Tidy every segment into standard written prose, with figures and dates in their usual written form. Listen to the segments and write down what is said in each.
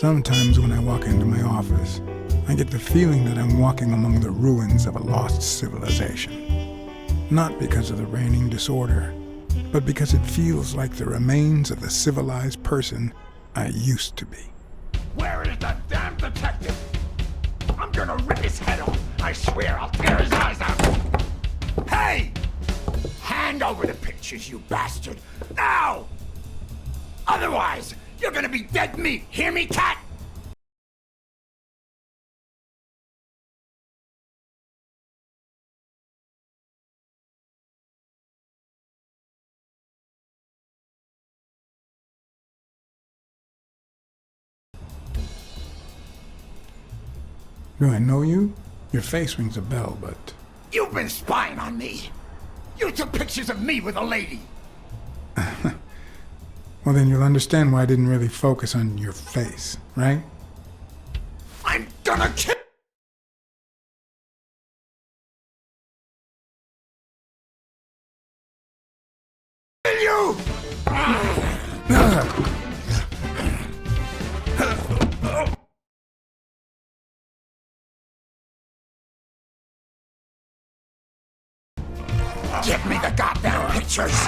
Sometimes when I walk into my office, I get the feeling that I'm walking among the ruins of a lost civilization. Not because of the reigning disorder, but because it feels like the remains of the civilized person I used to be. Where is the damn detective? I'm gonna rip his head off. I swear I'll tear his eyes out. Hey! Hand over the pictures, you bastard. Now! Otherwise, you're gonna be dead meat. Hear me, cat? Do I know you? Your face rings a bell, but... You've been spying on me. You took pictures of me with a lady. Well, then you'll understand why I didn't really focus on your face, right? I'm gonna kill you! Give me the goddamn pictures!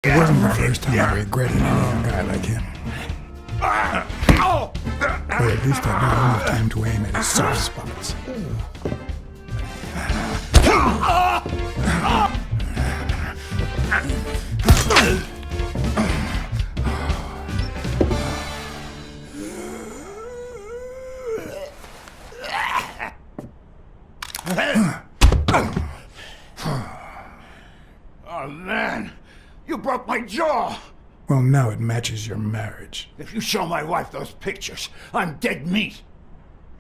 It wasn't the first time I regretted hitting a guy like him. But at least I got enough time to aim at his soft spots. Oh, man. You broke my jaw! Well, now it matches your marriage. If you show my wife those pictures, I'm dead meat.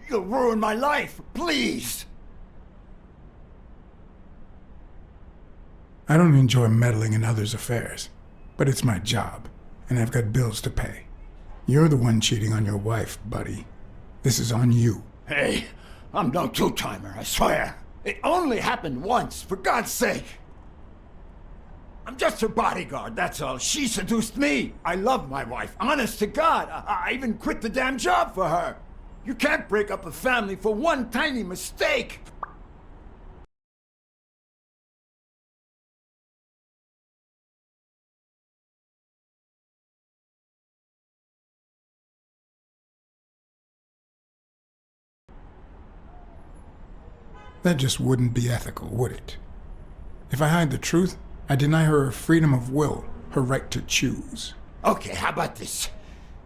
You'll ruin my life, please! I don't enjoy meddling in others' affairs, but it's my job, and I've got bills to pay. You're the one cheating on your wife, buddy. This is on you. Hey, I'm no two-timer, I swear. It only happened once, for God's sake. I'm just her bodyguard, that's all. She seduced me. I love my wife, honest to God. I even quit the damn job for her. You can't break up a family for one tiny mistake. That just wouldn't be ethical, would it? If I hide the truth, I deny her her freedom of will, her right to choose. Okay, how about this?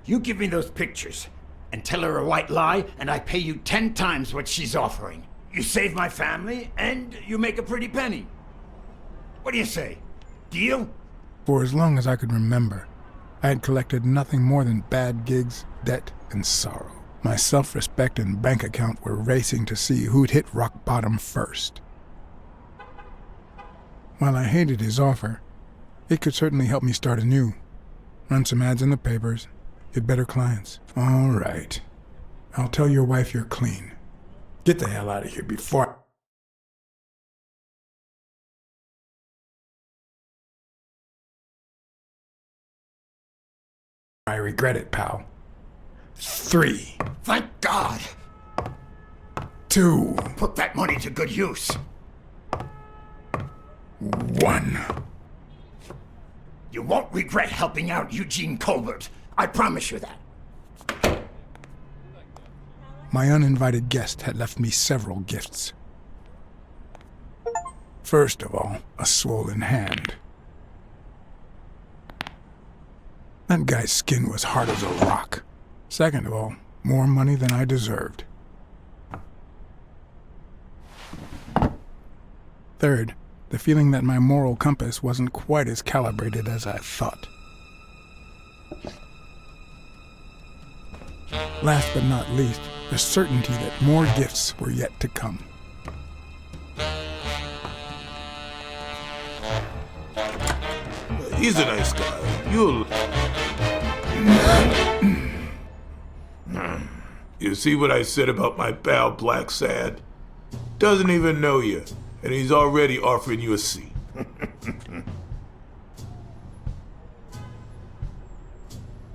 You give me those pictures, and tell her a white lie, and I pay you 10 times what she's offering. You save my family, and you make a pretty penny. What do you say? Deal? For as long as I could remember, I had collected nothing more than bad gigs, debt, and sorrow. My self-respect and bank account were racing to see who'd hit rock bottom first. While I hated his offer, it could certainly help me start anew. Run some ads in the papers, get better clients. All right. I'll tell your wife you're clean. Get the hell out of here before I regret it, pal. 3. Thank God! 2. Put that money to good use. 1. You won't regret helping out Eugene Colbert. I promise you that. My uninvited guest had left me several gifts. First of all, a swollen hand. That guy's skin was hard as a rock. Second of all, more money than I deserved. Third, the feeling that my moral compass wasn't quite as calibrated as I thought. Last but not least, the certainty that more gifts were yet to come. He's a nice guy. You see what I said about my pal Blacksad? Doesn't even know you, and he's already offering you a seat.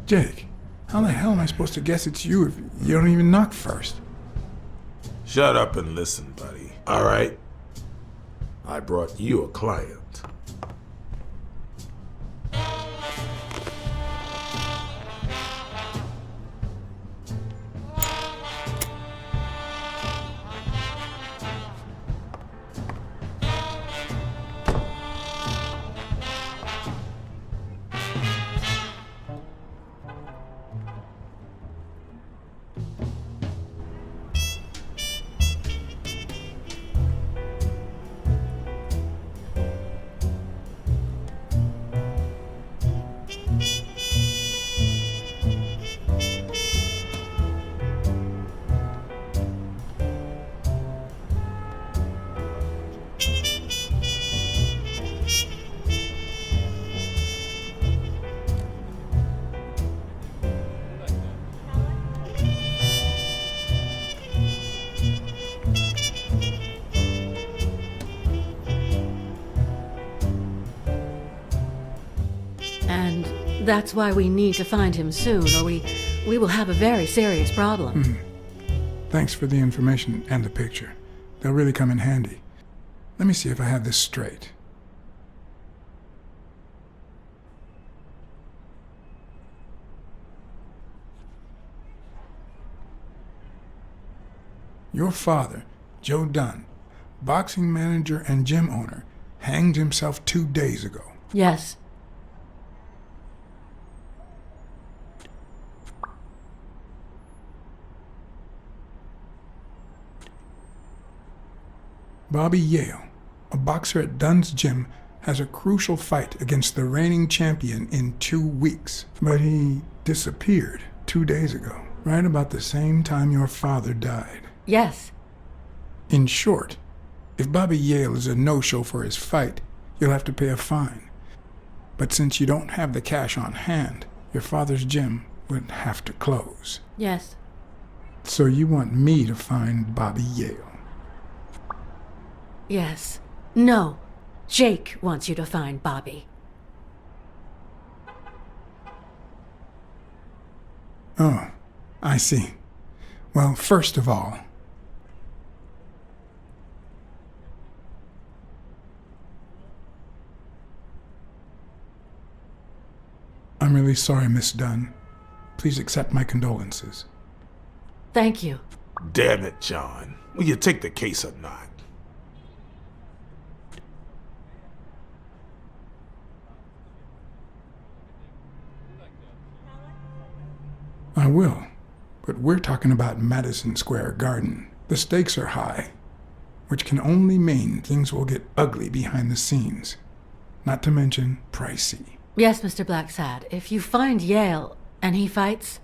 Jake, how the hell am I supposed to guess it's you if you don't even knock first? Shut up and listen, buddy. All right? I brought you a client. And that's why we need to find him soon, or we will have a very serious problem. Thanks for the information and the picture. They'll really come in handy. Let me see if I have this straight. Your father, Joe Dunn, boxing manager and gym owner, hanged himself 2 days ago. Yes. Bobby Yale, a boxer at Dunn's gym, has a crucial fight against the reigning champion in 2 weeks. But he disappeared 2 days ago, right about the same time your father died. Yes. In short, if Bobby Yale is a no-show for his fight, you'll have to pay a fine. But since you don't have the cash on hand, your father's gym would have to close. Yes. So you want me to find Bobby Yale? Yes. No. Jake wants you to find Bobby. Oh, I see. Well, first of all, I'm really sorry, Miss Dunn. Please accept my condolences. Thank you. Damn it, John. Will you take the case or not? I will, but we're talking about Madison Square Garden. The stakes are high, which can only mean things will get ugly behind the scenes, not to mention pricey. Yes, Mr. Blacksad. If you find Yale and he fights,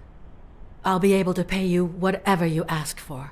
I'll be able to pay you whatever you ask for.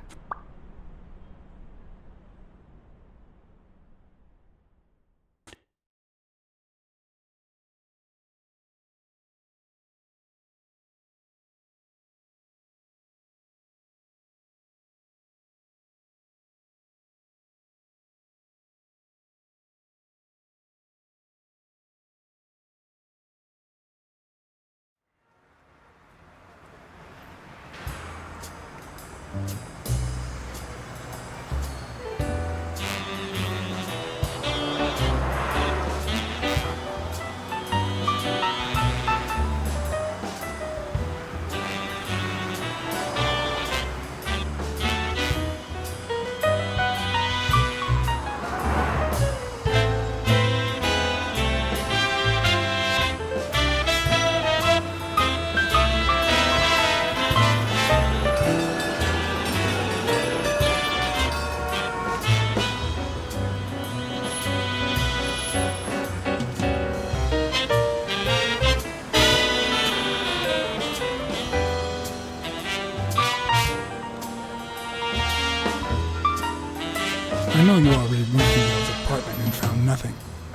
I know you already went to Yale's apartment and found nothing,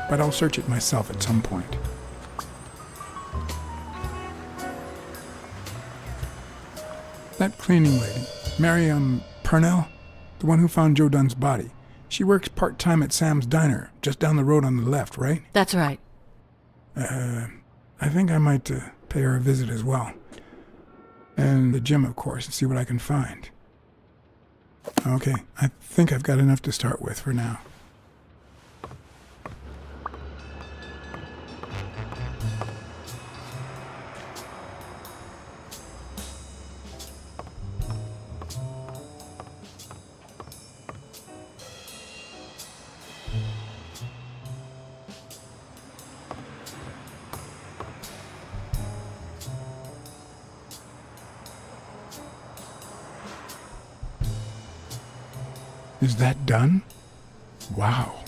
but I'll search it myself at some point. That cleaning lady, Mary, Purnell, the one who found Joe Dunn's body. She works part-time at Sam's Diner, just down the road on the left, right? That's right. I think I might pay her a visit as well. And the gym, of course, and see what I can find. Okay, I think I've got enough to start with for now. Is that done? Wow.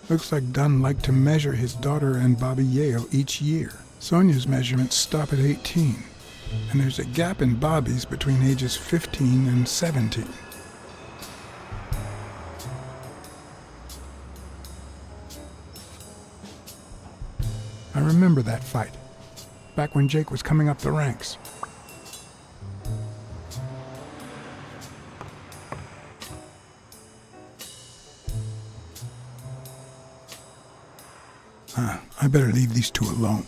Looks like Dunn liked to measure his daughter and Bobby Yale each year. Sonia's measurements stop at 18, and there's a gap in Bobby's between ages 15 and 17. I remember that fight, back when Jake was coming up the ranks. I better leave these two alone.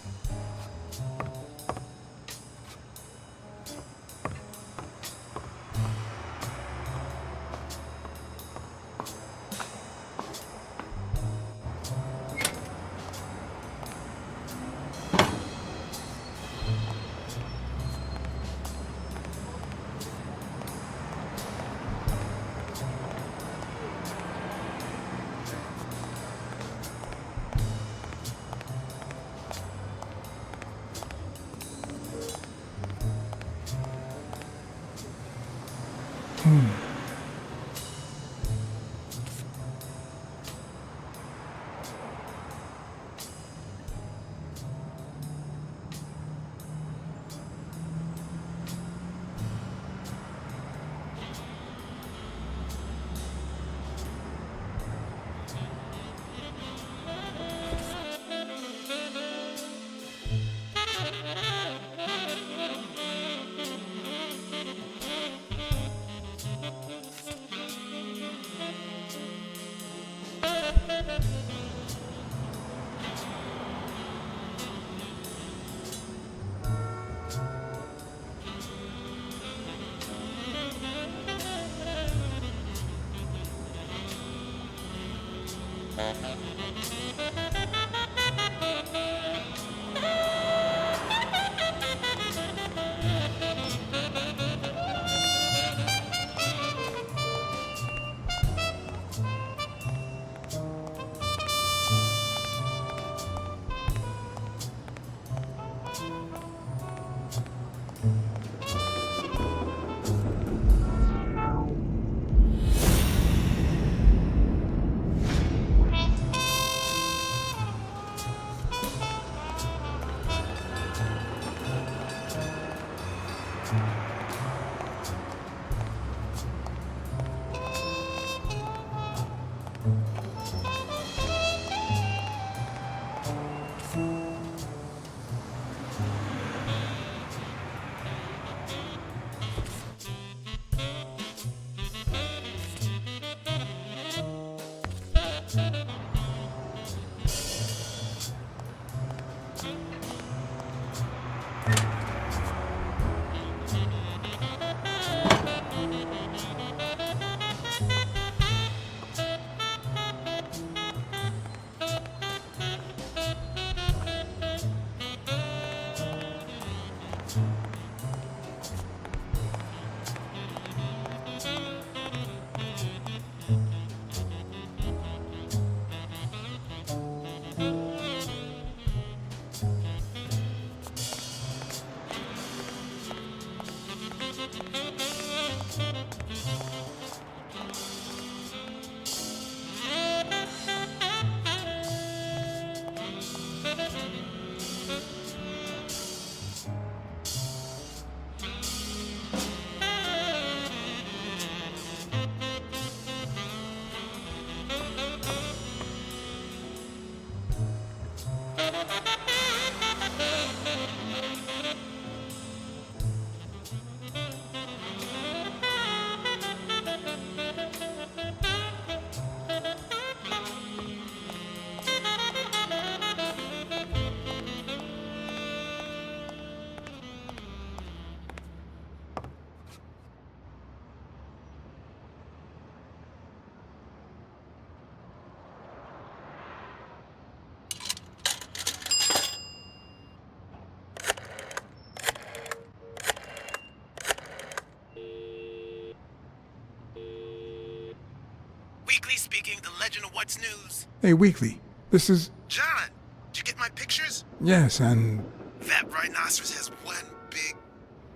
Weekly speaking, the legend of what's news. Hey, Weekly, this is... John, did you get my pictures? Yes, and... That rhinoceros has one big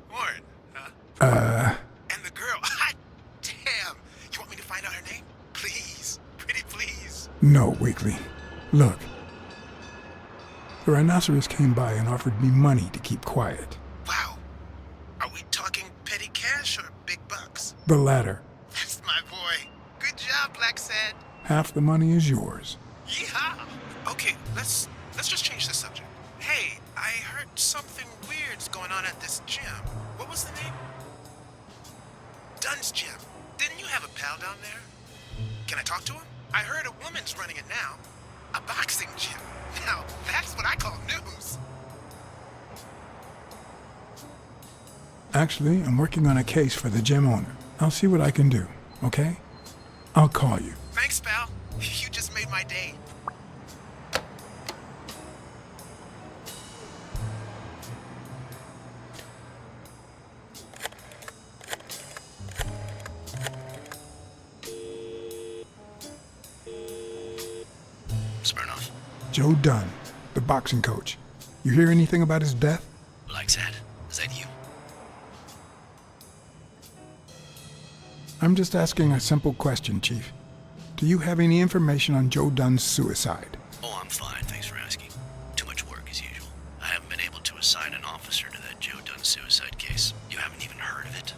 horn, huh? And the girl, hot damn. You want me to find out her name? Please, pretty please. No, Weekly. Look. The rhinoceros came by and offered me money to keep quiet. Wow. Are we talking petty cash or big bucks? The latter. That's my boy. Good job, Blacksad. Half the money is yours. Yeehaw! Okay, let's just change the subject. Hey, I heard something weird's going on at this gym. What was the name? Dunn's Gym. Didn't you have a pal down there? Can I talk to him? I heard a woman's running it now. A boxing gym. Now, that's what I call news. Actually, I'm working on a case for the gym owner. I'll see what I can do, okay? I'll call you. Thanks, pal. You just made my day. Smirnoff. Joe Dunn, the boxing coach. You hear anything about his death? Blacksad, is that you? I'm just asking a simple question, Chief. Do you have any information on Joe Dunn's suicide? Oh, I'm fine, thanks for asking. Too much work as usual. I haven't been able to assign an officer to that Joe Dunn suicide case. You haven't even heard of it?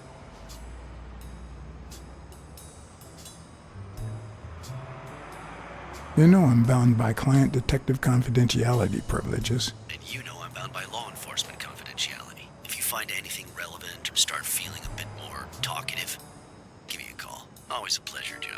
You know I'm bound by client detective confidentiality privileges. And you know I'm bound by law enforcement confidentiality. If you find anything relevant or start feeling a bit more talkative, give me a call. Always a pleasure, John.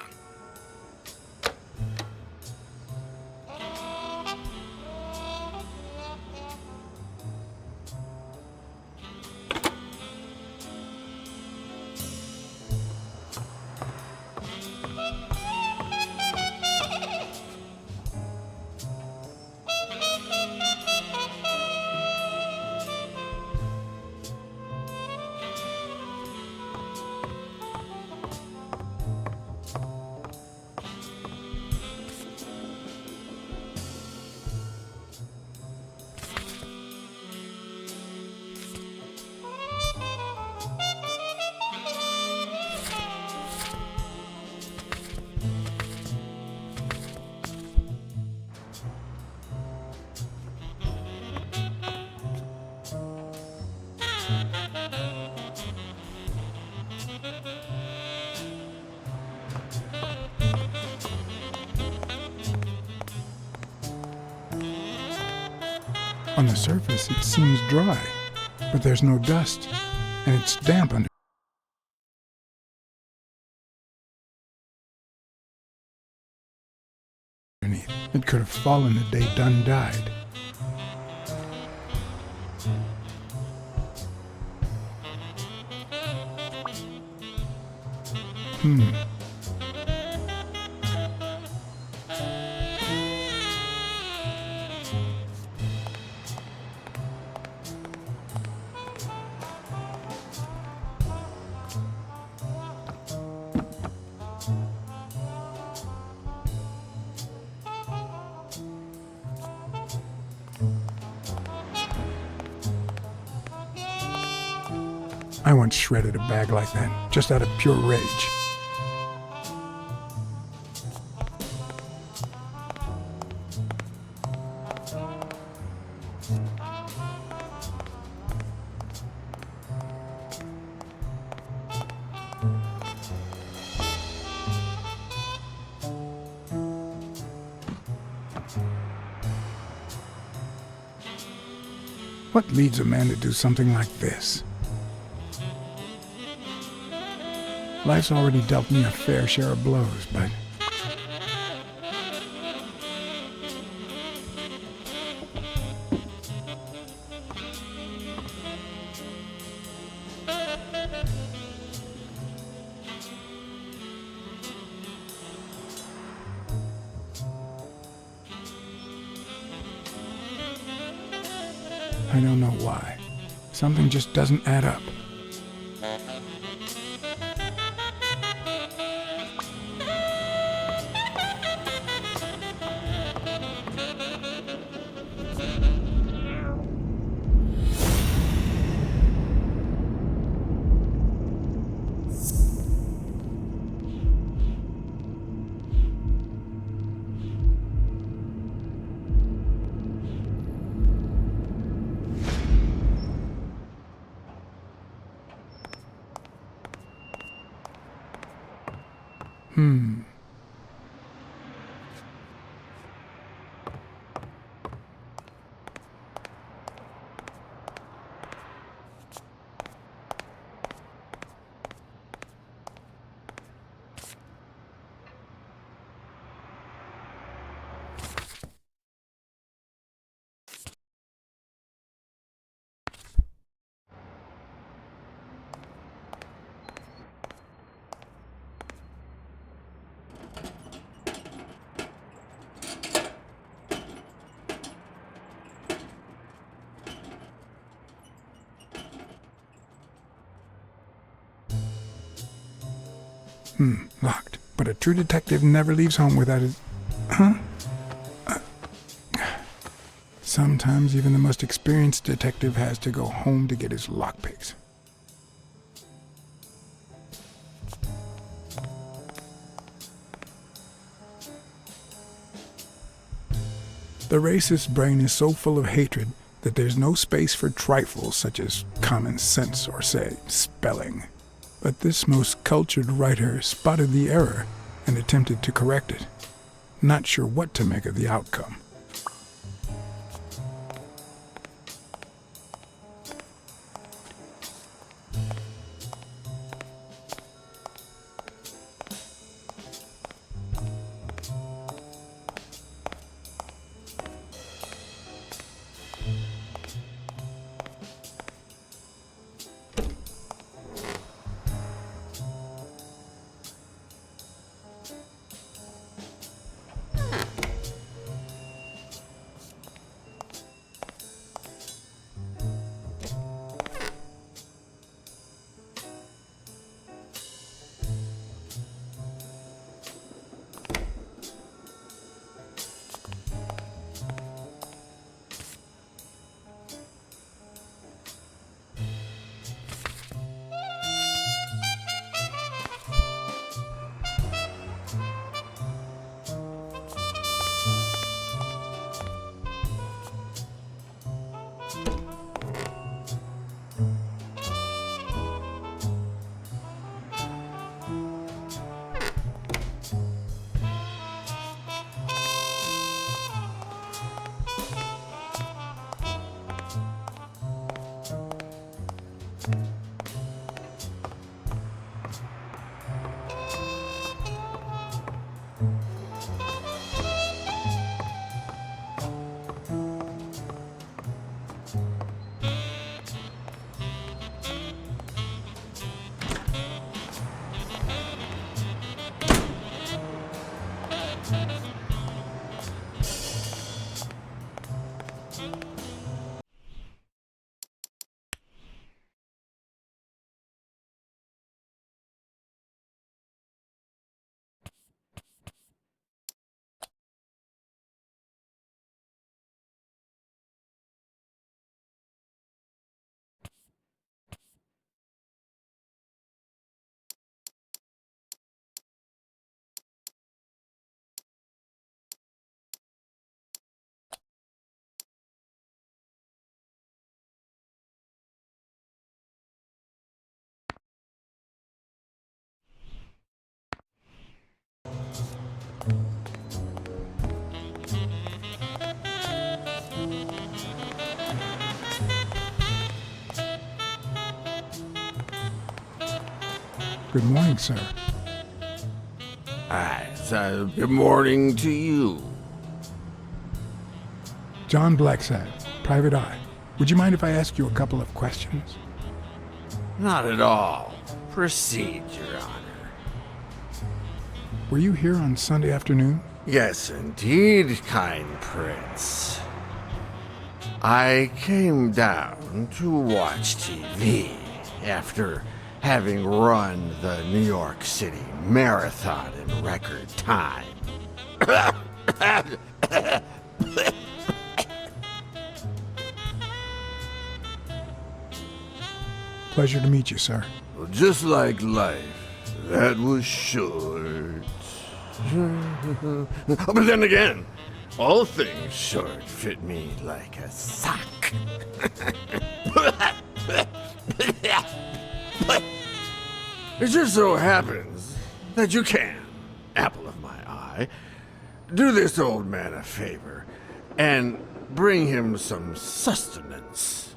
On the surface, it seems dry, but there's no dust, and it's damp underneath. It could have fallen the day Dunn died. I once shredded a bag like that, just out of pure rage. What leads a man to do something like this? Life's already dealt me a fair share of blows, but... I don't know why. Something just doesn't add up. Locked. But a true detective never leaves home without his... Huh? Sometimes even the most experienced detective has to go home to get his lockpicks. The racist brain is so full of hatred that there's no space for trifles such as common sense or, say, spelling. But this most cultured writer spotted the error and attempted to correct it, not sure what to make of the outcome. Good morning, sir. Good morning to you. John Blacksad, Private Eye. Would you mind if I ask you a couple of questions? Not at all. Proceed, Your Honor. Were you here on Sunday afternoon? Yes, indeed, kind prince. I came down to watch TV after having run the New York City Marathon in record time. Pleasure to meet you, sir. Well, just like life, that was short. But then again, all things short fit me like a sock. It just so happens that you can apple of my eye, do this old man a favor and bring him some sustenance.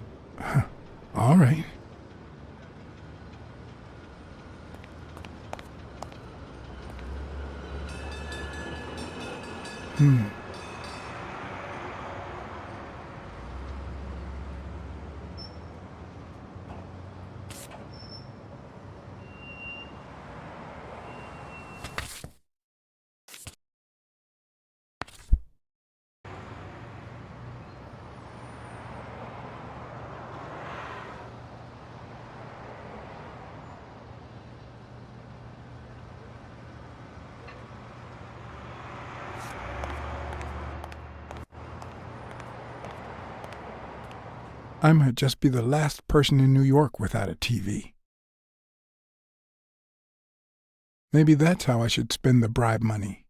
All right. I might just be the last person in New York without a TV. Maybe that's how I should spend the bribe money.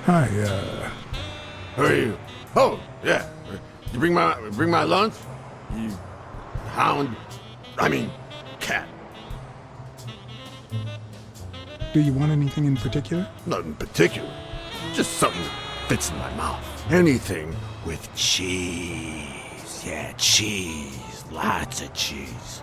Hi, Who are you? Oh, yeah. You bring my lunch? You hound. I mean, cat. do you want anything in particular? Nothing in particular. Just something that fits in my mouth. Anything with cheese. Yeah, cheese. Lots of cheese.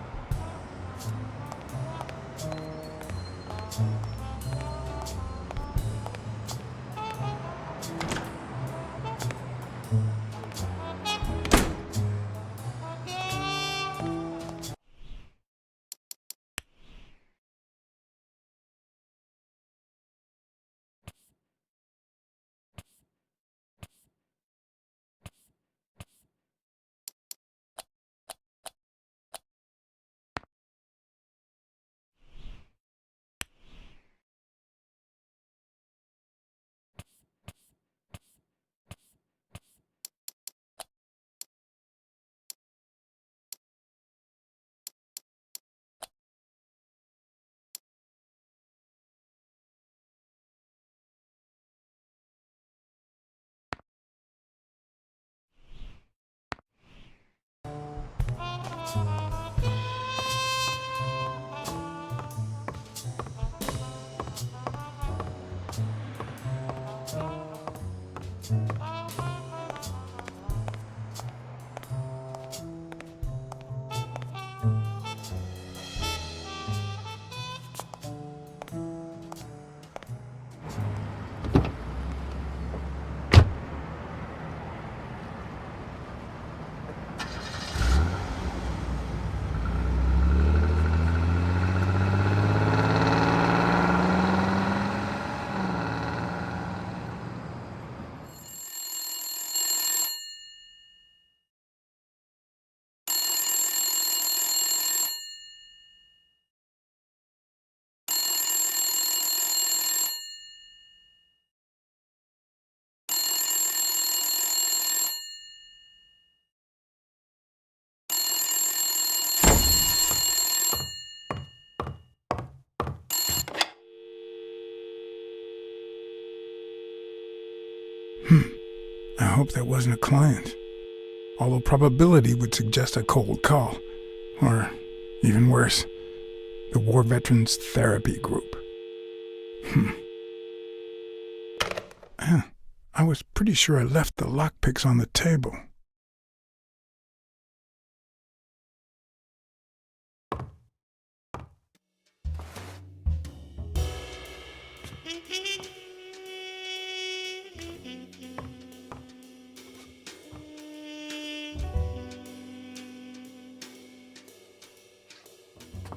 hope that wasn't a client. Although probability would suggest a cold call. Or, even worse, the War Veterans Therapy Group. I was pretty sure I left the lockpicks on the table.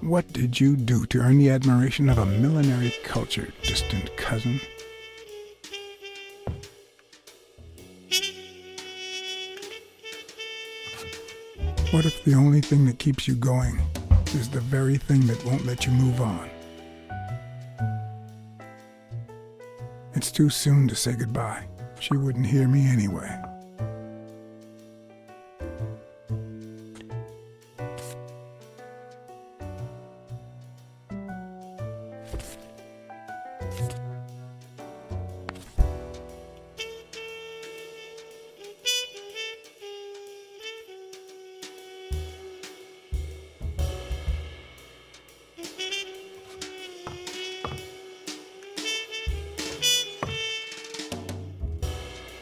What did you do to earn the admiration of a millinery culture, distant cousin? What if the only thing that keeps you going is the very thing that won't let you move on? It's too soon to say goodbye. She wouldn't hear me anyway.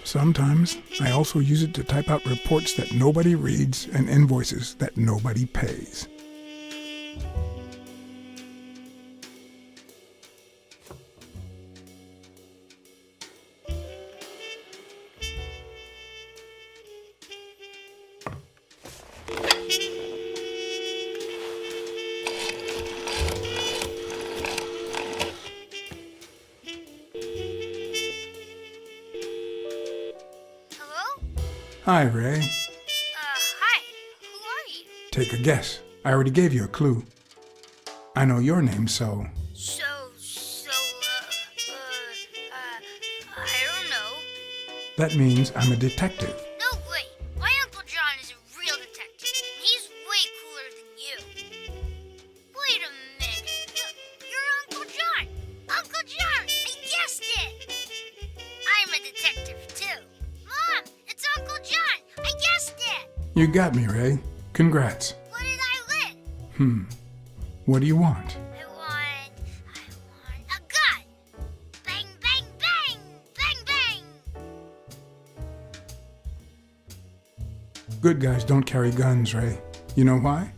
Sometimes I also use it to type out reports that nobody reads and invoices that nobody pays. Hi, Ray. Hi. Who are you? Take a guess. I already gave you a clue. I know your name, so... I don't know. That means I'm a detective. No way. My Uncle John is a real detective. And he's way cooler than you. Wait a minute. You're Uncle John. Uncle John, I guessed it. I'm a detective, too. Mom, it's Uncle John. I guessed it. You got me, Ray. Congrats. What did I win? What do you want? I want a gun. Bang, bang, bang. Bang, bang. Good guys don't carry guns, Ray. You know why?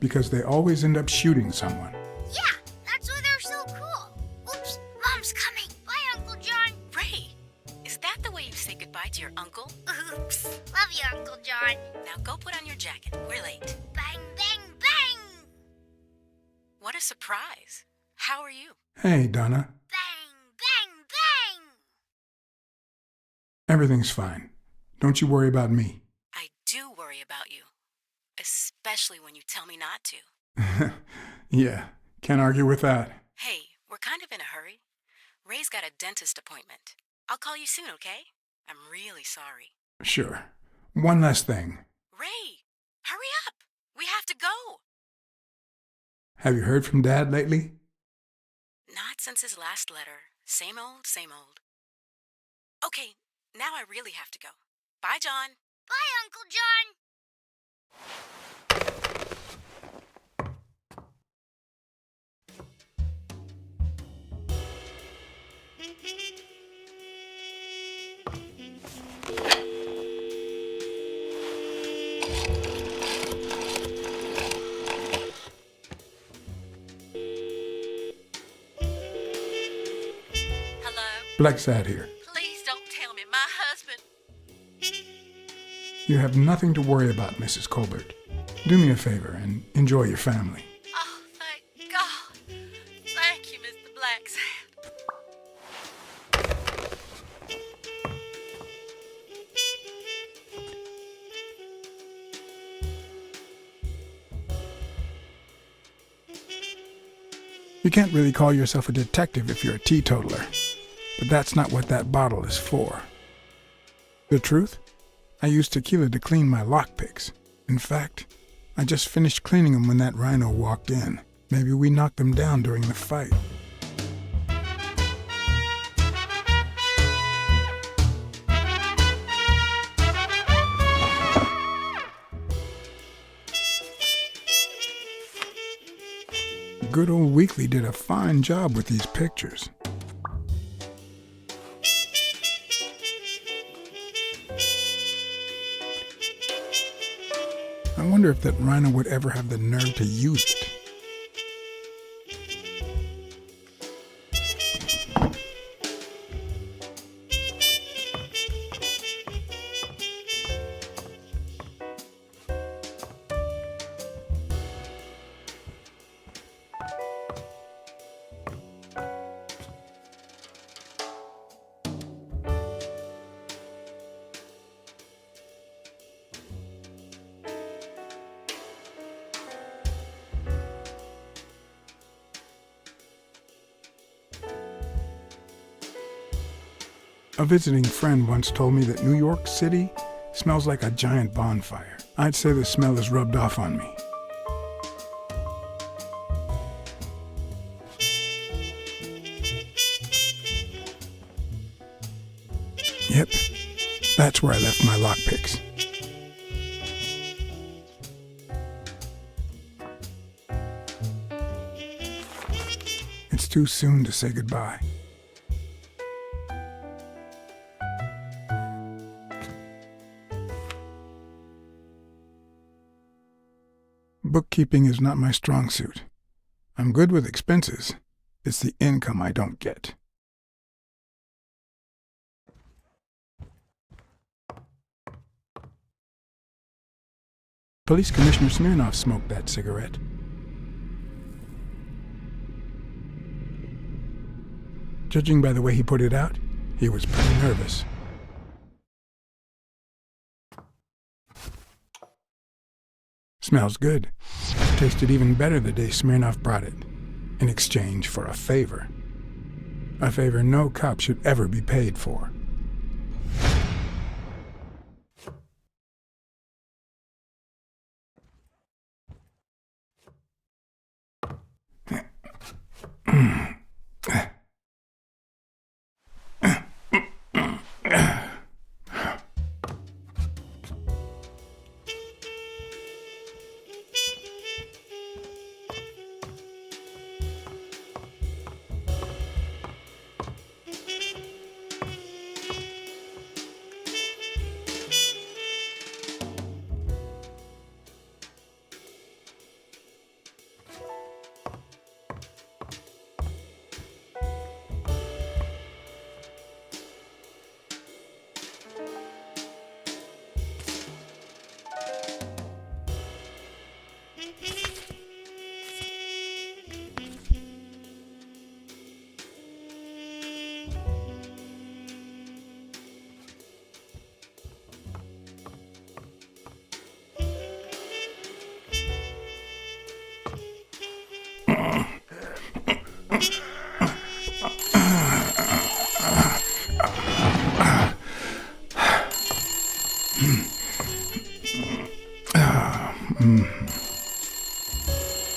Because they always end up shooting someone. Yeah, that's why they're so cool. Oops, Mom's coming. Bye, Uncle John. Ray, is that the way you say goodbye to your uncle? Oops. Love you, Uncle John. Now go put on your jacket. We're late. Bang, bang, bang. What a surprise. How are you? Hey, Donna. Bang, bang, bang. Everything's fine. Don't you worry about me. I do worry about you, especially when you tell me not to. Yeah, can't argue with that. Hey, we're kind of in a hurry. Ray's got a dentist appointment. I'll call you soon, okay? I'm really sorry. Sure. One last thing. Ray, hurry up. We have to go. Have you heard from Dad lately? Not since his last letter. Same old, same old. Okay, now I really have to go. Bye, John. Bye, Uncle John. Blacksad here. Please don't tell me my husband. You have nothing to worry about, Mrs. Colbert. Do me a favor and enjoy your family. Oh, thank God. Thank you, Mr. Blacksad. You can't really call yourself a detective if you're a teetotaler. But that's not what that bottle is for. The truth? I used tequila to clean my lockpicks. In fact, I just finished cleaning them when that rhino walked in. Maybe we knocked them down during the fight. good old Weekly did a fine job with these pictures. I wonder if that rhino would ever have the nerve to use it. A visiting friend once told me that New York City smells like a giant bonfire. I'd say the smell is rubbed off on me. Yep, that's where I left my lockpicks. It's too soon to say goodbye. Bookkeeping is not my strong suit. I'm good with expenses. It's the income I don't get. Police Commissioner Smirnoff smoked that cigarette. Judging by the way he put it out, he was pretty nervous. Smells good. Tasted even better the day Smirnoff brought it, in exchange for a favor. A favor no cop should ever be paid for.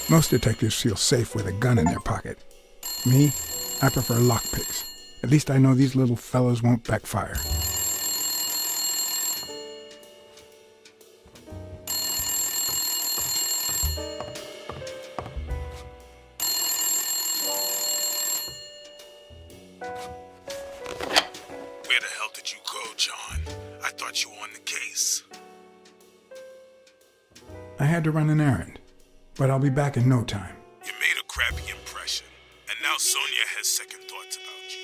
Most detectives feel safe with a gun in their pocket. Me, I prefer lockpicks. At least I know these little fellows won't backfire. Where the hell did you go, John? I thought you were on the case. I had to run an errand, but I'll be back in no time. You made a crappy impression, and now Sonia has second thoughts about you.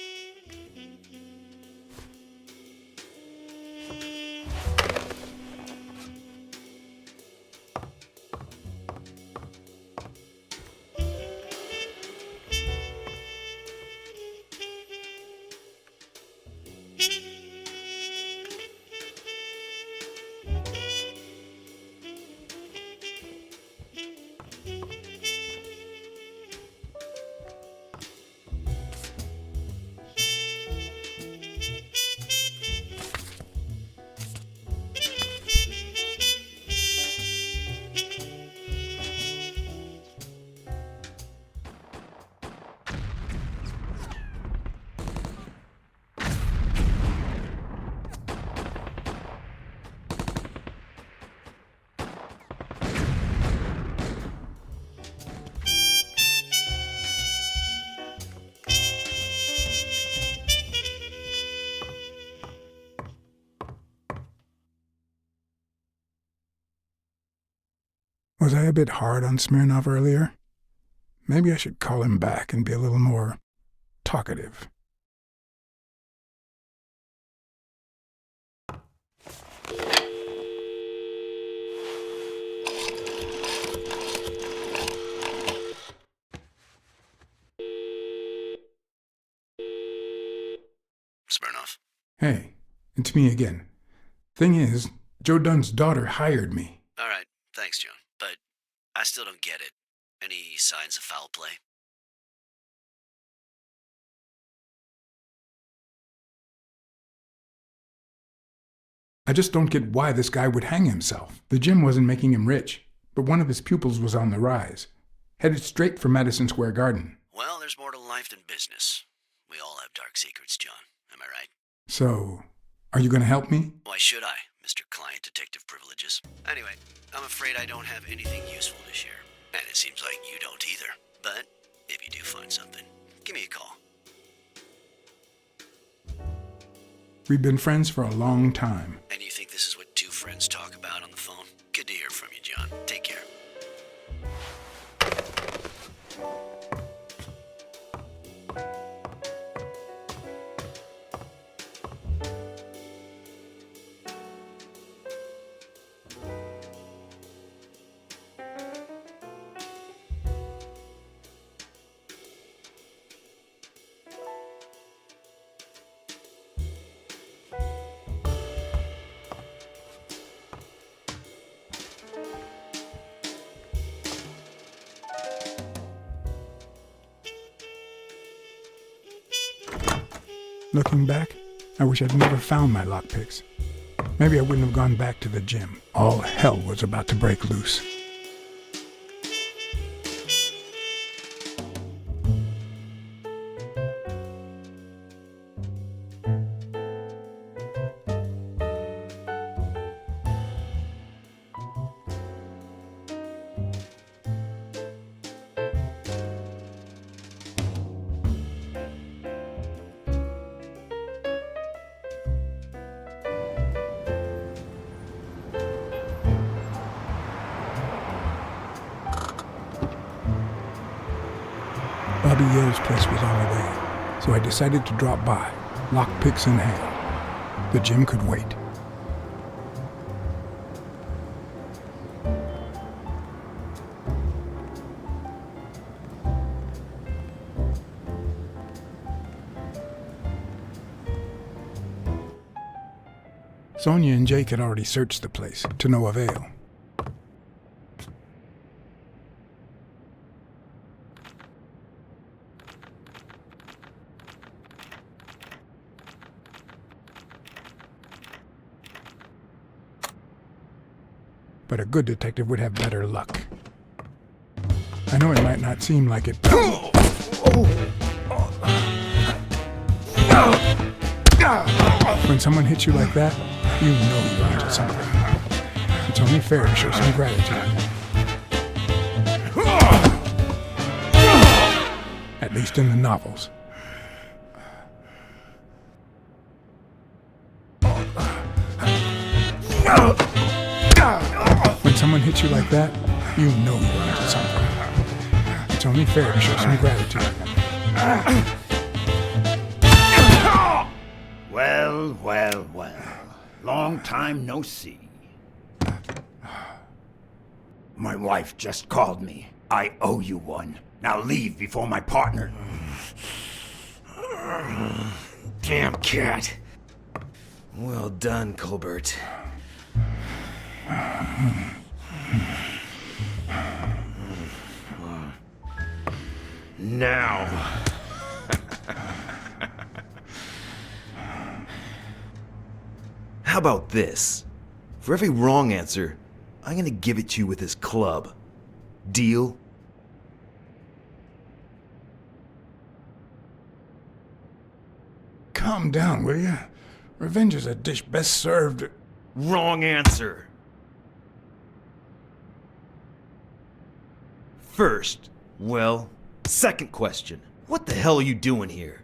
Was I a bit hard on Smirnov earlier? Maybe I should call him back and be a little more talkative. Smirnoff. Hey, it's me again. Thing is, Joe Dunn's daughter hired me. All right, thanks, John. But I still don't get it. Any signs of foul play? I just don't get why this guy would hang himself. The gym wasn't making him rich, but one of his pupils was on the rise, headed straight for Madison Square Garden. Well, there's more to life than business. We all have dark secrets, John. Am I right? So, are you going to help me? Why should I, Mr. Client Detective Privileges? Anyway, I'm afraid I don't have anything useful to share. And it seems like you don't either. But if you do find something, give me a call. We've been friends for a long time. And you think this is what two friends talk about on the phone? Good to hear from you, John. Take care. Looking back, I wish I'd never found my lockpicks. Maybe I wouldn't have gone back to the gym. All hell was about to break loose. Bobby Yale's place was on the way, so I decided to drop by, lockpicks in hand. The gym could wait. Sonia and Jake had already searched the place, to no avail. But a good detective would have better luck. I know it might not seem like it. When someone hits you like that, you know you're onto something. It's only fair to show some gratitude. At least in the novels. When someone hits you like that, you know you're onto something. It's only fair to show some gratitude. Well, well, well. Long time no see. My wife just called me. I owe you one. Now leave before my partner... Damn cat. Well done, Colbert. Now. How about this? For every wrong answer, I'm gonna give it to you with this club. Deal? Calm down, will you? Revenge is a dish best served... Wrong answer. First, well, second question. What the hell are you doing here?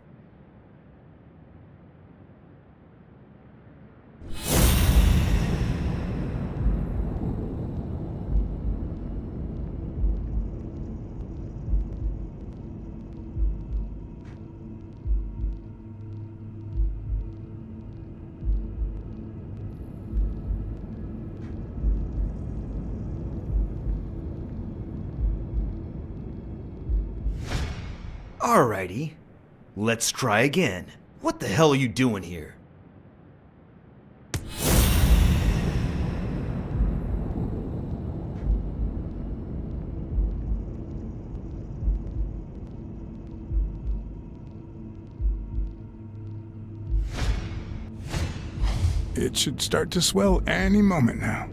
Alrighty. Let's try again. What the hell are you doing here? It should start to swell any moment now.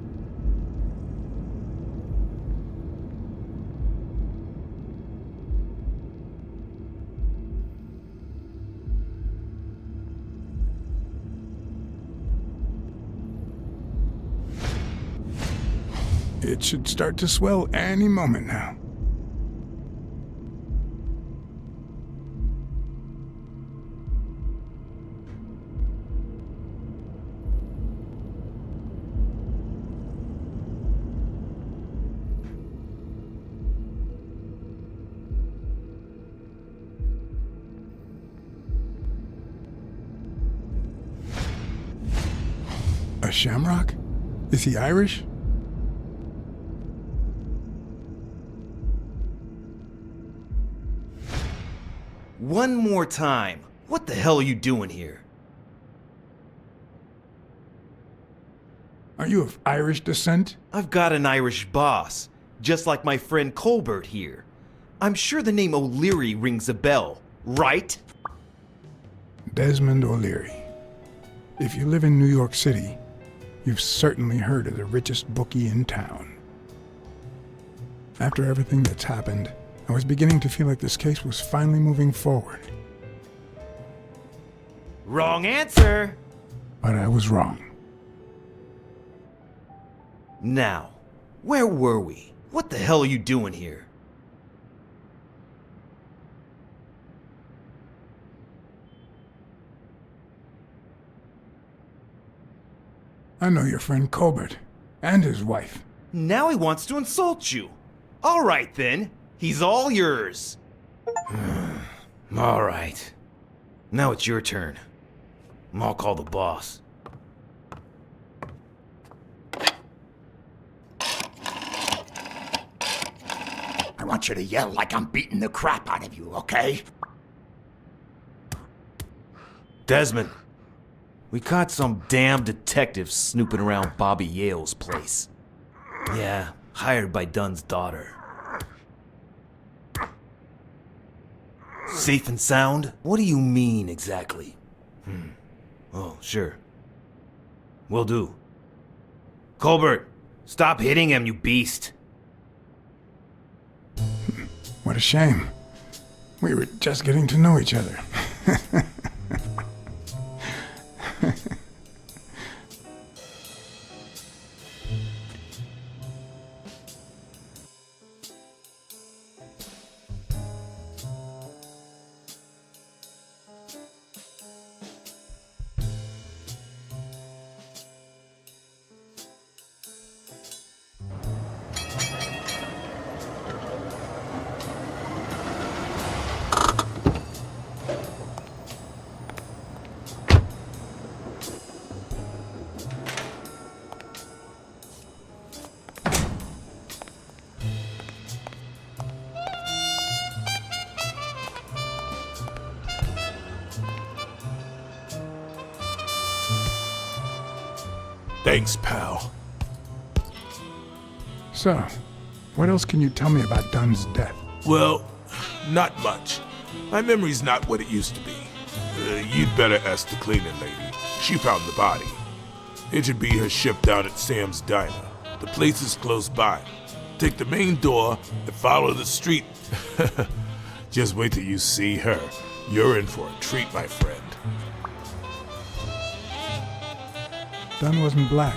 It should start to swell any moment now. A shamrock? Is he Irish? One more time. What the hell are you doing here? Are you of Irish descent? I've got an Irish boss, just like my friend Colbert here. I'm sure the name O'Leary rings a bell, right? Desmond O'Leary. If you live in New York City, you've certainly heard of the richest bookie in town. After everything that's happened, I was beginning to feel like this case was finally moving forward. Wrong answer! But I was wrong. Now, where were we? What the hell are you doing here? I know your friend Colbert, and his wife. Now he wants to insult you. All right then, he's all yours. All right. Now it's your turn. I'll call the boss. I want you to yell like I'm beating the crap out of you, okay? Desmond, we caught some damn detective snooping around Bobby Yale's place. Yeah, hired by Dunn's daughter. Safe and sound? What do you mean exactly? Oh, sure. Will do. Colbert, stop hitting him, you beast. What a shame. We were just getting to know each other. Thanks, pal. So, what else can you tell me about Dunn's death? Well, not much. My memory's not what it used to be. You'd better ask the cleaning lady. She found the body. It should be her shift down at Sam's Diner. The place is close by. Take the main door and follow the street. Just wait till you see her. You're in for a treat, my friend. Dunn wasn't black,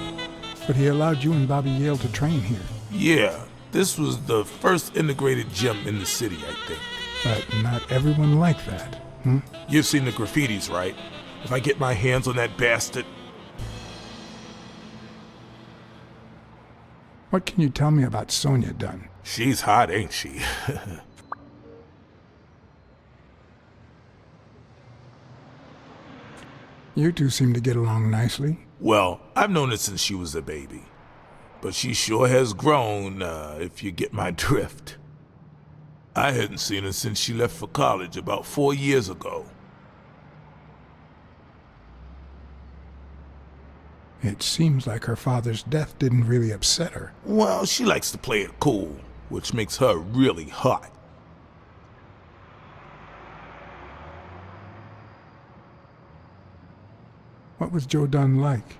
but he allowed you and Bobby Yale to train here. Yeah, this was the first integrated gym in the city, I think. But not everyone liked that, hmm? You've seen the graffitis, right? If I get my hands on that bastard... What can you tell me about Sonia Dunn? She's hot, ain't she? You two seem to get along nicely. Well, I've known her since she was a baby. But she sure has grown, if you get my drift. I hadn't seen her since she left for college about 4 years ago. It seems like her father's death didn't really upset her. Well, she likes to play it cool, which makes her really hot. What was Joe Dunn like?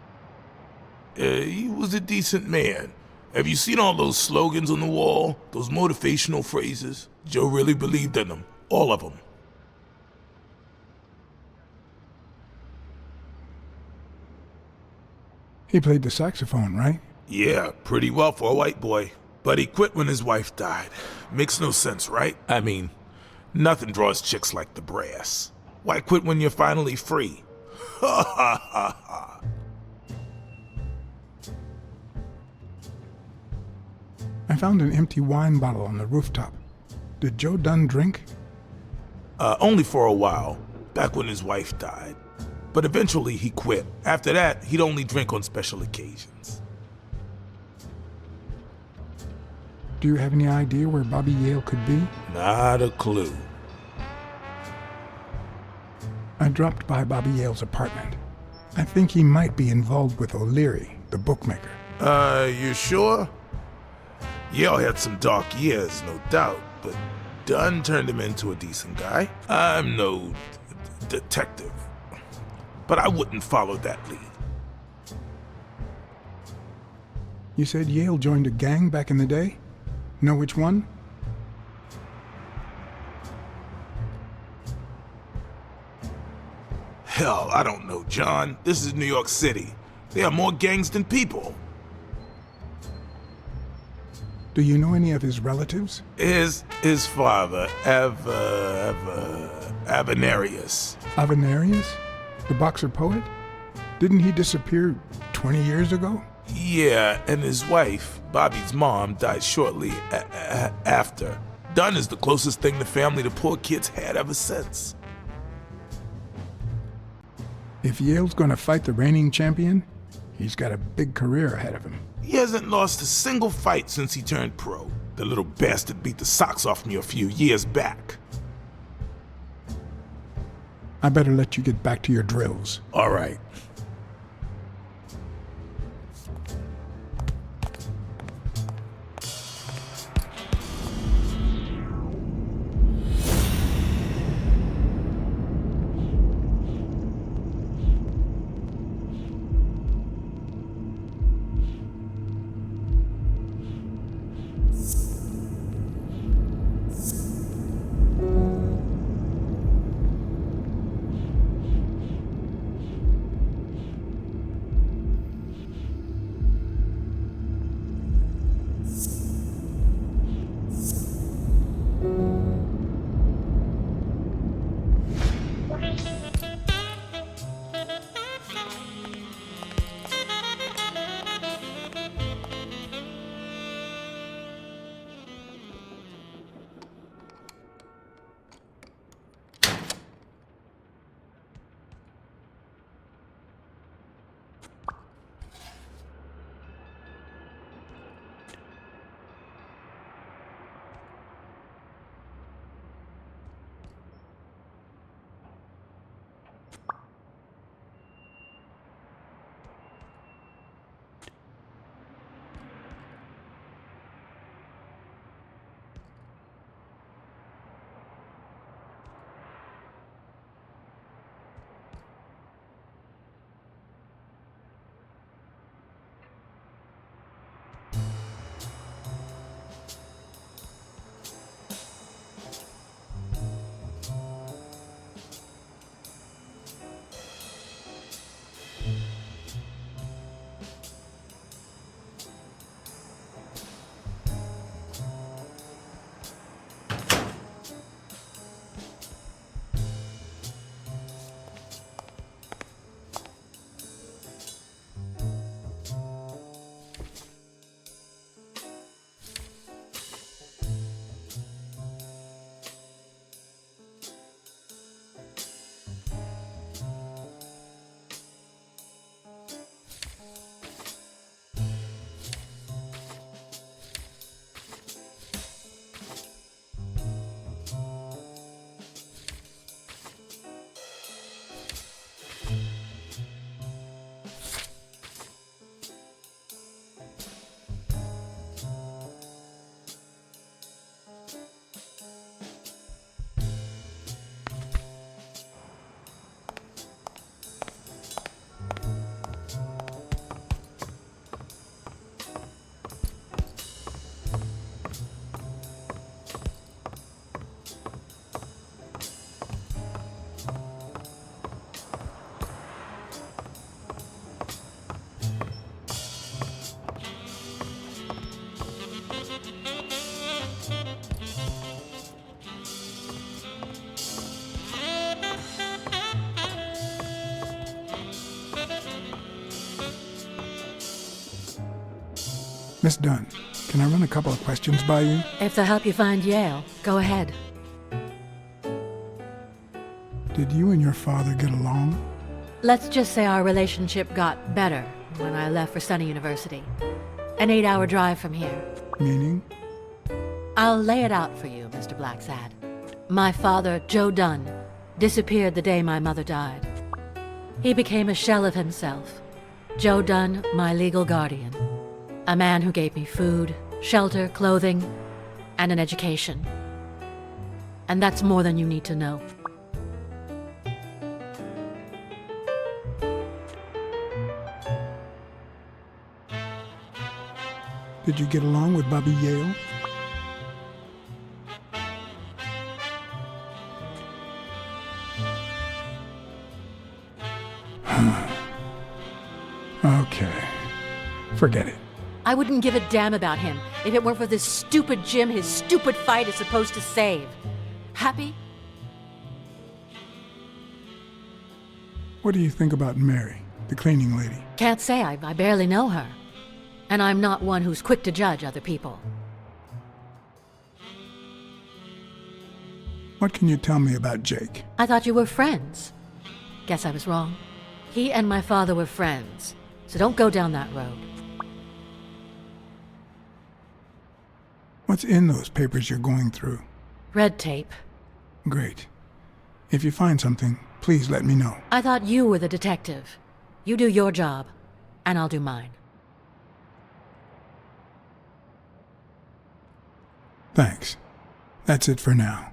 He was a decent man. Have you seen all those slogans on the wall? Those motivational phrases? Joe really believed in them. All of them. He played the saxophone, right? Yeah, pretty well for a white boy. But he quit when his wife died. Makes no sense, right? I mean, nothing draws chicks like the brass. Why quit when you're finally free? Ha ha ha ha. I found an empty wine bottle on the rooftop. Did Joe Dunn drink? Only for a while, back when his wife died. But eventually he quit. After that, he'd only drink on special occasions. Do you have any idea where Bobby Yale could be? Not a clue. I dropped by Bobby Yale's apartment. I think he might be involved with O'Leary, the bookmaker. You sure? Yale had some dark years, no doubt, but Dunn turned him into a decent guy. I'm no detective, but I wouldn't follow that lead. You said Yale joined a gang back in the day? Know which one? Hell, I don't know, John. This is New York City. There are more gangs than people. Do you know any of his relatives? His father, Avenarius. Avenarius? The boxer poet? Didn't he disappear 20 years ago? Yeah, and his wife, Bobby's mom, died shortly after. Dunn is the closest thing the family to poor kids had ever since. If Yale's gonna fight the reigning champion, he's got a big career ahead of him. He hasn't lost a single fight since he turned pro. The little bastard beat the socks off me a few years back. I better let you get back to your drills. All right. Miss Dunn, can I run a couple of questions by you? If they'll help you find Yale, go ahead. Did you and your father get along? Let's just say our relationship got better when I left for Sunny University. An 8-hour drive from here. Meaning? I'll lay it out for you, Mr. Blacksad. My father, Joe Dunn, disappeared the day my mother died. He became a shell of himself. Joe Dunn, my legal guardian. A man who gave me food, shelter, clothing, and an education. And that's more than you need to know. Did you get along with Bobby Yale? Okay. Forget it. I wouldn't give a damn about him if it weren't for this stupid Jim his stupid fight is supposed to save. Happy? What do you think about Mary, the cleaning lady? Can't say. I barely know her. And I'm not one who's quick to judge other people. What can you tell me about Jake? I thought you were friends. Guess I was wrong. He and my father were friends, so don't go down that road. What's in those papers you're going through? Red tape. Great. If you find something, please let me know. I thought you were the detective. You do your job, and I'll do mine. Thanks. That's it for now.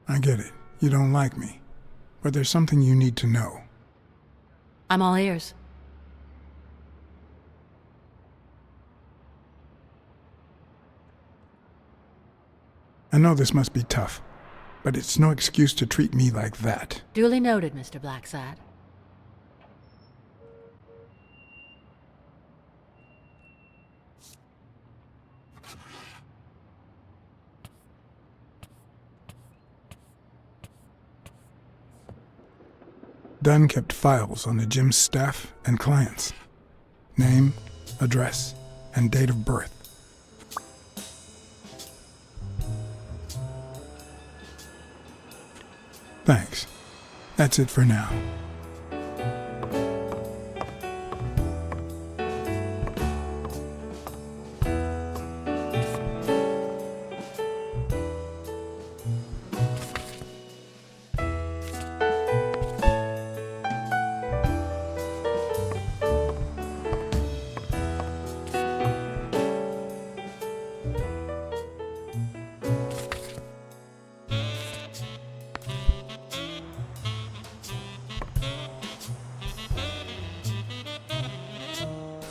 I get it. You don't like me. But there's something you need to know. I'm all ears. I know this must be tough, but it's no excuse to treat me like that. Duly noted, Mr. Blacksad. Dunn kept files on the gym's staff and clients. Name, address, and date of birth. Thanks. That's it for now.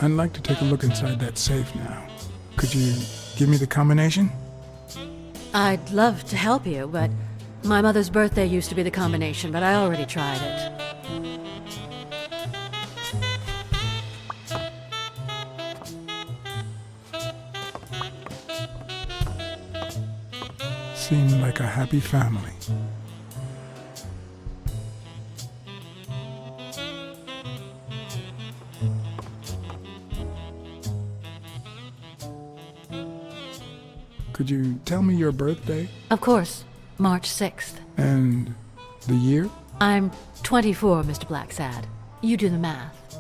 I'd like to take a look inside that safe now. Could you give me the combination? I'd love to help you, but my mother's birthday used to be the combination, but I already tried it. Seemed like a happy family. Could you tell me your birthday? Of course. March 6th. And the year? I'm 24, Mr. Blacksad. You do the math.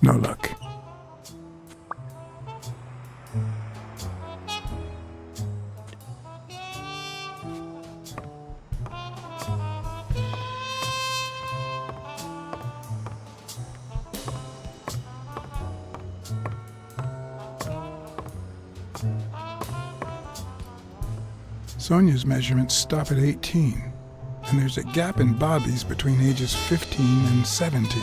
No luck. Sonia's measurements stop at 18, and there's a gap in Bobby's between ages 15 and 17.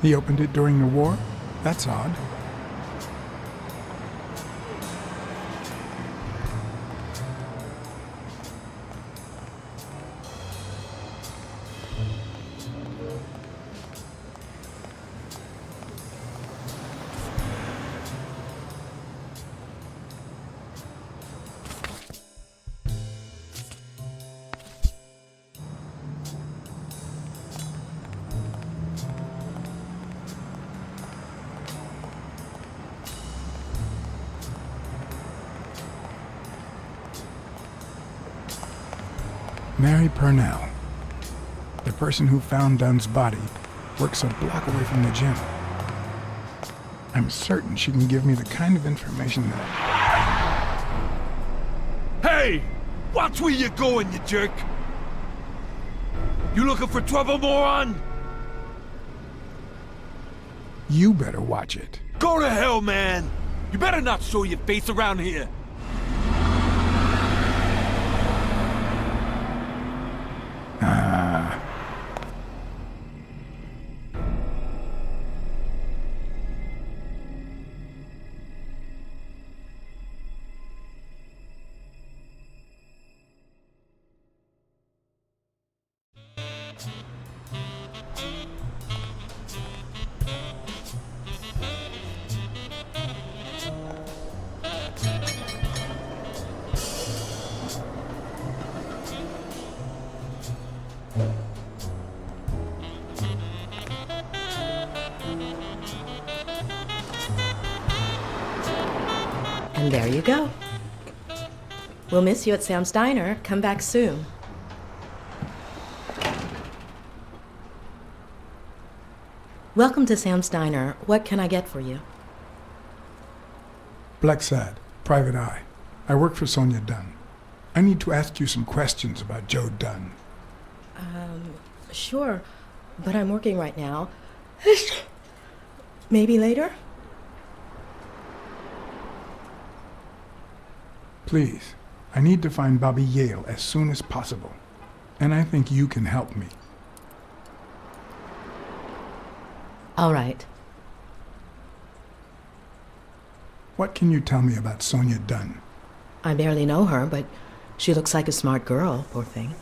He opened it during the war? That's odd. Mary Purnell, the person who found Dunn's body, works a block away from the gym. I'm certain she can give me the kind of information that... Hey! Watch where you're going, you jerk! You looking for trouble, moron? You better watch it. Go to hell, man! You better not show your face around here! And there you go. We'll miss you at Sam's Diner. Come back soon. Welcome to Sam's Diner. What can I get for you? Blacksad, Private Eye. I work for Sonia Dunn. I need to ask you some questions about Joe Dunn. Sure, but I'm working right now. Maybe later? Please, I need to find Bobby Yale as soon as possible. And I think you can help me. All right. What can you tell me about Sonia Dunn? I barely know her, but she looks like a smart girl, poor thing.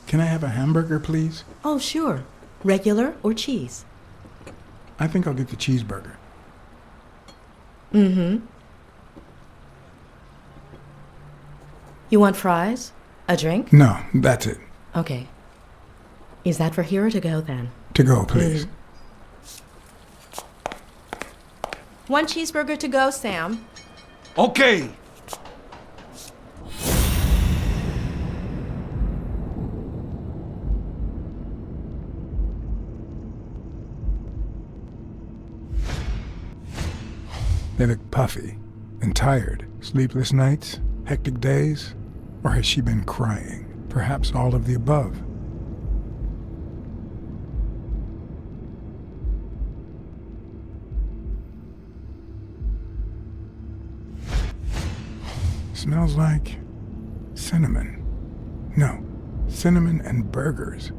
Can I have a hamburger, please? Oh, sure. Regular or cheese? I think I'll get the cheeseburger. Mm-hmm. You want fries? A drink? No, that's it. Okay. Is that for here or to go, then? To go, please. One cheeseburger to go, Sam. Okay! They look puffy and tired. Sleepless nights? Hectic days? Or has she been crying? Perhaps all of the above. Smells like cinnamon. No, cinnamon and burgers.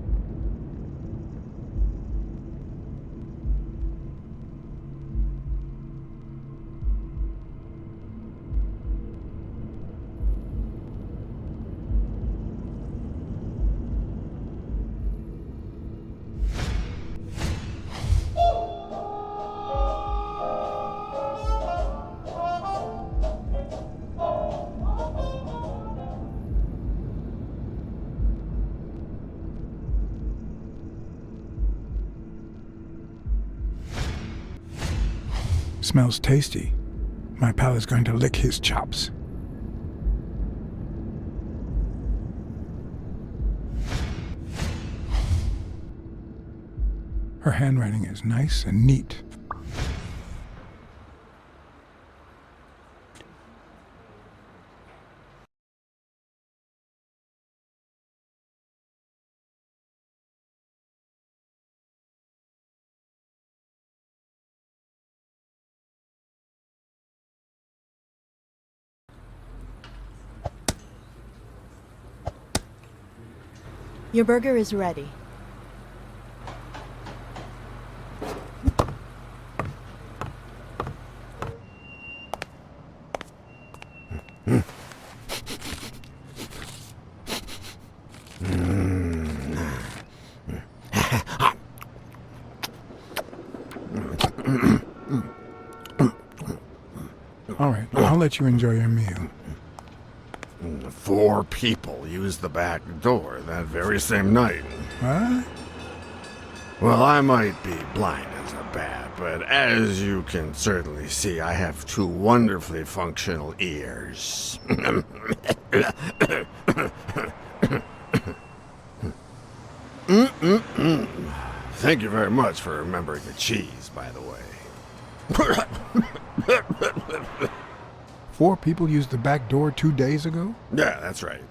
Smells tasty. My pal is going to lick his chops. Her handwriting is nice and neat. Your burger is ready. All right, I'll let you enjoy your meal. 4 people used the back door that very same night. What? Well, I might be blind as a bat, but as you can certainly see, I have 2 wonderfully functional ears. Thank you very much for remembering the cheese, by the way. 4 people used the back door 2 days ago? Yeah, that's right.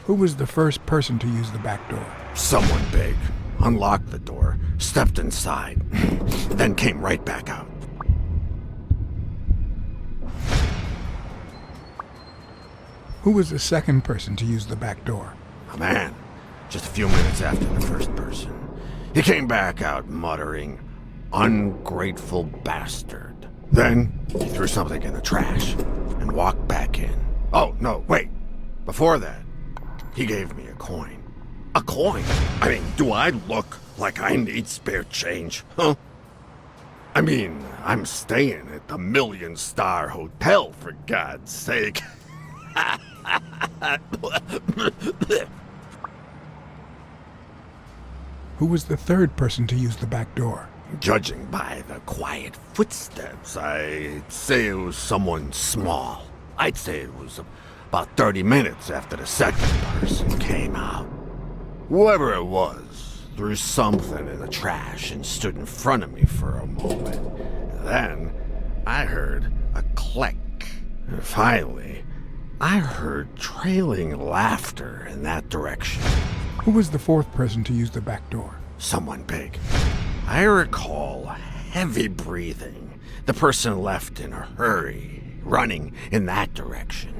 Who was the first person to use the back door? Someone big unlocked the door, stepped inside, then came right back out. Who was the second person to use the back door? A man, just a few minutes after the first person. He came back out muttering, "Ungrateful bastard." Then he threw something in the trash and walked back in. Oh, no, wait. Before that, he gave me a coin. A coin? I mean, do I look like I need spare change, huh? I mean, I'm staying at the Million-Star Hotel, for God's sake. Who was the third person to use the back door? Judging by the quiet footsteps, I'd say it was someone small. I'd say it was about 30 minutes after the second person came out. Whoever it was threw something in the trash and stood in front of me for a moment. Then I heard a click. And finally, I heard trailing laughter in that direction. Who was the fourth person to use the back door? Someone big. I recall heavy breathing. The person left in a hurry, running in that direction.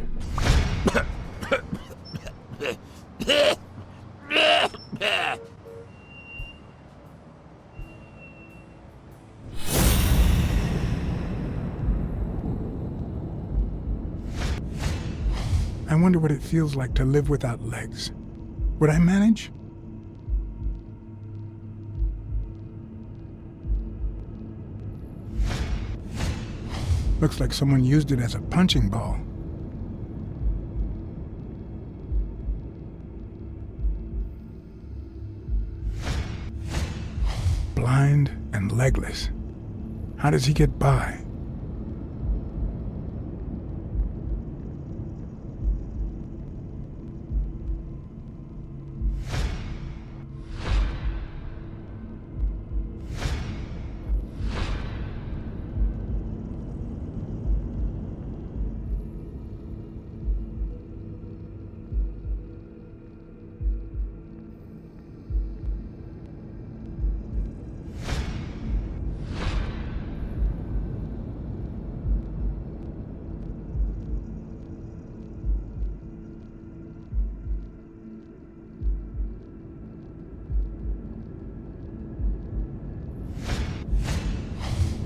I wonder what it feels like to live without legs. Would I manage? Looks like someone used it as a punching ball. Blind and legless. How does he get by?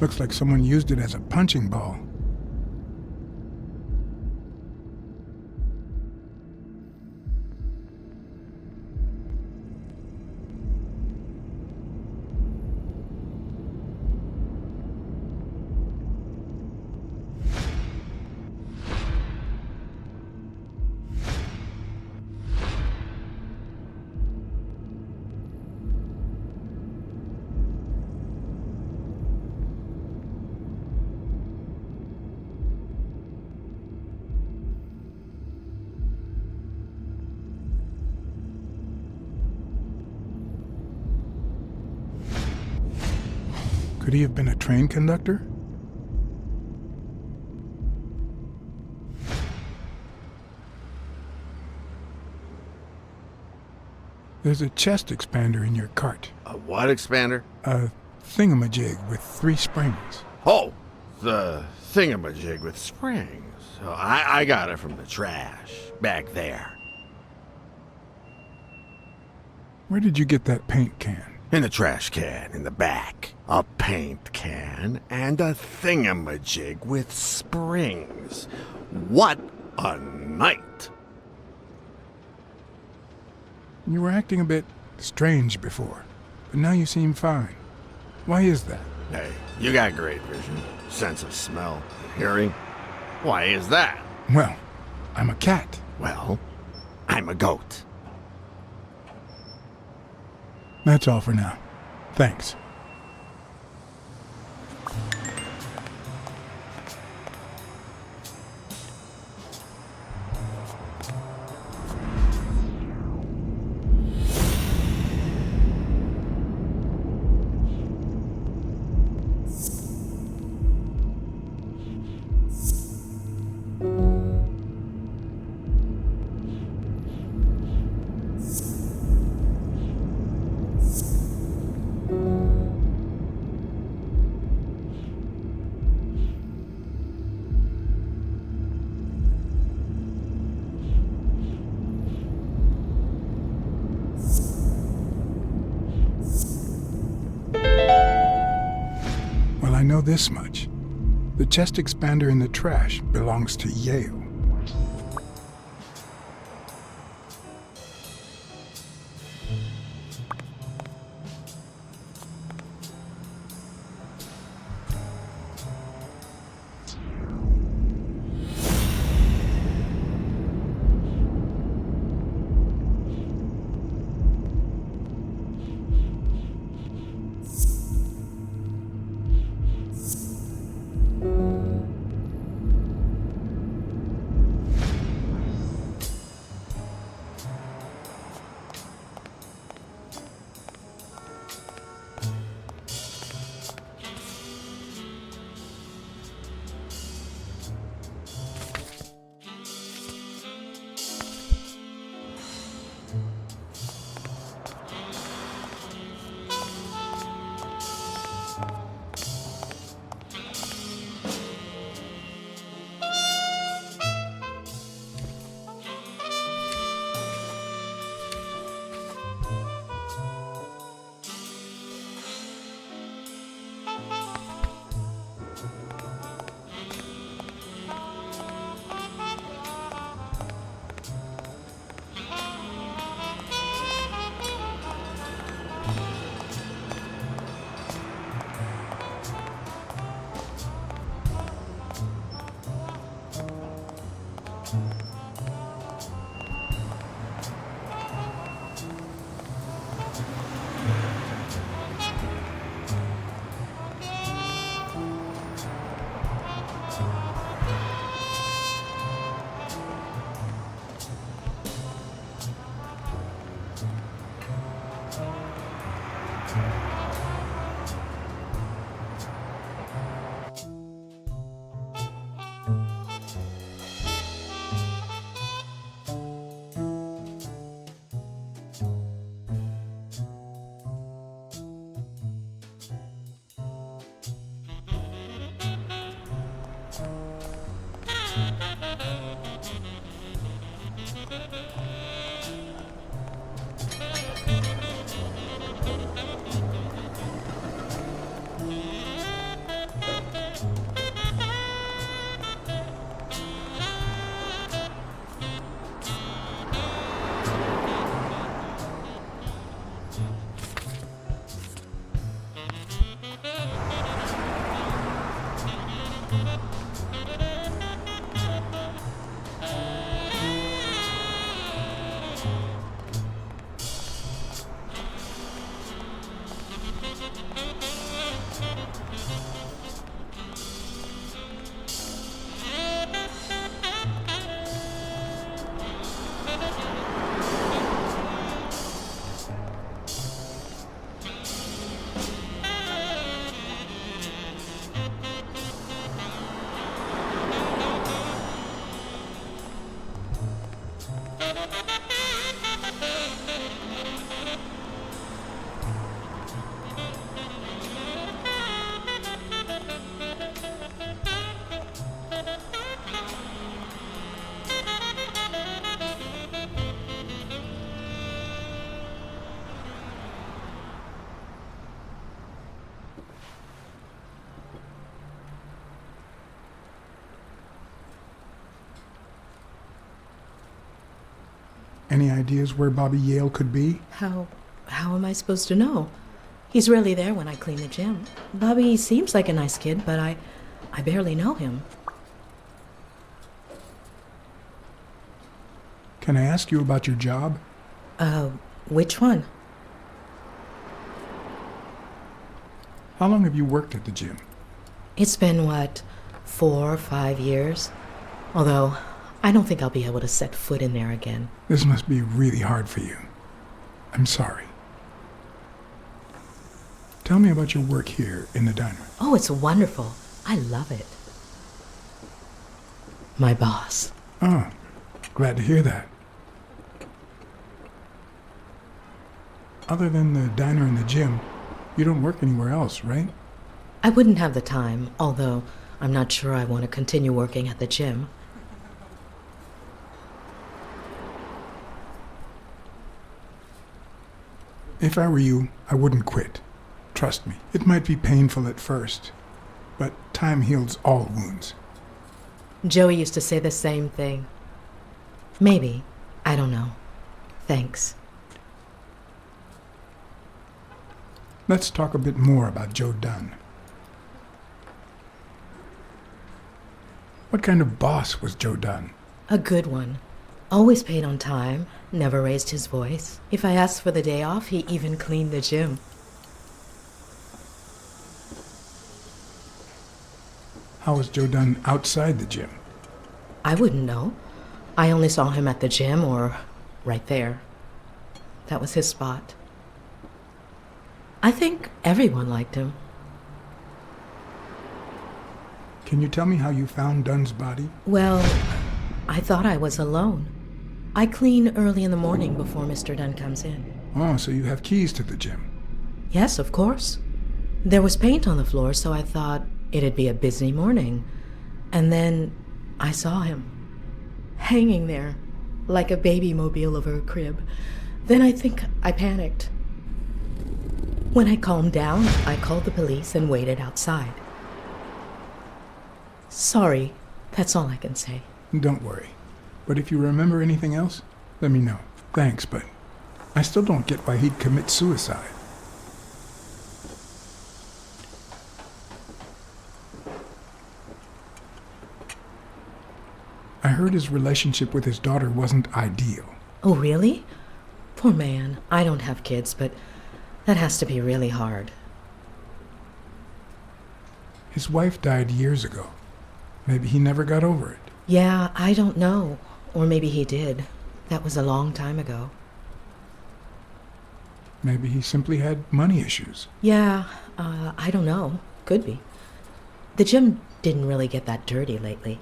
Looks like someone used it as a punching ball. Could he have been a train conductor? There's a chest expander in your cart. A what expander? A thingamajig with 3 springs. Oh, the thingamajig with springs. Oh, I got it from the trash back there. Where did you get that paint can? In the trash can in the back. A paint can and a thingamajig with springs. What a night! You were acting a bit strange before, but now you seem fine. Why is that? Hey, you got great vision, sense of smell, and hearing. Why is that? Well, I'm a cat. Well, I'm a goat. That's all for now. Thanks. Well, I know this much. The chest expander in the trash belongs to Yale. Any ideas where Bobby Yale could be? How am I supposed to know? He's rarely there when I clean the gym. Bobby seems like a nice kid, but I barely know him. Can I ask you about your job? Which one? How long have you worked at the gym? It's been, 4 or 5 years? Although, I don't think I'll be able to set foot in there again. This must be really hard for you. I'm sorry. Tell me about your work here in the diner. Oh, it's wonderful. I love it. My boss. Oh, glad to hear that. Other than the diner and the gym, you don't work anywhere else, right? I wouldn't have the time, although I'm not sure I want to continue working at the gym. If I were you, I wouldn't quit. Trust me, it might be painful at first, but time heals all wounds. Joey used to say the same thing. Maybe. I don't know. Thanks. Let's talk a bit more about Joe Dunn. What kind of boss was Joe Dunn? A good one. Always paid on time, never raised his voice. If I asked for the day off, he even cleaned the gym. How was Joe Dunn outside the gym? I wouldn't know. I only saw him at the gym or right there. That was his spot. I think everyone liked him. Can you tell me how you found Dunn's body? Well, I thought I was alone. I clean early in the morning before Mr. Dunn comes in. Oh, so you have keys to the gym. Yes, of course. There was paint on the floor, so I thought it'd be a busy morning. And then I saw him, hanging there, like a baby mobile over a crib. Then I think I panicked. When I calmed down, I called the police and waited outside. Sorry, that's all I can say. Don't worry. But if you remember anything else, let me know. Thanks, but I still don't get why he'd commit suicide. I heard his relationship with his daughter wasn't ideal. Oh, really? Poor man. I don't have kids, but that has to be really hard. His wife died years ago. Maybe he never got over it. Yeah, I don't know. Or maybe he did. That was a long time ago. Maybe he simply had money issues. Yeah, I don't know. Could be. The gym didn't really get that dirty lately.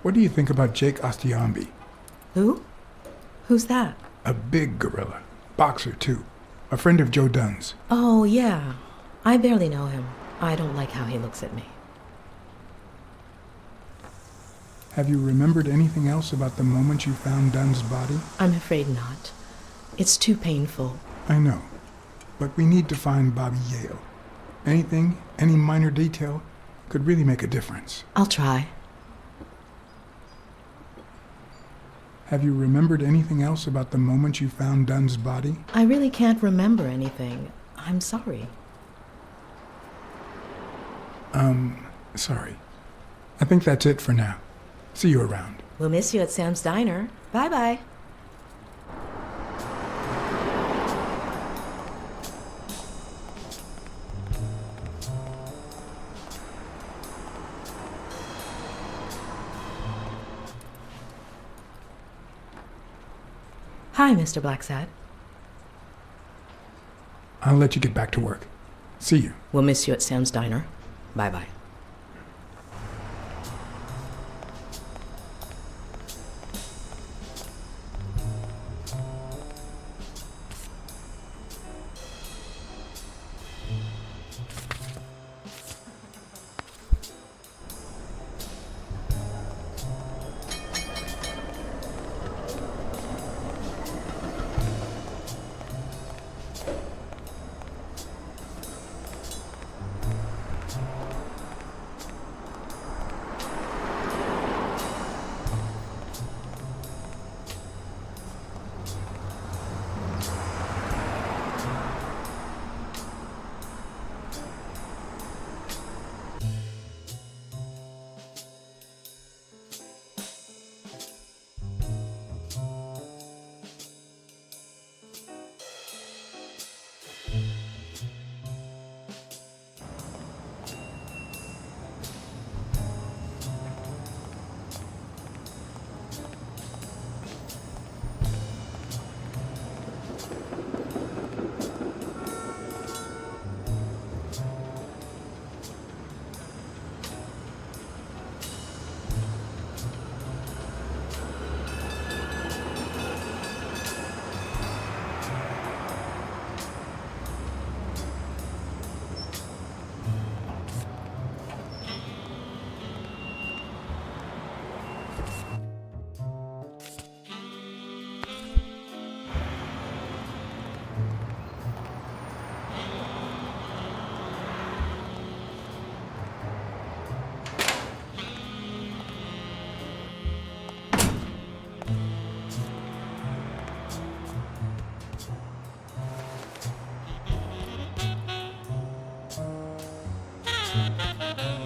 What do you think about Jake Ostiambi? Who? Who's that? A big gorilla. Boxer, too. A friend of Joe Dunn's. Oh, yeah. I barely know him. I don't like how he looks at me. Have you remembered anything else about the moment you found Dunn's body? I'm afraid not. It's too painful. I know. But we need to find Bobby Yale. Anything, any minor detail, could really make a difference. I'll try. Have you remembered anything else about the moment you found Dunn's body? I really can't remember anything. I'm sorry. Sorry. I think that's it for now. See you around. We'll miss you at Sam's Diner. Bye-bye. Hi, Mr. Blacksad. I'll let you get back to work. See you. We'll miss you at Sam's Diner. Bye-bye.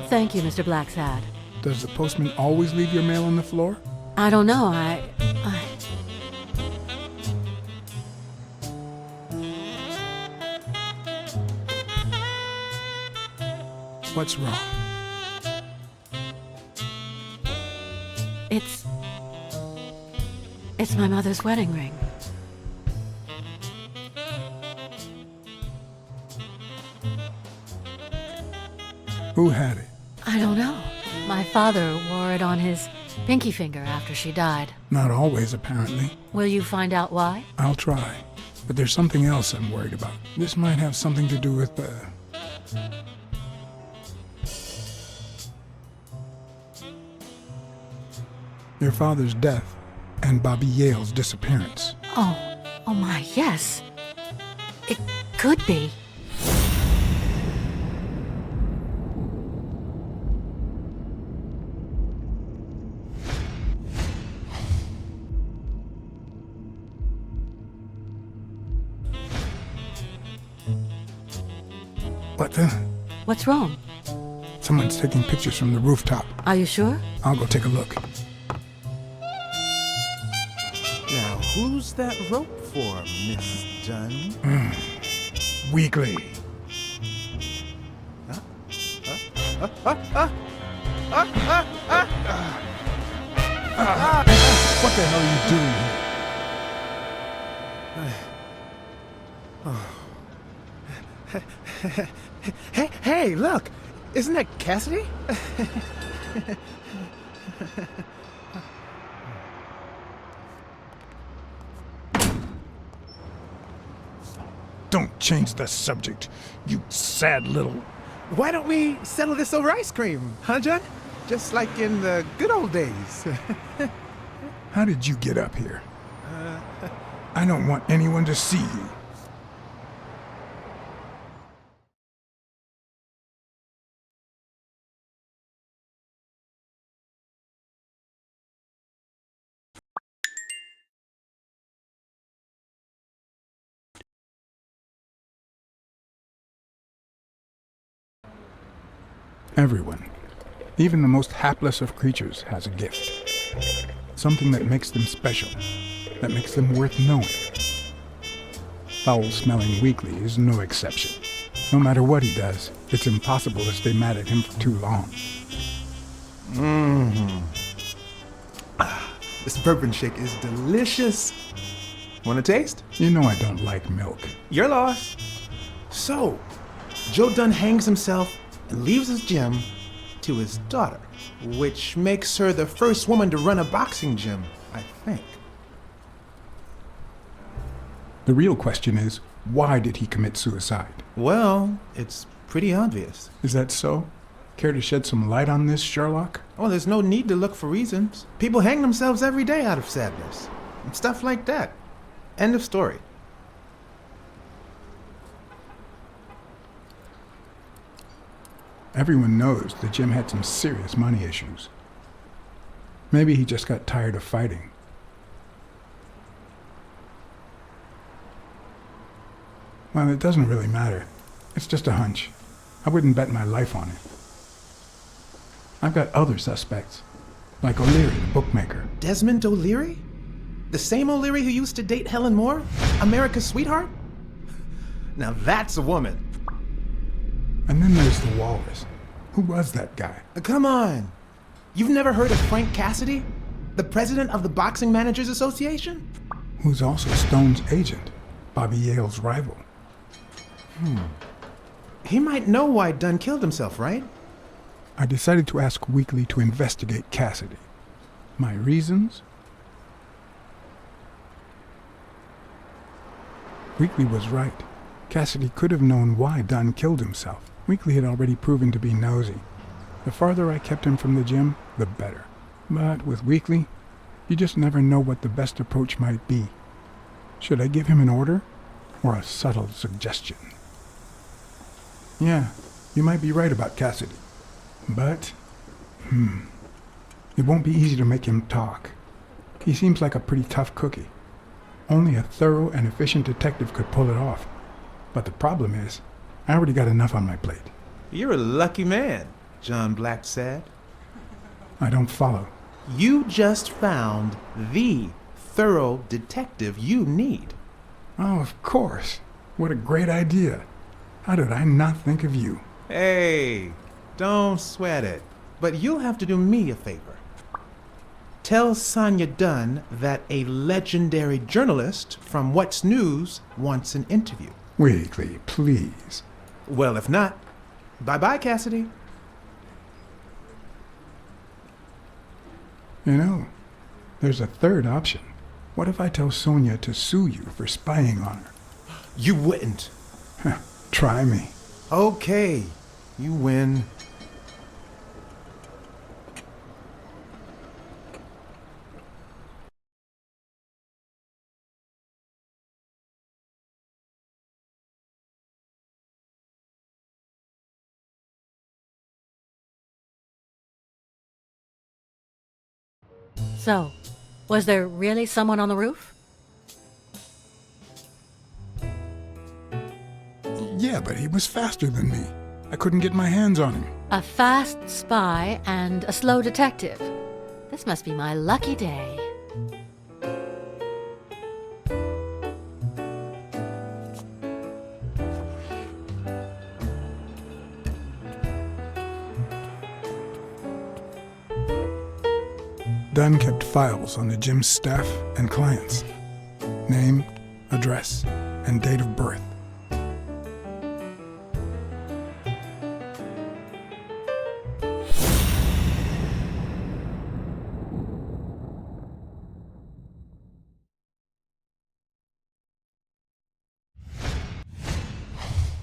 Thank you, Mr. Blacksad. Does the postman always leave your mail on the floor? I don't know, What's wrong? It's my mother's wedding ring. Who had it? I don't know. My father wore it on his pinky finger after she died. Not always, apparently. Will you find out why? I'll try. But there's something else I'm worried about. This might have something to do with, your father's death and Bobby Yale's disappearance. Oh my, yes. It could be. What the? What's wrong? Someone's taking pictures from the rooftop. Are you sure? I'll go take a look. Now, who's that rope for, Miss Dunn? Weekly. What the hell are you doing here? Hey, look! Isn't that Cassidy? Don't change the subject, you sad little... Why don't we settle this over ice cream, huh, John? Just like in the good old days. How did you get up here? I don't want anyone to see you. Everyone, even the most hapless of creatures, has a gift. Something that makes them special, that makes them worth knowing. Foul-smelling Weekly is no exception. No matter what he does, it's impossible to stay mad at him for too long. This bourbon shake is delicious. Want a taste? You know I don't like milk. Your loss. So, Joe Dunn hangs himself and leaves his gym to his daughter, which makes her the first woman to run a boxing gym, I think. The real question is, why did he commit suicide? Well, it's pretty obvious. Is that so? Care to shed some light on this, Sherlock? Oh, there's no need to look for reasons. People hang themselves every day out of sadness. And stuff like that. End of story. Everyone knows the gym had some serious money issues. Maybe he just got tired of fighting. Well, it doesn't really matter. It's just a hunch. I wouldn't bet my life on it. I've got other suspects, like O'Leary, the bookmaker. Desmond O'Leary? The same O'Leary who used to date Helen Moore? America's sweetheart? Now that's a woman. And then there's the Walrus. Who was that guy? Come on. You've never heard of Frank Cassidy? The president of the Boxing Managers Association? Who's also Stone's agent, Bobby Yale's rival. He might know why Dunn killed himself, right? I decided to ask Weekly to investigate Cassidy. My reasons? Weekly was right. Cassidy could have known why Dunn killed himself. Weekly had already proven to be nosy. The farther I kept him from the gym, the better. But with Weekly, you just never know what the best approach might be. Should I give him an order or a subtle suggestion? Yeah, you might be right about Cassidy. But, it won't be easy to make him talk. He seems like a pretty tough cookie. Only a thorough and efficient detective could pull it off. But the problem is, I already got enough on my plate. You're a lucky man, John Blacksad. I don't follow. You just found the thorough detective you need. Oh, of course. What a great idea. How did I not think of you? Hey, don't sweat it. But you'll have to do me a favor. Tell Sonia Dunn that a legendary journalist from What's News wants an interview. Weekly, please. Well, if not, bye-bye, Cassidy. You know, there's a third option. What if I tell Sonia to sue you for spying on her? You wouldn't. Try me. Okay, you win. So, was there really someone on the roof? Yeah, but he was faster than me. I couldn't get my hands on him. A fast spy and a slow detective. This must be my lucky day. Dunn kept files on the gym's staff and clients. Name, address, and date of birth.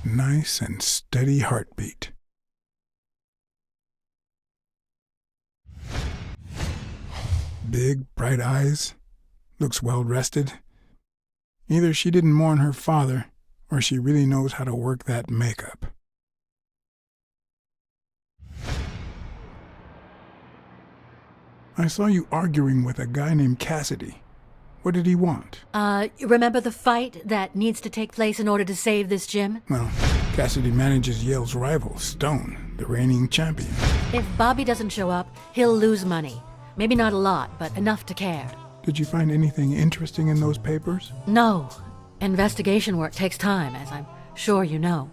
Nice and steady heartbeat. Big, bright eyes. Looks well rested. Either she didn't mourn her father, or she really knows how to work that makeup. I saw you arguing with a guy named Cassidy. What did he want? Remember the fight that needs to take place in order to save this gym? Well, Cassidy manages Yale's rival, Stone, the reigning champion. If Bobby doesn't show up, he'll lose money. Maybe not a lot, but enough to care. Did you find anything interesting in those papers? No. Investigation work takes time, as I'm sure you know.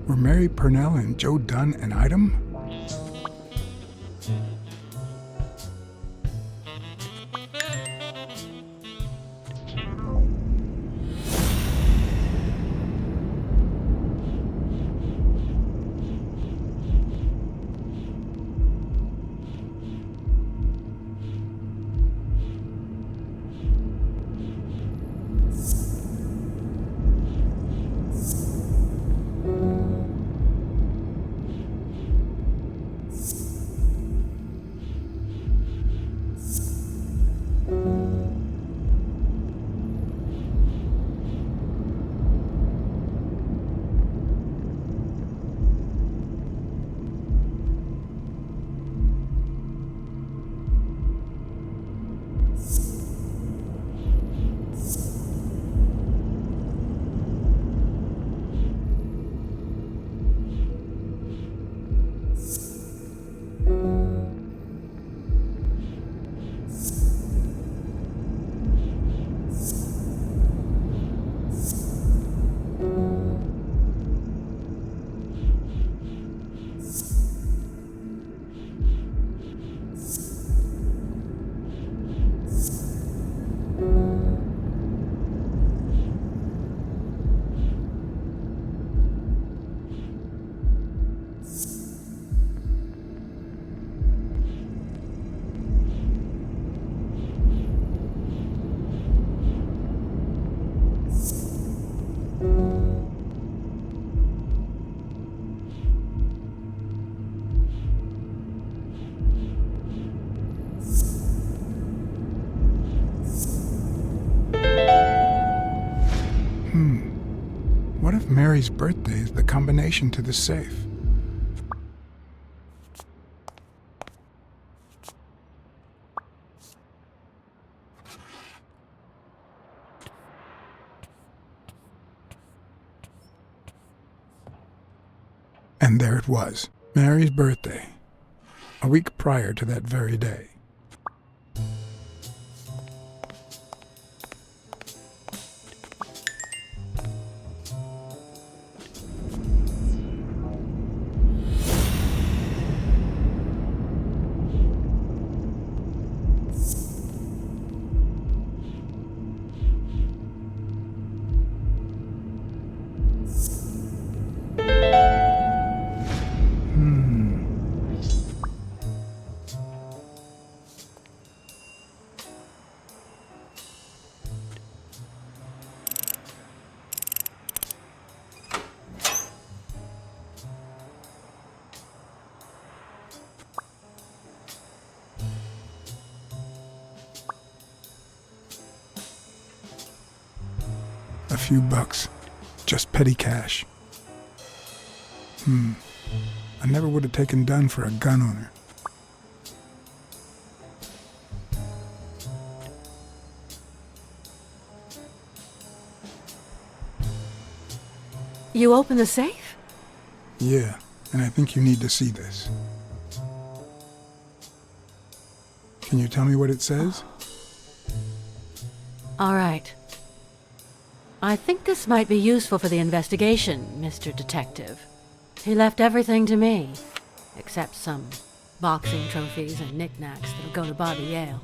Were Mary Purnell and Joe Dunn an item? if Mary's birthday is the combination to the safe. And there it was, Mary's birthday, a week prior to that very day. A few bucks. Just petty cash. I never would have taken Dunn for a gun owner. You opened the safe? Yeah, and I think you need to see this. Can you tell me what it says? All right. I think this might be useful for the investigation, Mr. Detective. He left everything to me, except some boxing trophies and knickknacks that'll go to Bobby Yale.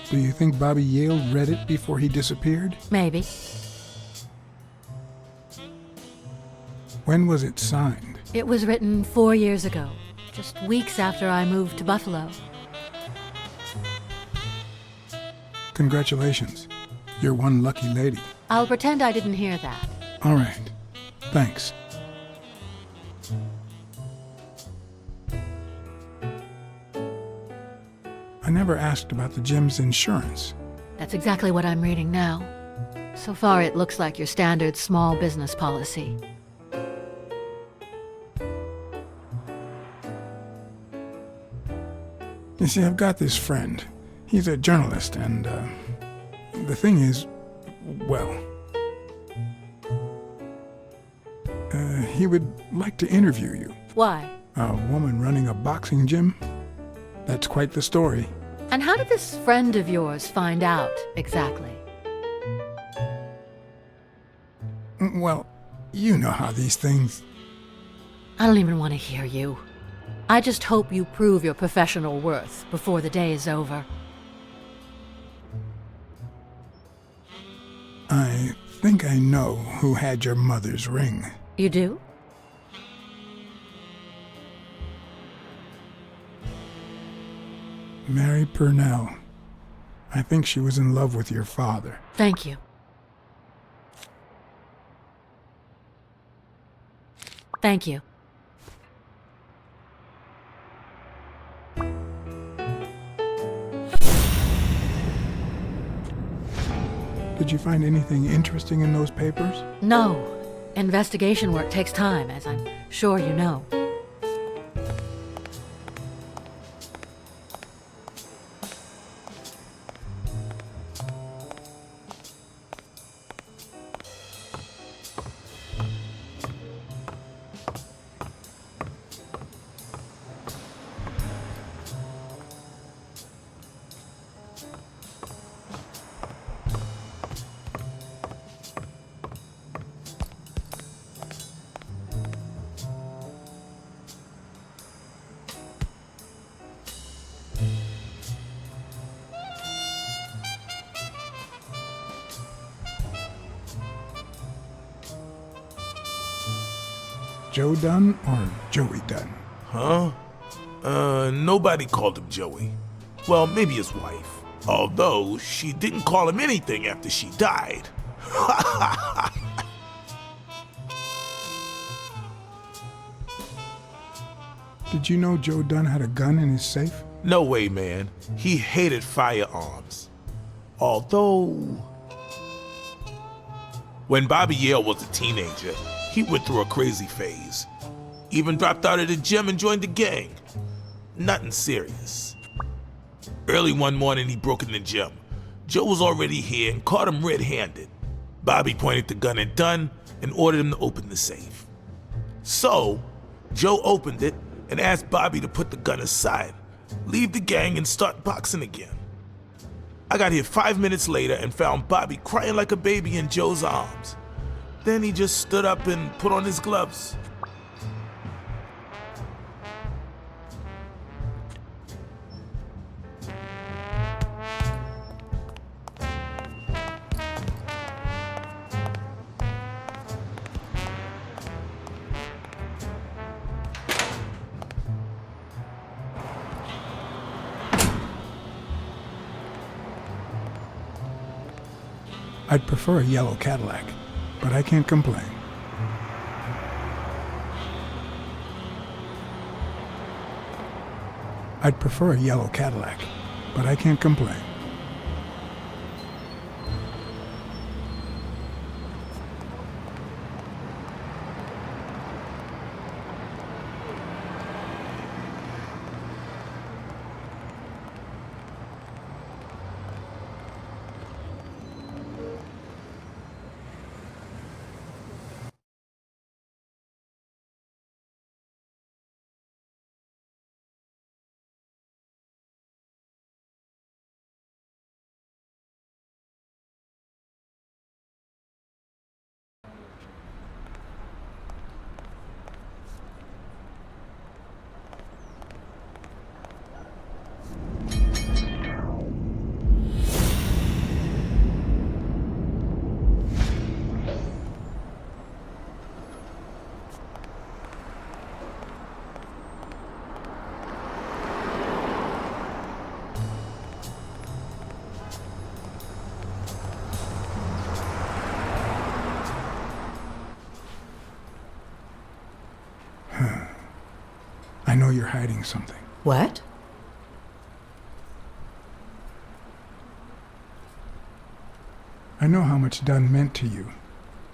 Do you think Bobby Yale read it before he disappeared? Maybe. When was it signed? It was written 4 years ago, just weeks after I moved to Buffalo. Congratulations. You're one lucky lady. I'll pretend I didn't hear that. All right. Thanks. I never asked about the gym's insurance. That's exactly what I'm reading now. So far, it looks like your standard small business policy. You see, I've got this friend. He's a journalist, and, the thing is, well, he would like to interview you. Why? A woman running a boxing gym? That's quite the story. And how did this friend of yours find out, exactly? Well, you know how these things... I don't even want to hear you. I just hope you prove your professional worth before the day is over. I think I know who had your mother's ring. You do? Mary Purnell. I think she was in love with your father. Thank you. Thank you. Did you find anything interesting in those papers? No. Investigation work takes time, as I'm sure you know. Joe Dunn or Joey Dunn? Huh? Nobody called him Joey. Well, maybe his wife. Although, she didn't call him anything after she died. Did you know Joe Dunn had a gun in his safe? No way, man. He hated firearms. Although, When Bobby Yale was a teenager, he went through a crazy phase. Even dropped out of the gym and joined the gang. Nothing serious. Early one morning, he broke in the gym. Joe was already here and caught him red-handed. Bobby pointed the gun at Dunn and ordered him to open the safe. So, Joe opened it and asked Bobby to put the gun aside, leave the gang, and start boxing again. I got here 5 minutes later and found Bobby crying like a baby in Joe's arms. Then he just stood up and put on his gloves. I'd prefer a yellow Cadillac, but I can't complain. I'd prefer a yellow Cadillac, but I can't complain. I know you're hiding something. What? I know how much Dunn meant to you.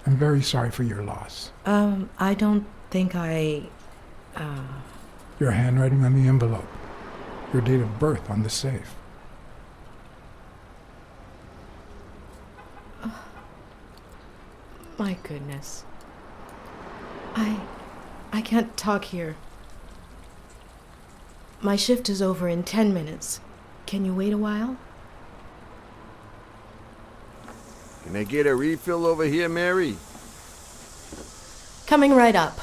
I'm very sorry for your loss. I don't think Your handwriting on the envelope. Your date of birth on the safe. Oh, my goodness. I can't talk here. My shift is over in 10 minutes. Can you wait a while? Can I get a refill over here, Mary? Coming right up.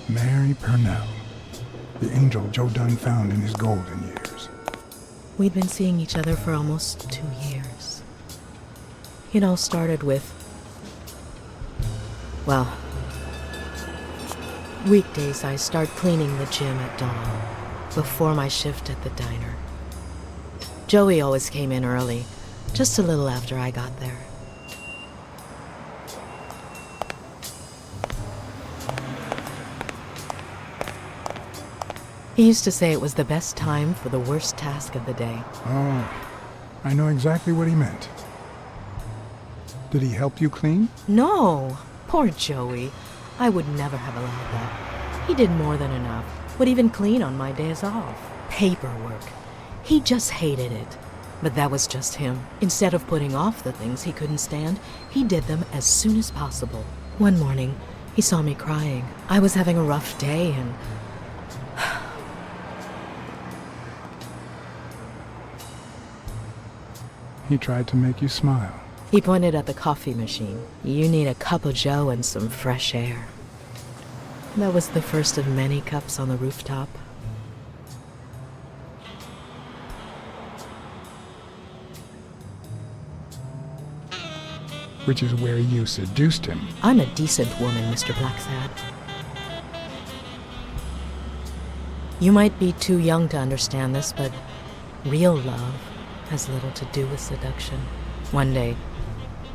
Mary Purnell, the angel Joe Dunn found in his golden years. We'd been seeing each other for almost 2 years. It all started with, well, weekdays I start cleaning the gym at dawn, before my shift at the diner. Joey always came in early, just a little after I got there. He used to say it was the best time for the worst task of the day. Oh, I know exactly what he meant. Did he help you clean? No, poor Joey. I would never have allowed that. He did more than enough. Would even clean on my days off. Paperwork. He just hated it. But that was just him. Instead of putting off the things he couldn't stand, he did them as soon as possible. One morning, he saw me crying. I was having a rough day and... He tried to make you smile. He pointed at the coffee machine. You need a cup of joe and some fresh air. That was the first of many cups on the rooftop. Which is where you seduced him. I'm a decent woman, Mr. Blacksad. You might be too young to understand this, but real love has little to do with seduction. One day,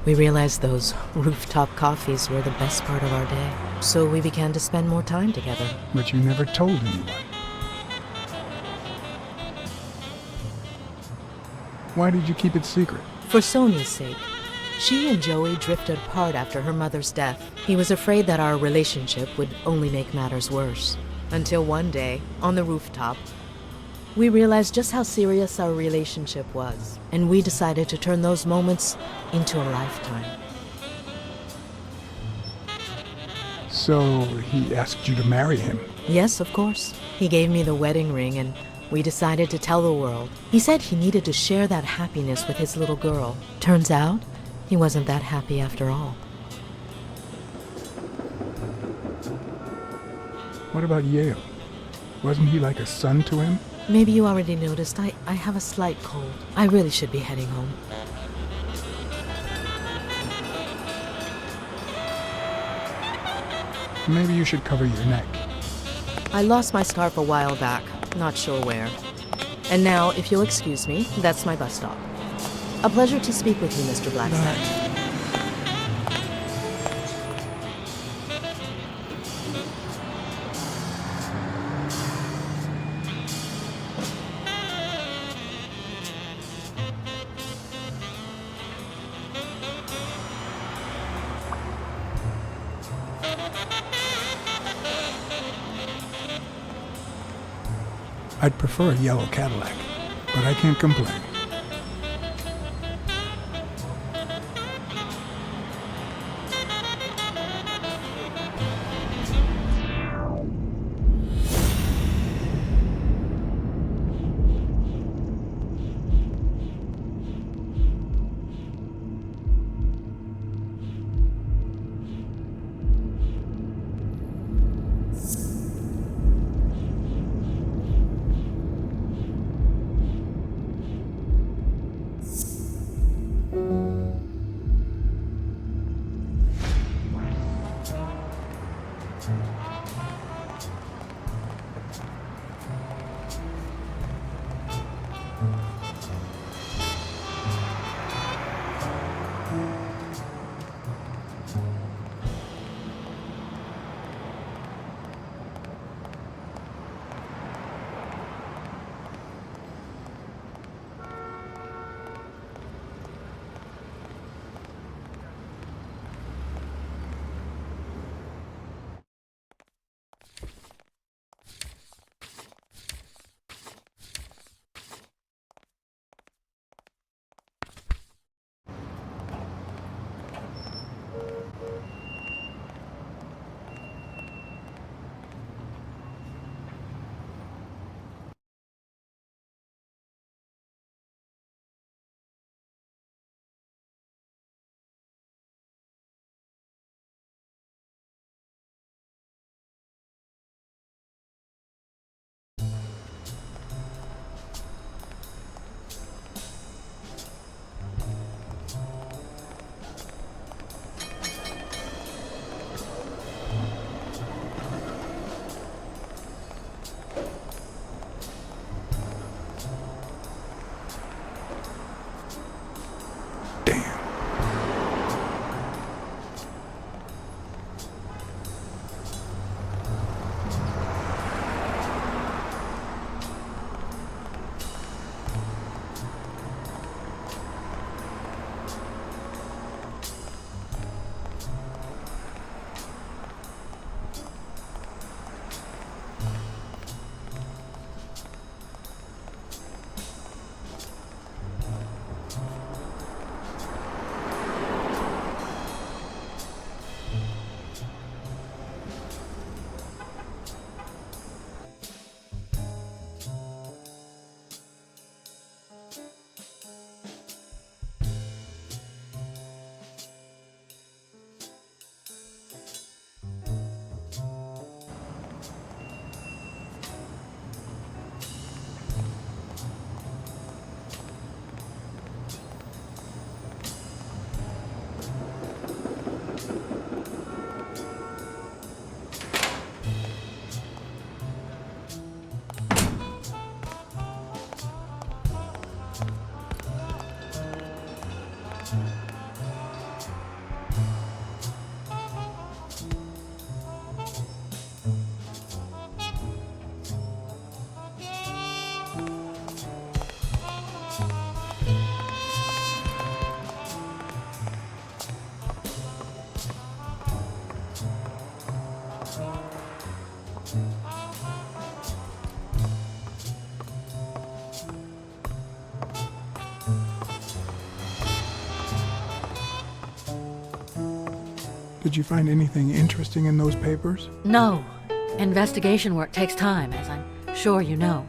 we realized those rooftop coffees were the best part of our day, so we began to spend more time together. But you never told anyone. Why did you keep it secret? For Sonia's sake. She and Joey drifted apart after her mother's death. He was afraid that our relationship would only make matters worse. Until one day, on the rooftop, we realized just how serious our relationship was, and we decided to turn those moments into a lifetime. So he asked you to marry him? Yes, of course. He gave me the wedding ring, and we decided to tell the world. He said he needed to share that happiness with his little girl. Turns out, he wasn't that happy after all. What about Yale? Wasn't he like a son to him? Maybe you already noticed, I have a slight cold. I really should be heading home. Maybe you should cover your neck. I lost my scarf a while back, not sure where. And now, if you'll excuse me, that's my bus stop. A pleasure to speak with you, Mr. Blacksad. I'd prefer a yellow Cadillac, but I can't complain. Did you find anything interesting in those papers? No. Investigation work takes time, as I'm sure you know.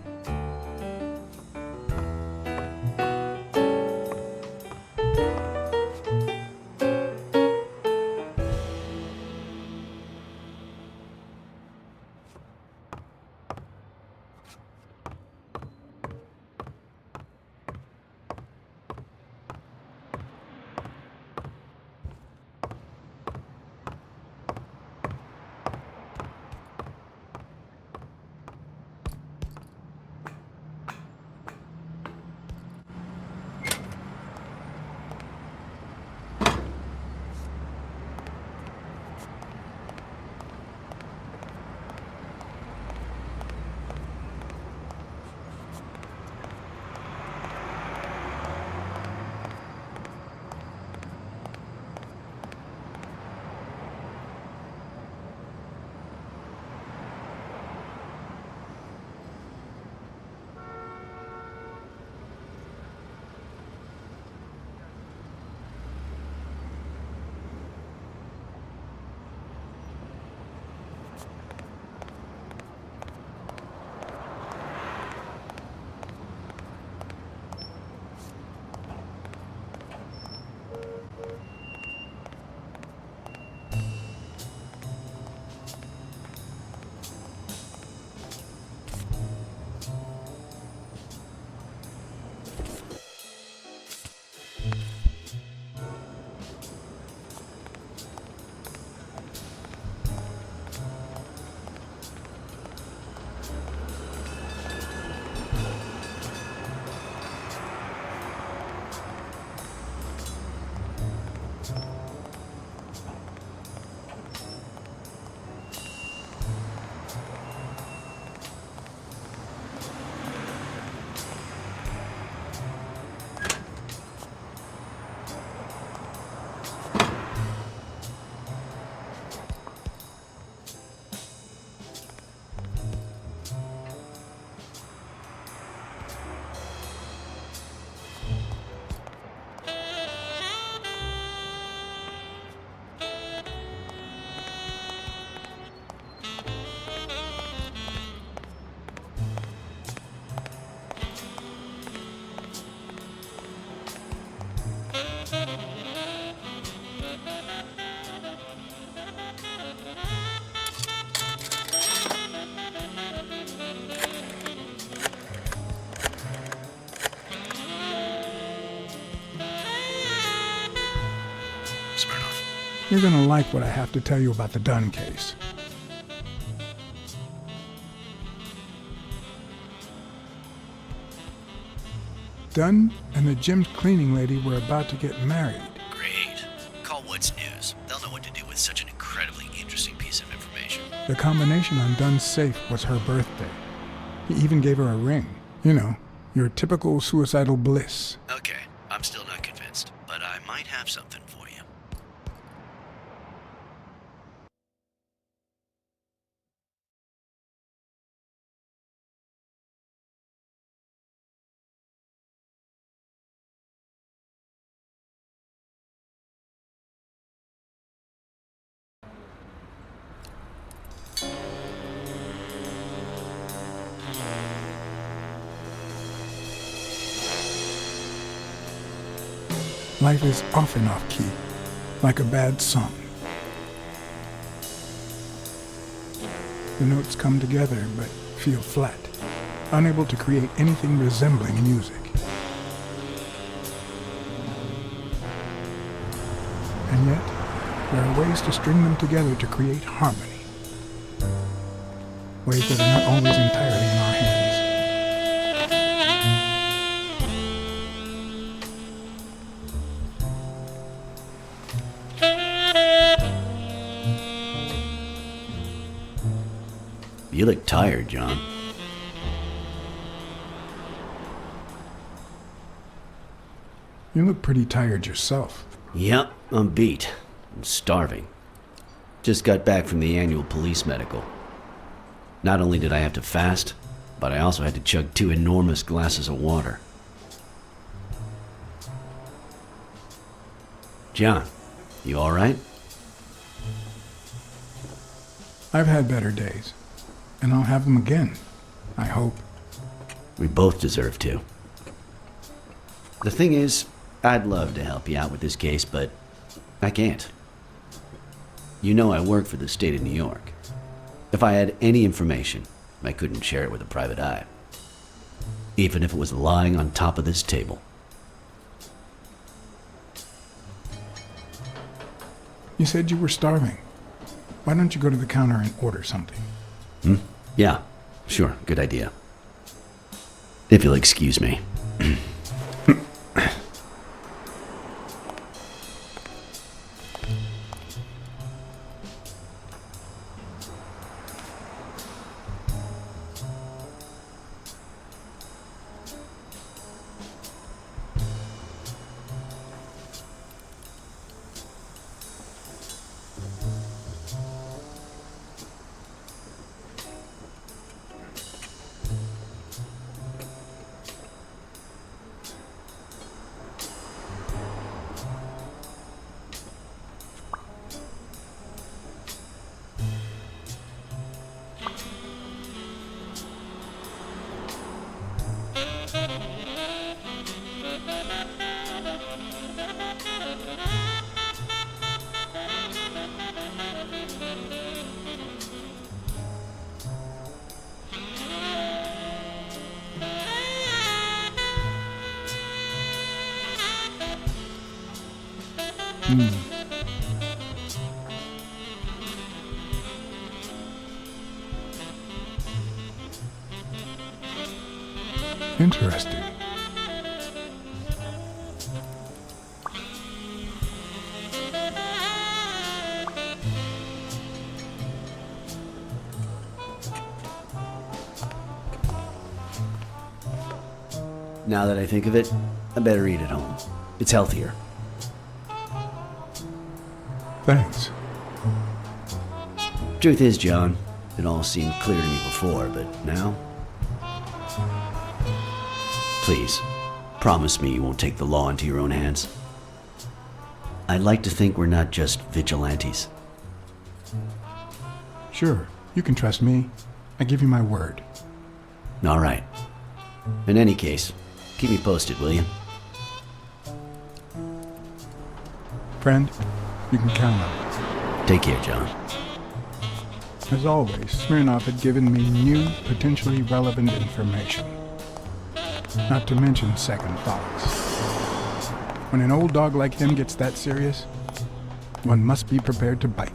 You're gonna like what I have to tell you about the Dunn case. Dunn and the gym's cleaning lady were about to get married. Great. Call What's News. They'll know what to do with such an incredibly interesting piece of information. The combination on Dunn's safe was her birthday. He even gave her a ring. You know, your typical suicidal bliss. Okay, I'm still not convinced, but I might have something for you. Life is off and off key, like a bad song. The notes come together but feel flat, unable to create anything resembling music. And yet, there are ways to string them together to create harmony. Ways that are not always entirely in our hands. You look tired, John. You look pretty tired yourself. Yep, I'm beat. I'm starving. Just got back from the annual police medical. Not only did I have to fast, but I also had to chug 2 enormous glasses of water. John, you alright? I've had better days, and I'll have them again, I hope. We both deserve to. The thing is, I'd love to help you out with this case, but I can't. You know I work for the state of New York. If I had any information, I couldn't share it with a private eye. Even if it was lying on top of this table. You said you were starving. Why don't you go to the counter and order something? Yeah, sure, good idea. If you'll excuse me. Interesting. Now that I think of it, I better eat at home. It's healthier. Thanks. Truth is, John, it all seemed clear to me before, but now? Please, promise me you won't take the law into your own hands. I'd like to think we're not just vigilantes. Sure, you can trust me. I give you my word. All right. In any case, keep me posted, will you? Friend, you can count on it. Take care, John. As always, Smirnoff had given me new, potentially relevant information. Not to mention second thoughts. When an old dog like him gets that serious, one must be prepared to bite.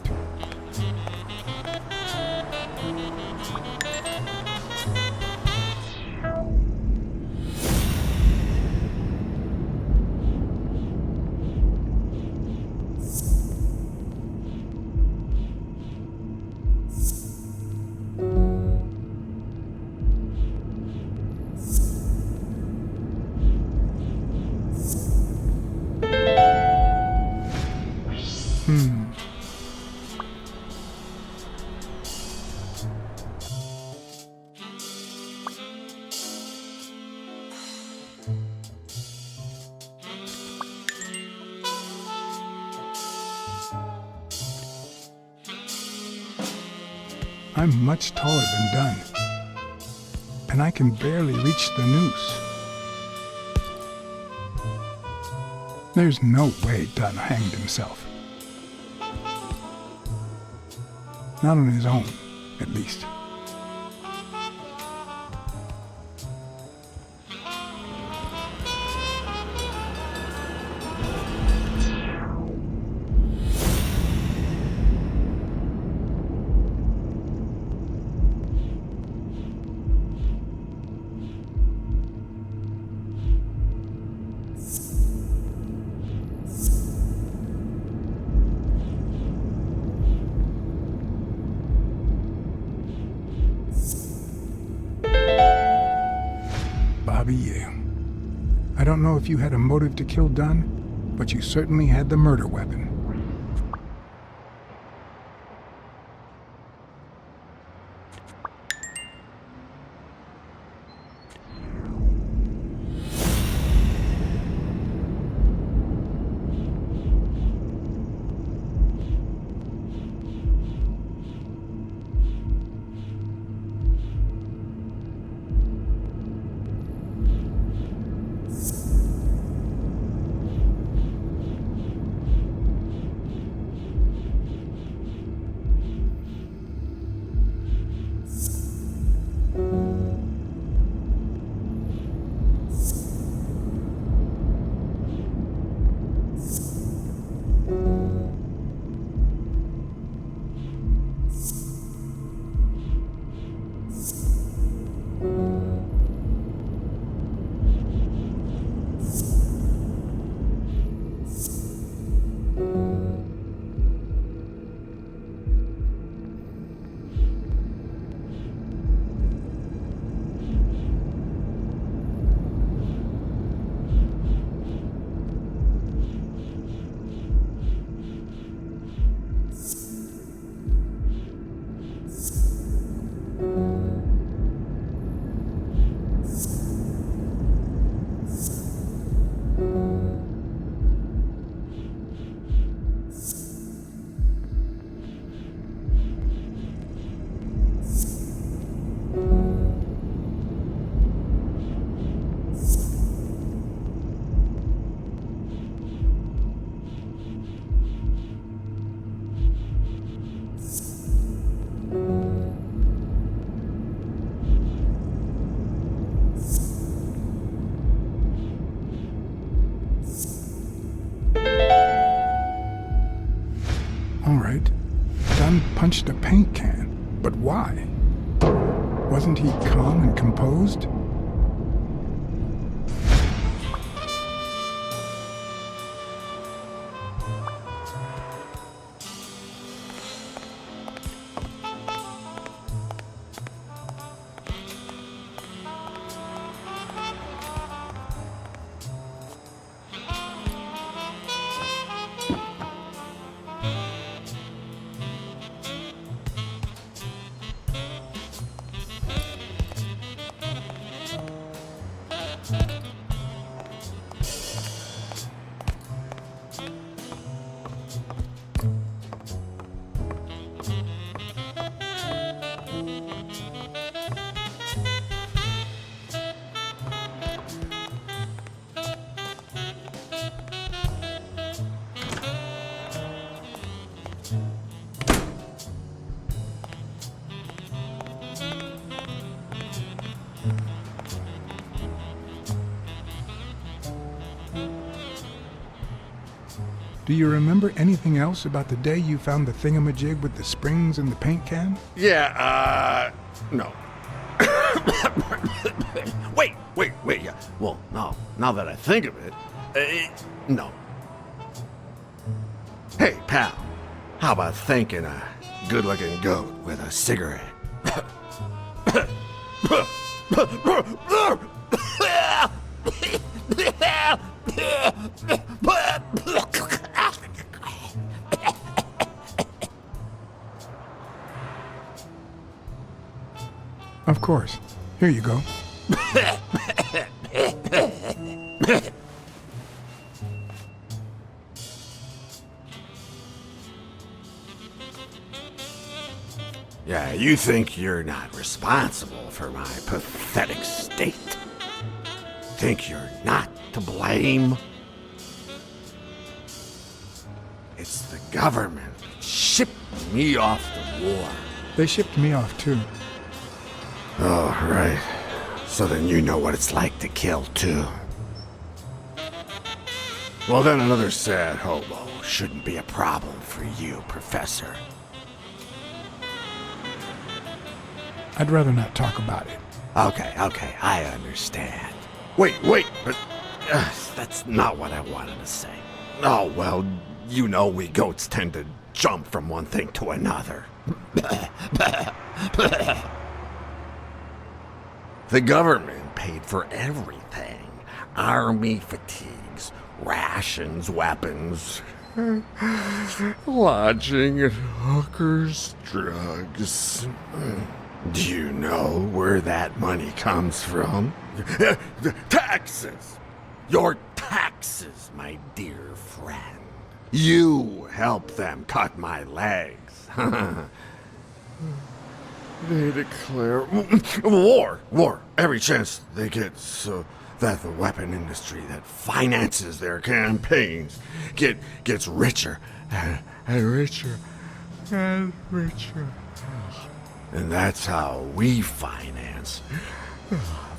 I'm much taller than Dunn, and I can barely reach the noose. There's no way Dunn hanged himself. Not on his own, at least. I don't know if you had a motive to kill Dunn, but you certainly had the murder weapon. punched a paint can. But why? Wasn't he calm and composed? Do you remember anything else about the day you found the thingamajig with the springs and the paint can? Yeah, no. Wait, yeah. Well, no, now that I think of it, no. Hey, pal, how about thanking a good-looking goat with a cigarette? Of course. Here you go. Yeah, you think you're not responsible for my pathetic state? Think you're not to blame? It's the government that shipped me off to war. They shipped me off too. Oh, right. So then you know what it's like to kill, too. Well, then another sad hobo shouldn't be a problem for you, Professor. I'd rather not talk about it. Okay, I understand. Wait, but that's not what I wanted to say. Oh, well, you know we goats tend to jump from one thing to another. The government paid for everything. Army fatigues, rations, weapons, lodging at hookers, drugs. Do you know where that money comes from? Taxes! Your taxes, my dear friend. You help them cut my legs. They declare war every chance they get, so that the weapon industry that finances their campaigns gets richer and richer and richer. And that's how we finance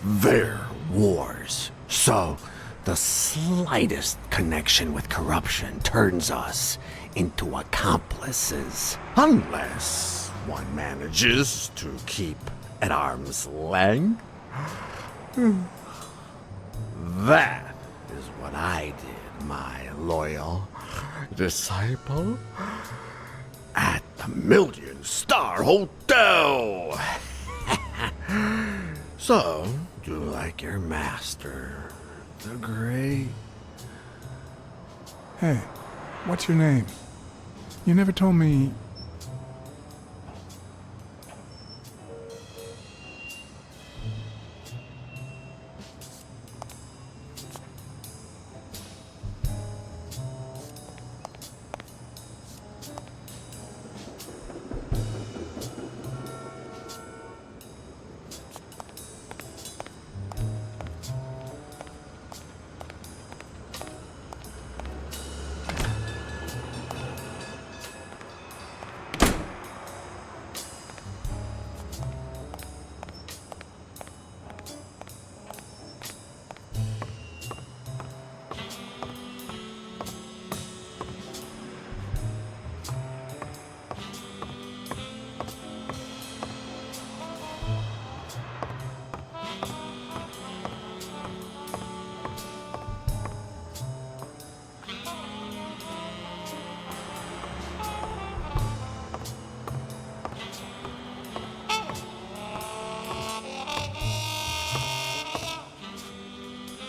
their wars. So the slightest connection with corruption turns us into accomplices. Unless one manages to keep at arm's length. That is what I did, my loyal disciple, at the Million-Star Hotel. So, do you like your master, the Great? Hey, what's your name? You never told me.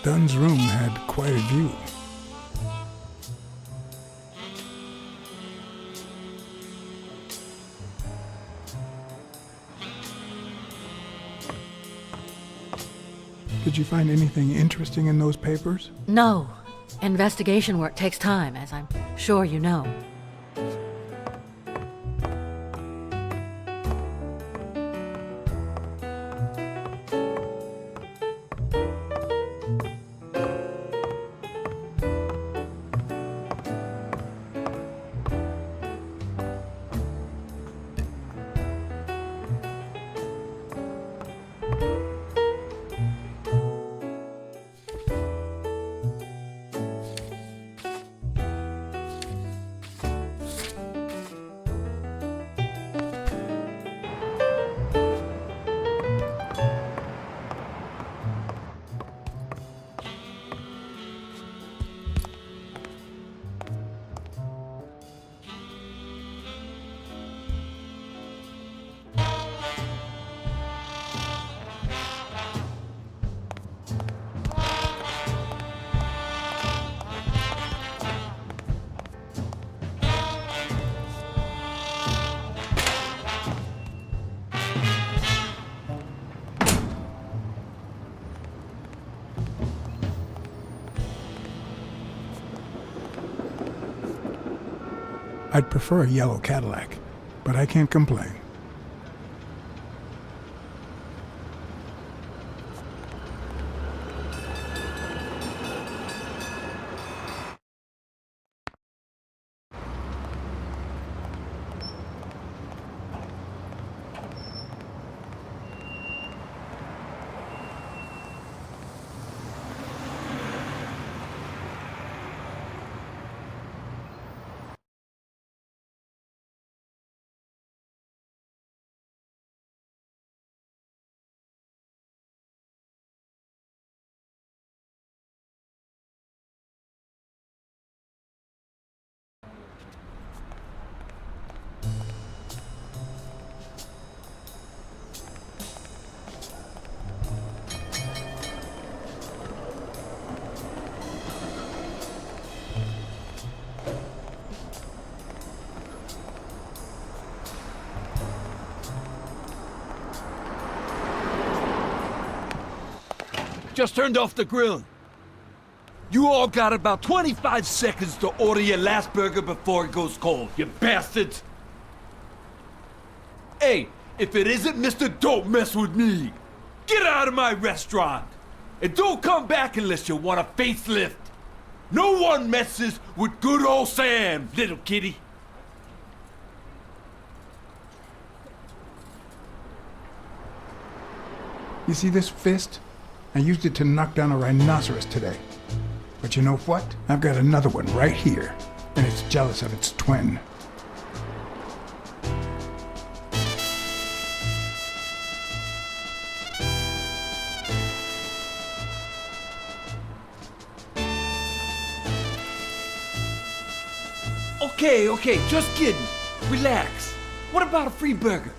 Dunn's room had quite a view. Did you find anything interesting in those papers? No. Investigation work takes time, as I'm sure you know. I'd prefer a yellow Cadillac, but I can't complain. Just turned off the grill. You all got about 25 seconds to order your last burger before it goes cold, you bastards! Hey, if it isn't Mr. Don't Mess With Me, get out of my restaurant! And don't come back unless you want a facelift! No one messes with good old Sam, little kitty! You see this fist? I used it to knock down a rhinoceros today. But you know what? I've got another one right here, and it's jealous of its twin. Okay, just kidding. Relax. What about a free burger?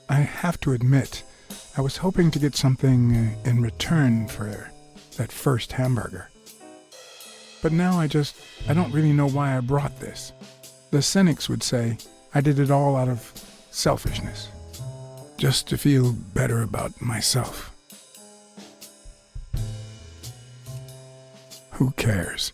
I have to admit, I was hoping to get something in return for that first hamburger. But now I don't really know why I brought this. The cynics would say I did it all out of selfishness, just to feel better about myself. Who cares?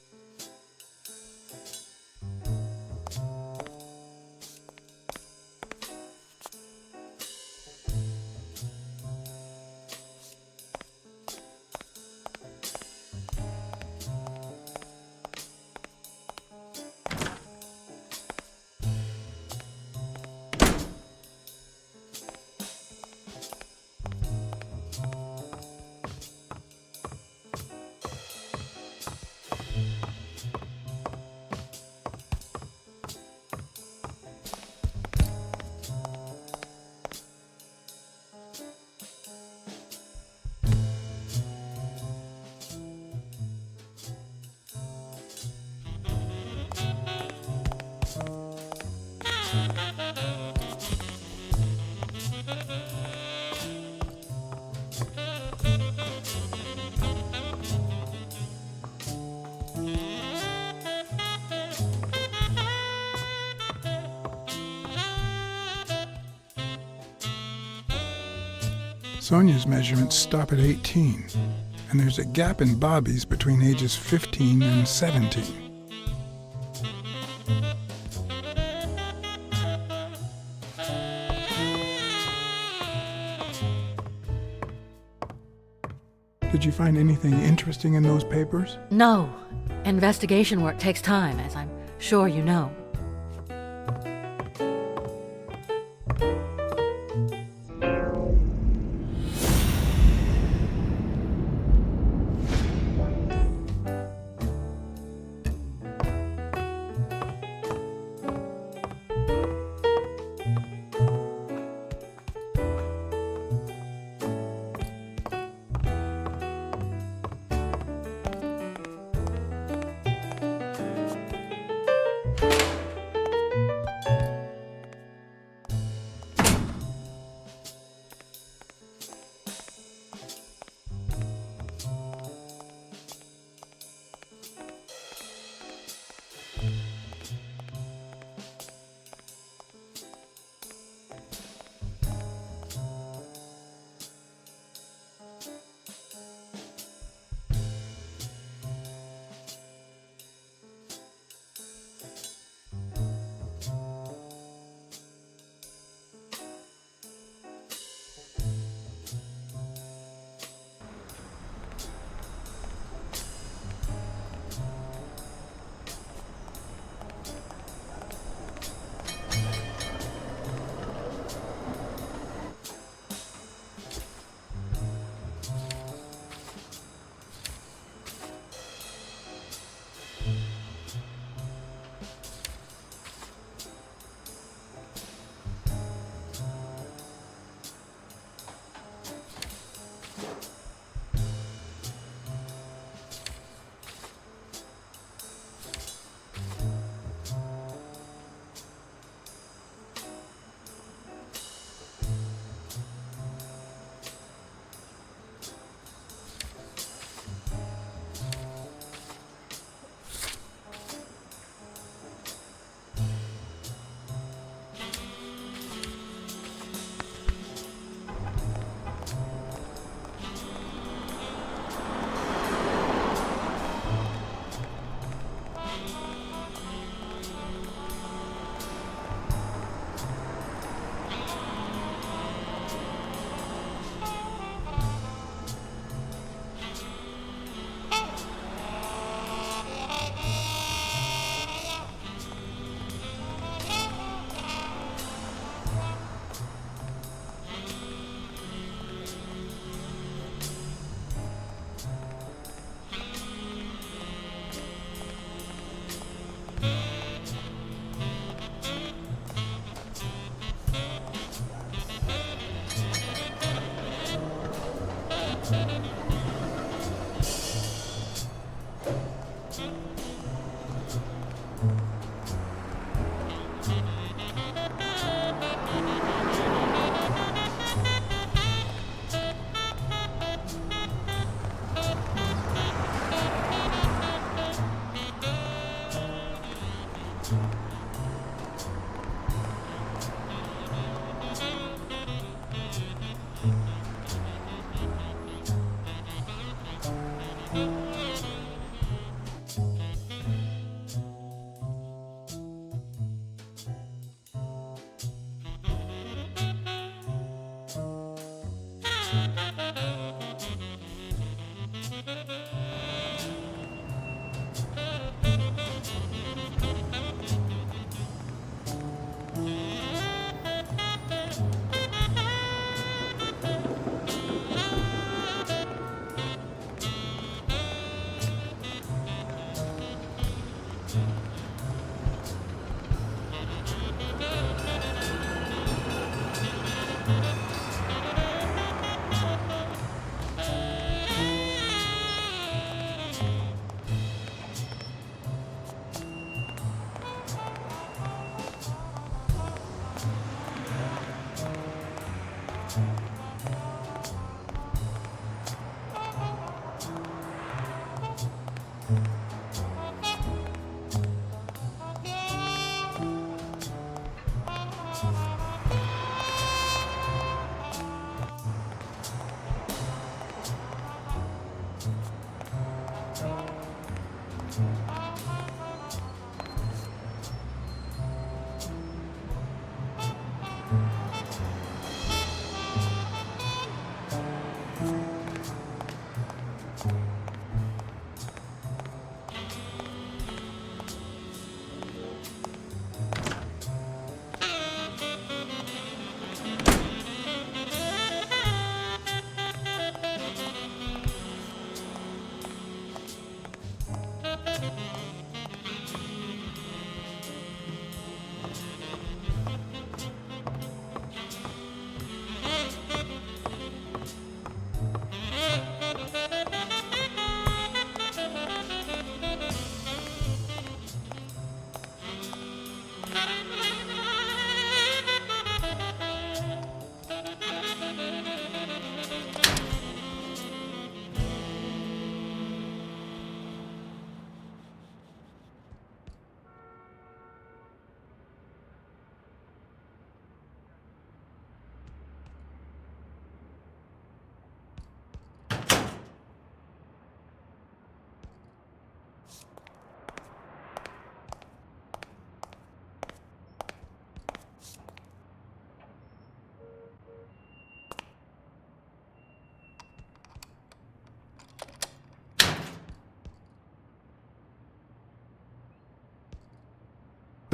Sonia's measurements stop at 18, and there's a gap in Bobby's between ages 15 and 17. Did you find anything interesting in those papers? No. Investigation work takes time, as I'm sure you know.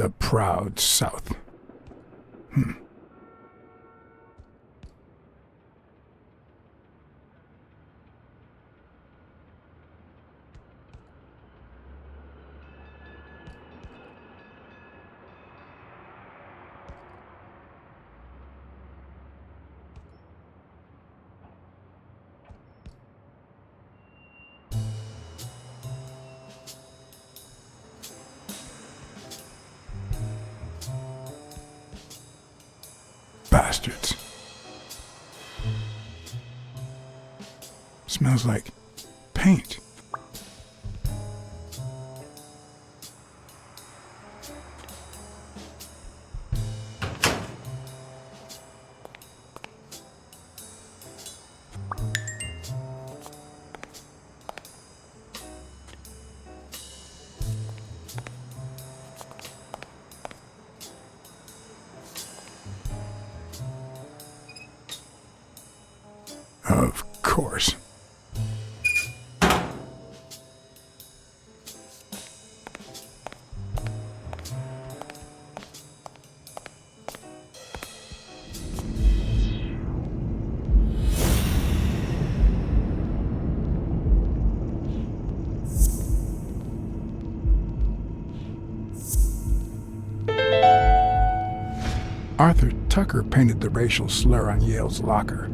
The proud South. Bastards. Smells like paint. Of course. Arthur Tucker painted the racial slur on Yale's locker.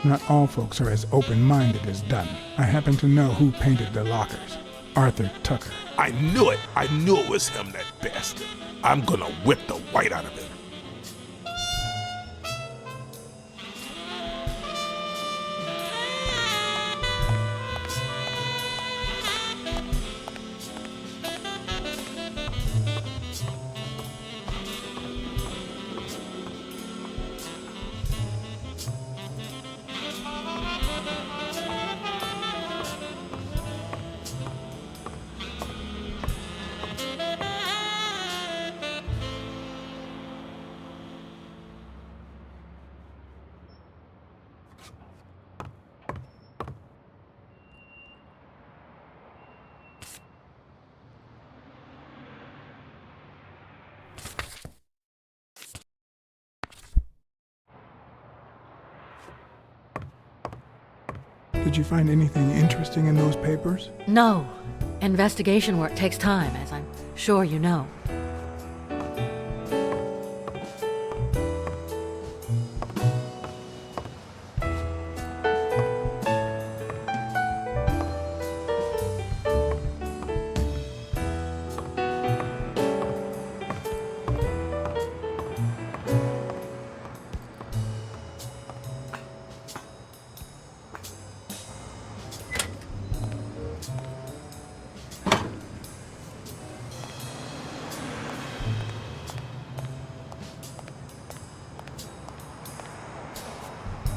Not all folks are as open-minded as Dunn. I happen to know who painted the lockers. Arthur Tucker. I knew it. I knew it was him, that bastard. I'm gonna whip the white out of him. Did you find anything interesting in those papers? No. Investigation work takes time, as I'm sure you know.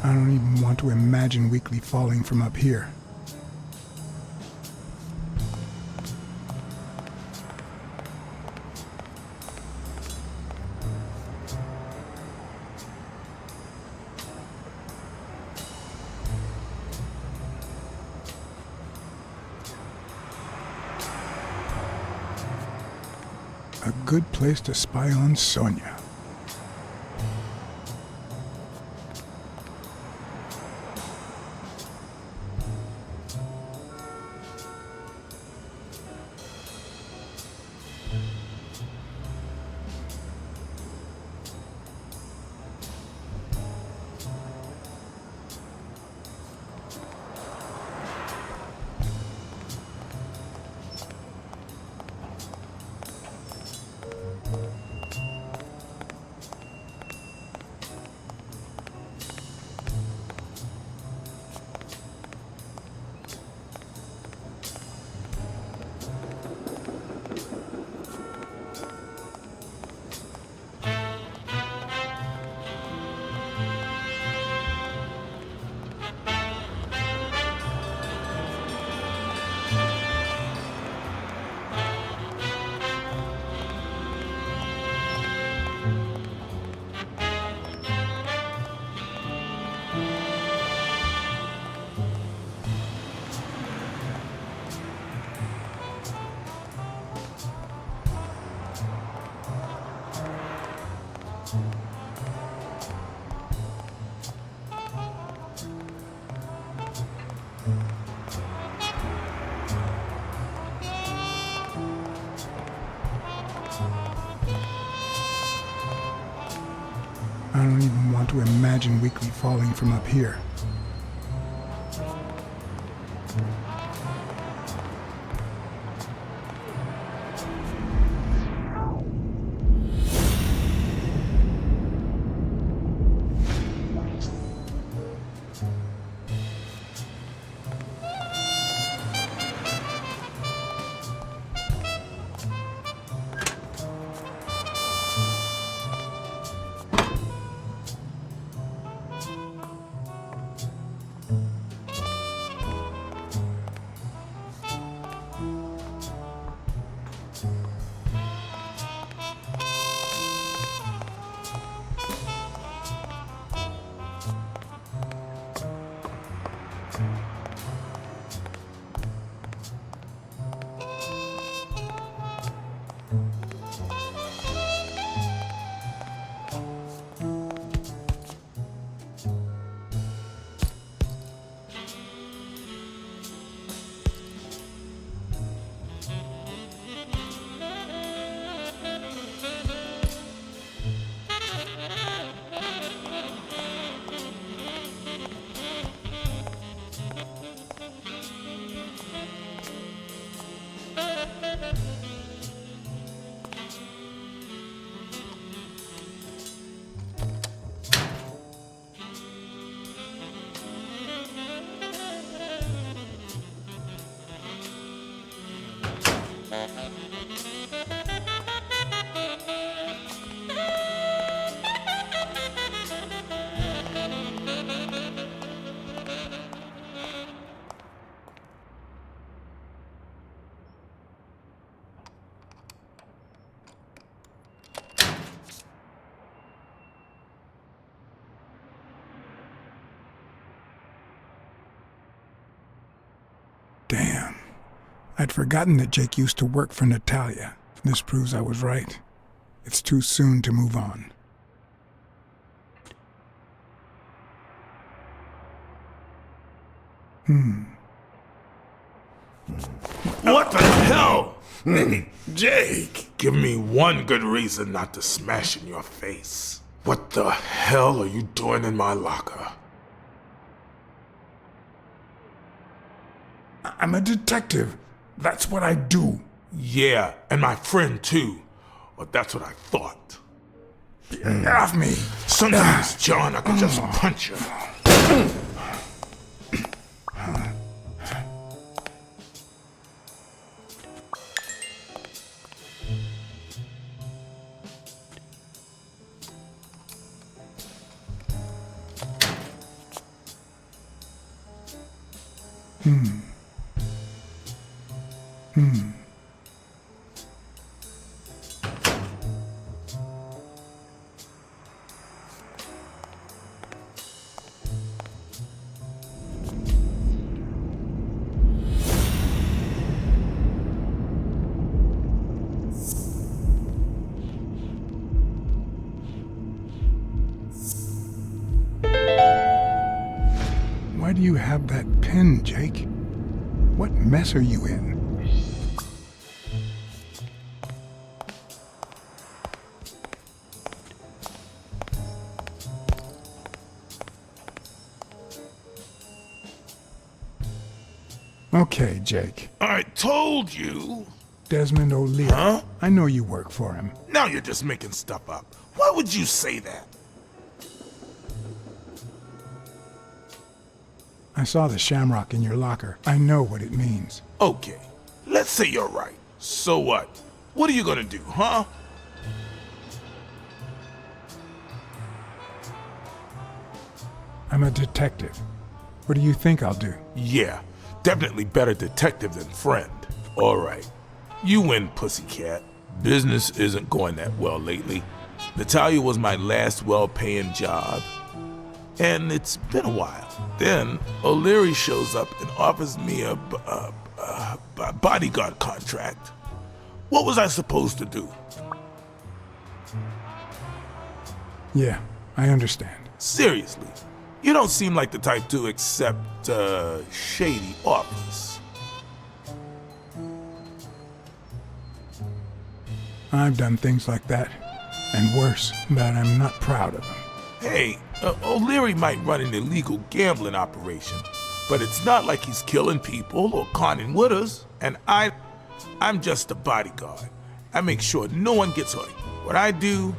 I don't even want to imagine Weekly falling from up here. A good place to spy on Sonia. I don't even want to imagine Weekly falling from up here. Damn. I'd forgotten that Jake used to work for Natalia. This proves I was right. It's too soon to move on. What the hell? Jake, give me one good reason not to smash in your face. What the hell are you doing in my locker? I'm a detective. That's what I do. Yeah, and my friend too. But that's what I thought. Get off me. Sometimes, John, I could just punch you. Why do you have that pen, Jake? What mess are you in? Okay, Jake. I told you. Desmond O'Leary. Huh? I know you work for him. Now you're just making stuff up. Why would you say that? I saw the shamrock in your locker. I know what it means. Okay, let's say you're right. So what? What are you gonna do, huh? I'm a detective. What do you think I'll do? Yeah, definitely better detective than friend. All right, you win, pussycat. Business isn't going that well lately. Natalia was my last well-paying job, and it's been a while. Then O'Leary shows up and offers me a bodyguard contract. What was I supposed to do? Yeah, I understand. Seriously, You don't seem like the type to accept, shady offers. I've done things like that, and worse, but I'm not proud of them. Hey, O'Leary might run an illegal gambling operation, but it's not like he's killing people or conning widows, and I'm just a bodyguard. I make sure no one gets hurt. What I do,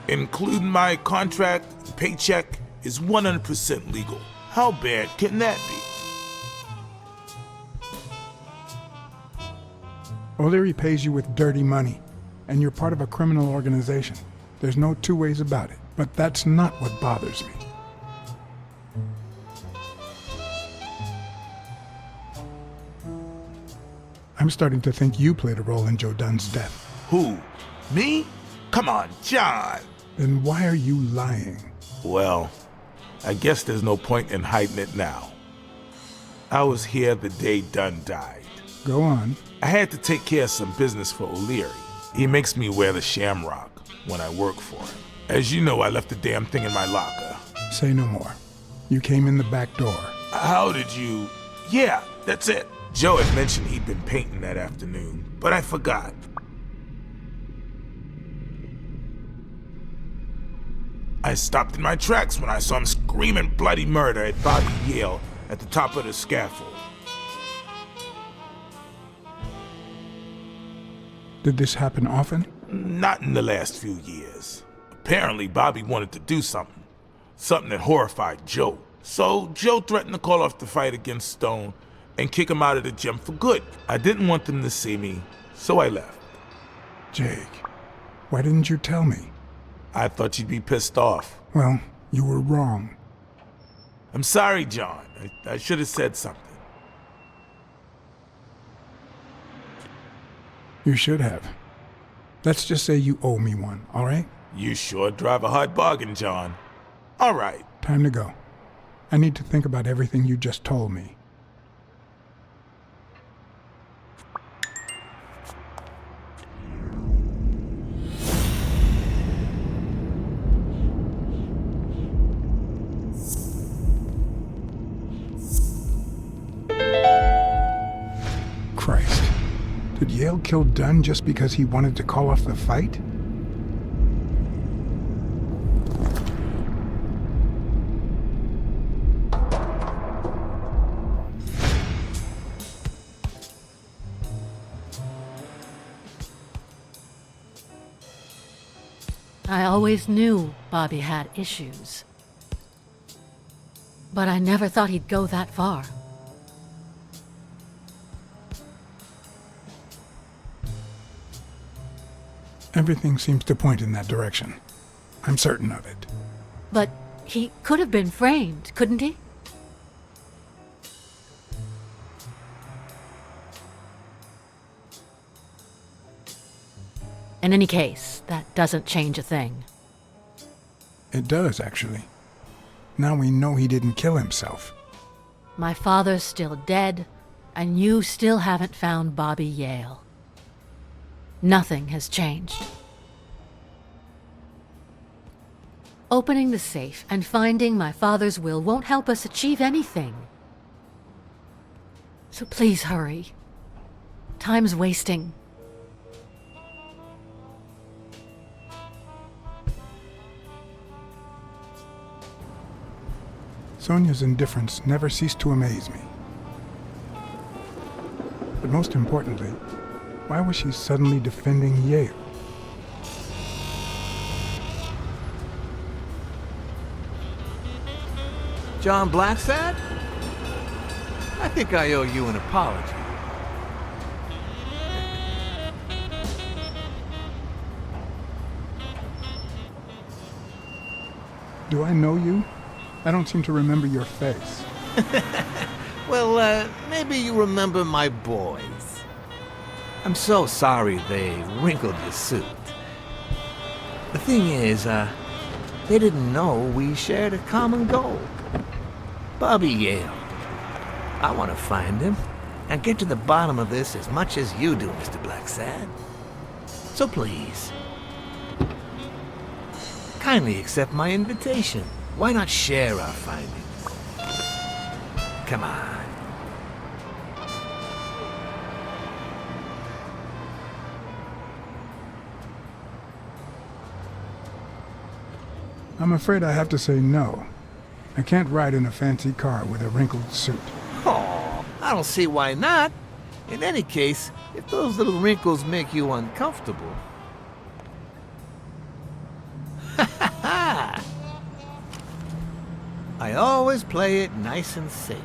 including my contract, paycheck, is 100% legal. How bad can that be? O'Leary pays you with dirty money, and you're part of a criminal organization. There's no two ways about it, but that's not what bothers me. I'm starting to think you played a role in Joe Dunn's death. Who? Me? Come on, John! Then why are you lying? Well, I guess there's no point in hiding it now. I was here the day Dunn died. Go on. I had to take care of some business for O'Leary. He makes me wear the shamrock when I work for him. As you know, I left the damn thing in my locker. Say no more. You came in the back door. How did you... Yeah, that's it. Joe had mentioned he'd been painting that afternoon, but I forgot. I stopped in my tracks when I saw him screaming bloody murder at Bobby Yale at the top of the scaffold. Did this happen often? Not in the last few years. Apparently, Bobby wanted to do something. Something that horrified Joe. So Joe threatened to call off the fight against Stone and kick him out of the gym for good. I didn't want them to see me, so I left. Jake, why didn't you tell me? I thought you'd be pissed off. Well, you were wrong. I'm sorry, John. I should have said something. You should have. Let's just say you owe me one, all right? You sure drive a hard bargain, John. All right. Time to go. I need to think about everything you just told me. Christ. Did Yale kill Dunn just because he wanted to call off the fight? I always knew Bobby had issues. But I never thought he'd go that far. Everything seems to point in that direction. I'm certain of it. But he could have been framed, couldn't he? In any case, that doesn't change a thing. It does, actually. Now we know he didn't kill himself. My father's still dead, and you still haven't found Bobby Yale. Nothing has changed. Opening the safe and finding my father's will won't help us achieve anything. So please hurry. Time's wasting. Sonia's indifference never ceased to amaze me. But most importantly, why was she suddenly defending Yale? John Blacksad? I think I owe you an apology. Do I know you? I don't seem to remember your face. Well, maybe you remember my boys. I'm so sorry they wrinkled your suit. The thing is, they didn't know we shared a common goal. Bobby Yale. I want to find him and get to the bottom of this as much as you do, Mr. Blacksad. So please, kindly accept my invitation. why not share our findings? Come on. I'm afraid I have to say no. I can't ride in a fancy car with a wrinkled suit. Oh, I don't see why not. In any case, if those little wrinkles make you uncomfortable. I always play it nice and safe.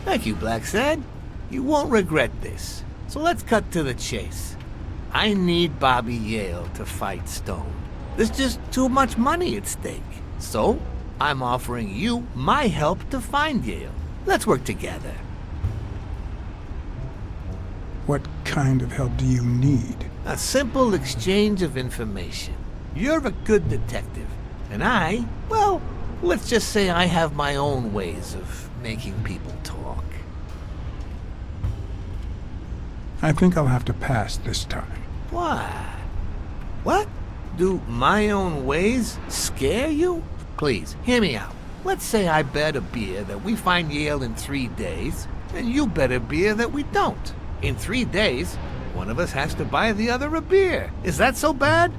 Thank you, Blacksad. You won't regret this. So let's cut to the chase. I need Bobby Yale to fight Stone. There's just too much money at stake. So, I'm offering you my help to find Yale. Let's work together. What kind of help do you need? A simple exchange of information. You're a good detective, and I, well, let's just say I have my own ways of making people talk. I think I'll have to pass this time. Why? What? Do my own ways scare you? Please, hear me out. Let's say I bet a beer that we find Yale in 3 days, and you bet a beer that we don't. In 3 days, one of us has to buy the other a beer. Is that so bad?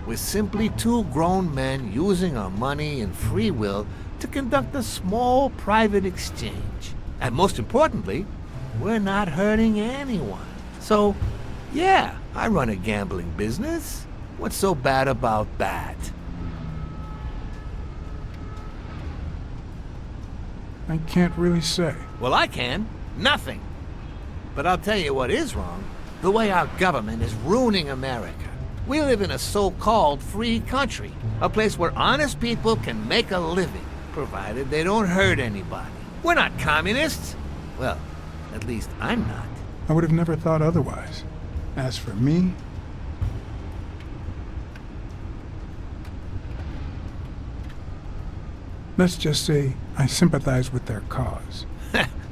We're simply two grown men using our money and free will to conduct a small private exchange. And most importantly, we're not hurting anyone. So, yeah, I run a gambling business. What's so bad about that? I can't really say. Well, I can. Nothing. But I'll tell you what is wrong. The way our government is ruining America. We live in a so-called free country. A place where honest people can make a living, provided they don't hurt anybody. We're not communists. Well, at least I'm not. I would have never thought otherwise. As for me, let's just say I sympathize with their cause.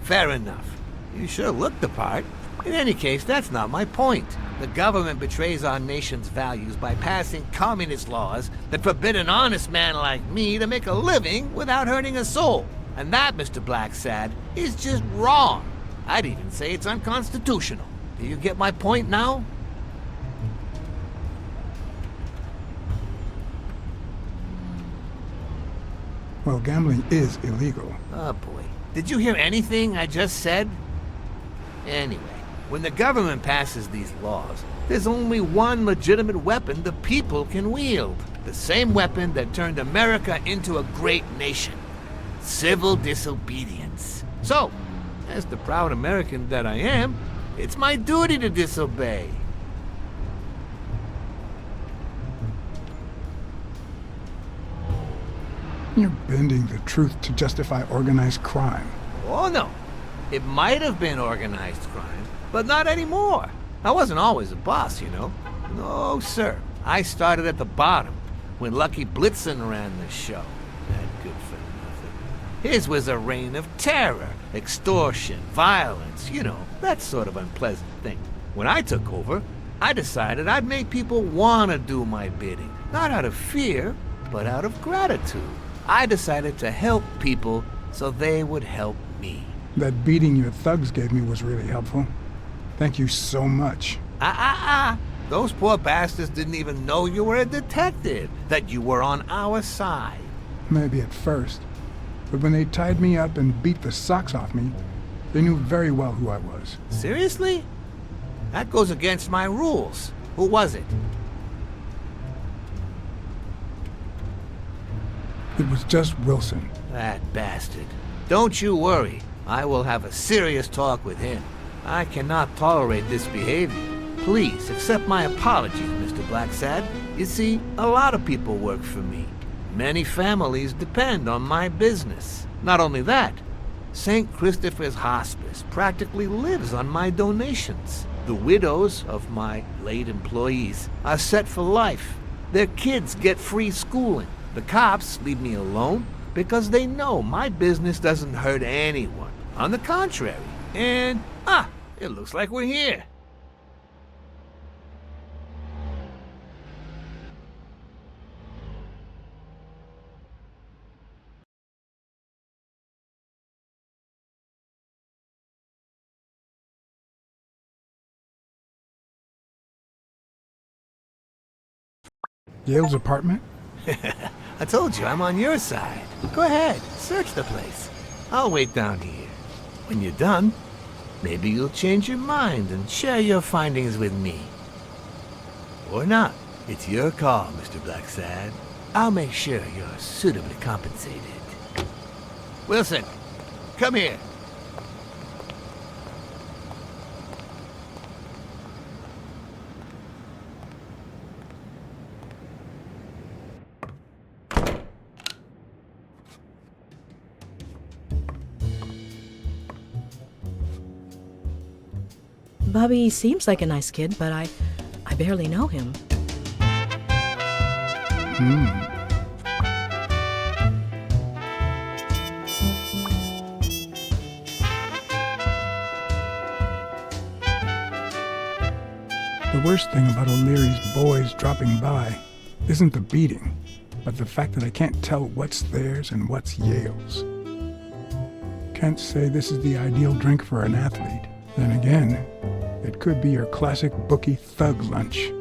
Fair enough. You sure look the part. In any case, that's not my point. The government betrays our nation's values by passing communist laws that forbid an honest man like me to make a living without hurting a soul. And that, Mr. Blacksad, is just wrong. I'd even say it's unconstitutional. Do you get my point now? Well, gambling is illegal. Oh boy. Did you hear anything I just said? Anyway, when the government passes these laws, there's only one legitimate weapon the people can wield. The same weapon that turned America into a great nation. Civil disobedience. So, as the proud American that I am, it's my duty to disobey. You're bending the truth to justify organized crime. Oh no. It might have been organized crime, but not anymore. I wasn't always a boss, you know. No, sir. I started at the bottom, when Lucky Blitzen ran the show. That good for nothing. His was a reign of terror, extortion, violence, you know, that sort of unpleasant thing. When I took over, I decided I'd make people want to do my bidding. Not out of fear, but out of gratitude. I decided to help people so they would help me. That beating your thugs gave me was really helpful. Thank you so much. Those poor bastards didn't even know you were a detective, that you were on our side. Maybe at first. But when they tied me up and beat the socks off me, they knew very well who I was. Seriously? That goes against my rules. Who was it? It was just Wilson. That bastard. Don't you worry. I will have a serious talk with him. I cannot tolerate this behavior. Please accept my apologies, Mr. Blacksad. You see, a lot of people work for me. Many families depend on my business. Not only that, St. Christopher's Hospice practically lives on my donations. The widows of my late employees are set for life. Their kids get free schooling. The cops leave me alone because they know my business doesn't hurt anyone. On the contrary. And, it looks like we're here. Yale's apartment? I told you I'm on your side. Go ahead, search the place. I'll wait down here. When you're done, maybe you'll change your mind and share your findings with me. Or not. It's your call, Mr. Blacksad. I'll make sure you're suitably compensated. Wilson, come here. Bobby seems like a nice kid, but I barely know him. The worst thing about O'Leary's boys dropping by isn't the beating, but the fact that I can't tell what's theirs and what's Yale's. Can't say this is the ideal drink for an athlete. Then again, it could be your classic bookie thug lunch.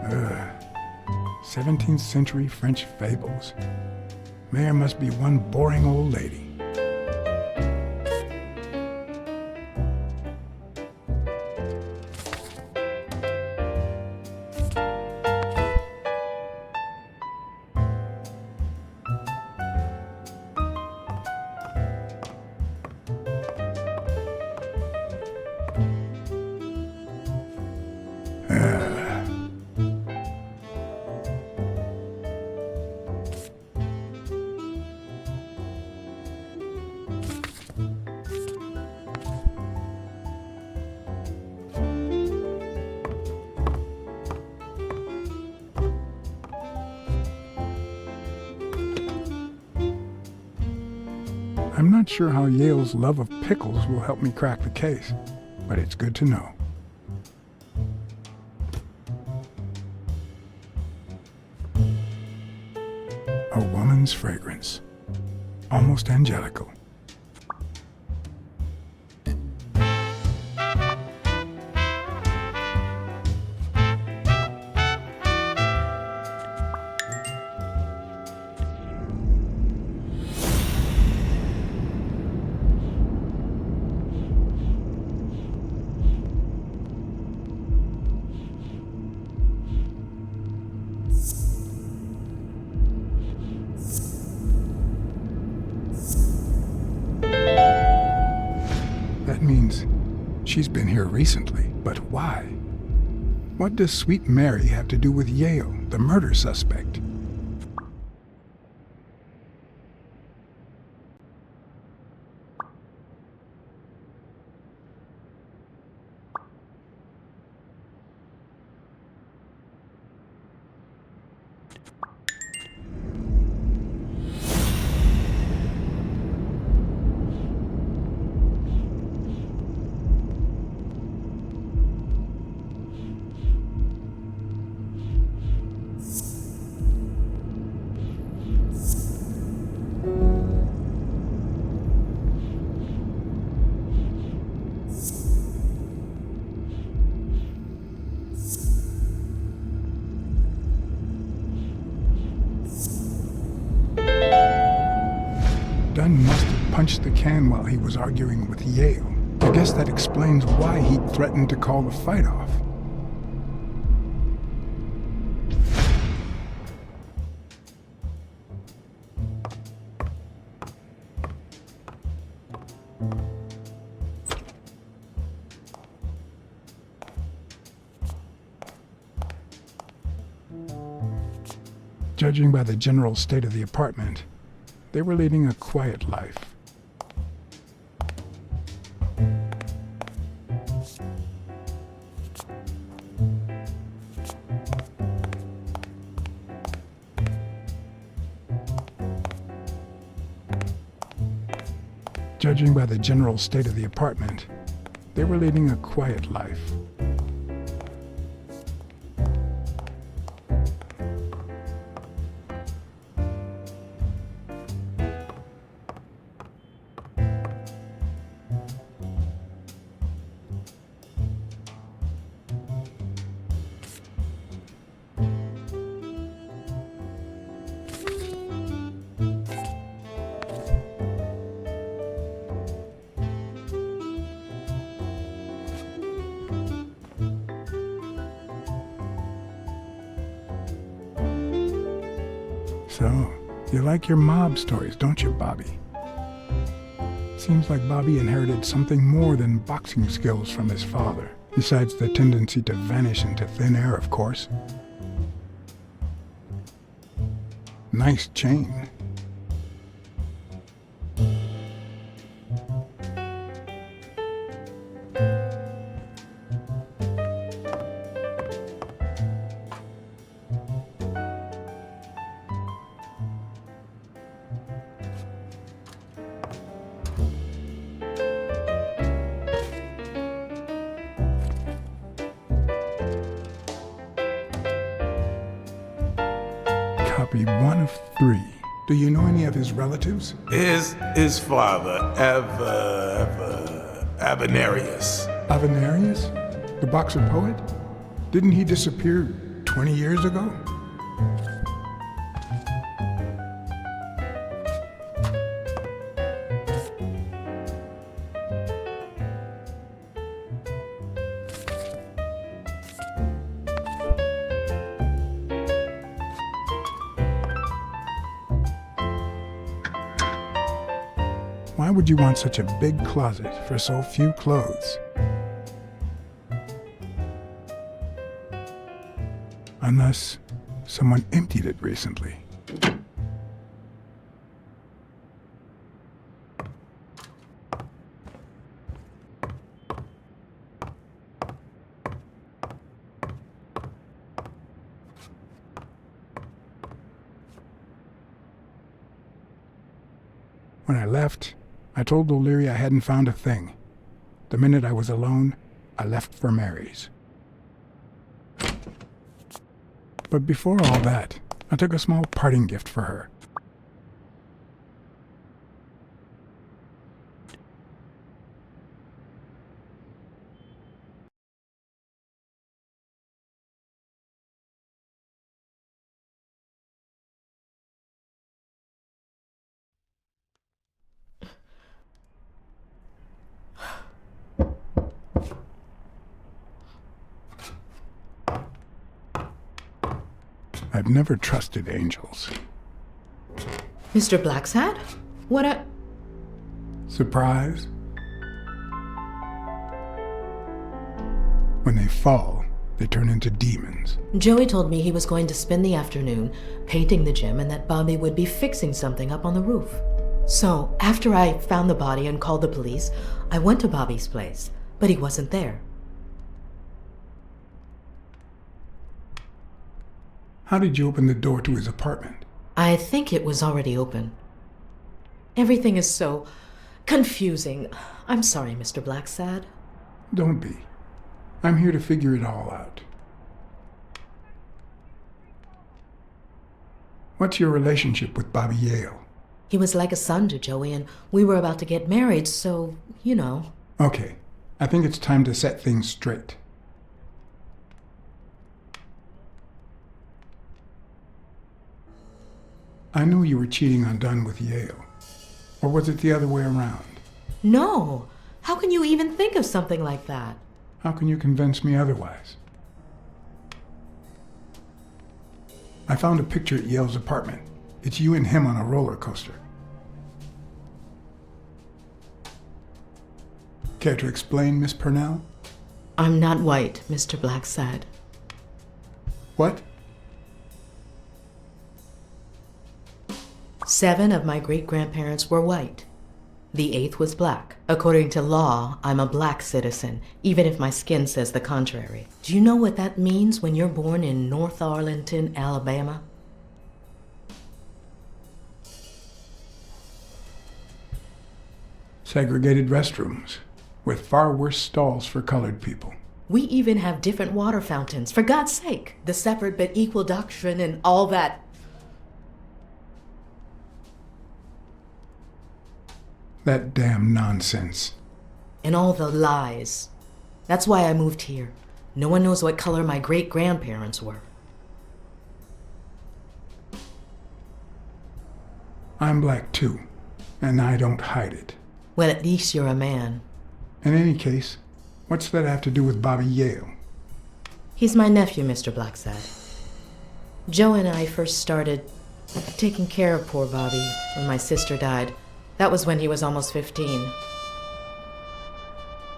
Ugh. 17th century French fables. Mayor must be one boring old lady. I'm not sure how Yale's love of pickles will help me crack the case, but it's good to know. A woman's fragrance. Almost angelical. That means she's been here recently, but why? What does Sweet Mary have to do with Yale, the murder suspect? Dunn must have punched the can while he was arguing with Yale. I guess that explains why he threatened to call the fight off. Judging by the general state of the apartment, they were leading a quiet life. Judging by the general state of the apartment, they were leading a quiet life. So, you like your mob stories, don't you, Bobby? Seems like Bobby inherited something more than boxing skills from his father, besides the tendency to vanish into thin air, of course. Nice chain. Copy 1 of 3. Do you know any of his relatives? His father, Avenarius. Avenarius? The boxer poet? Didn't he disappear 20 years ago? Why would you want such a big closet for so few clothes? Unless someone emptied it recently. When I left, I told O'Leary I hadn't found a thing. The minute I was alone, I left for Mary's. But before all that, I took a small parting gift for her. I've never trusted angels. Mr. Blacksad? What a... Surprise? When they fall, they turn into demons. Joey told me he was going to spend the afternoon painting the gym and that Bobby would be fixing something up on the roof. So, after I found the body and called the police, I went to Bobby's place, but he wasn't there. How did you open the door to his apartment? I think it was already open. Everything is so confusing. I'm sorry, Mr. Blacksad. Don't be. I'm here to figure it all out. What's your relationship with Bobby Yale? He was like a son to Joey, and we were about to get married, so, you know. Okay, I think it's time to set things straight. I knew you were cheating on Dunn with Yale. Or was it the other way around? No. How can you even think of something like that? How can you convince me otherwise? I found a picture at Yale's apartment. It's you and him on a roller coaster. Care to explain, Miss Purnell? I'm not white, Mr. Blacksad. What? 7 of my great-grandparents were white. The 8th was black. According to law, I'm a black citizen, even if my skin says the contrary. Do you know what that means when you're born in North Arlington, Alabama? Segregated restrooms, with far worse stalls for colored people. We even have different water fountains, for God's sake. The separate but equal doctrine and all that. That damn nonsense. And all the lies. That's why I moved here. No one knows what color my great-grandparents were. I'm black too, and I don't hide it. Well, at least you're a man. In any case, what's that have to do with Bobby Yale? He's my nephew, Mr. Blacksad. Joe and I first started taking care of poor Bobby when my sister died. That was when he was almost 15.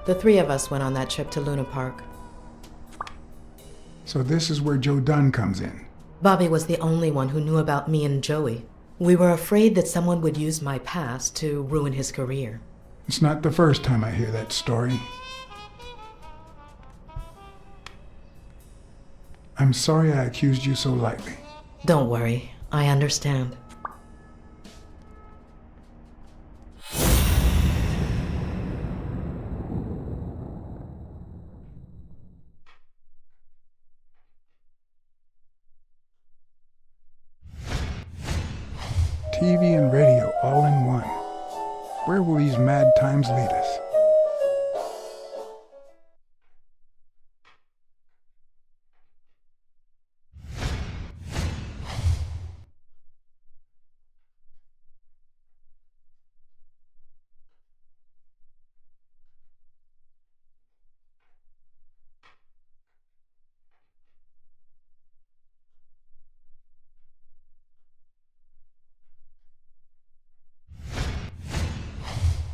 The 3 of us went on that trip to Luna Park. So this is where Joe Dunn comes in. Bobby was the only one who knew about me and Joey. We were afraid that someone would use my past to ruin his career. It's not the first time I hear that story. I'm sorry I accused you so lightly. Don't worry, I understand. TV and radio all in one. Where will these mad times lead us?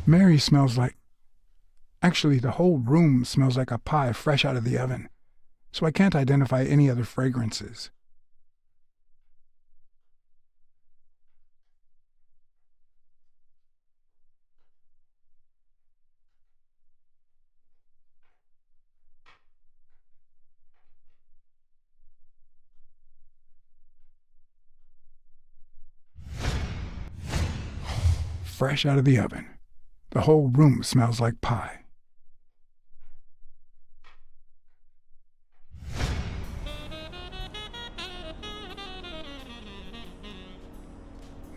Mary smells like... Actually, the whole room smells like a pie fresh out of the oven, so I can't identify any other fragrances. Fresh out of the oven. The whole room smells like pie.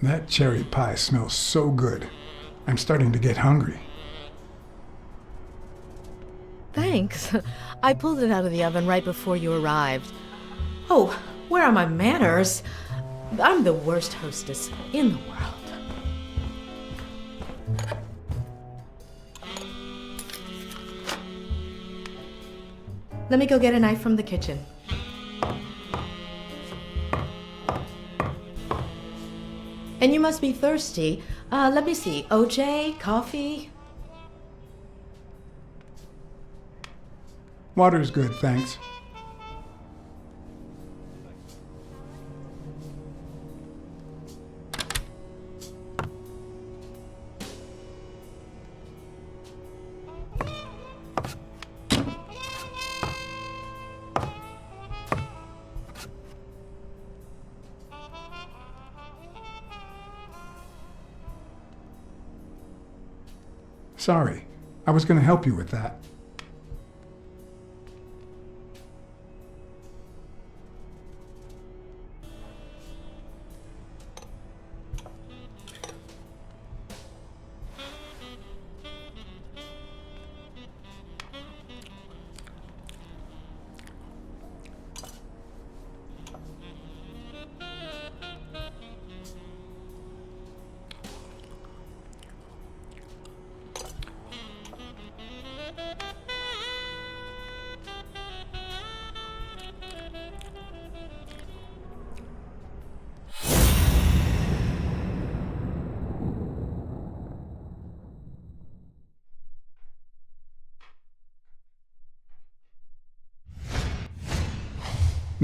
That cherry pie smells so good. I'm starting to get hungry. Thanks. I pulled it out of the oven right before you arrived. Oh, where are my manners? I'm the worst hostess in the world. Let me go get a knife from the kitchen. And you must be thirsty. Let me see. OJ? Coffee? Water's good, thanks. Sorry, I was going to help you with that.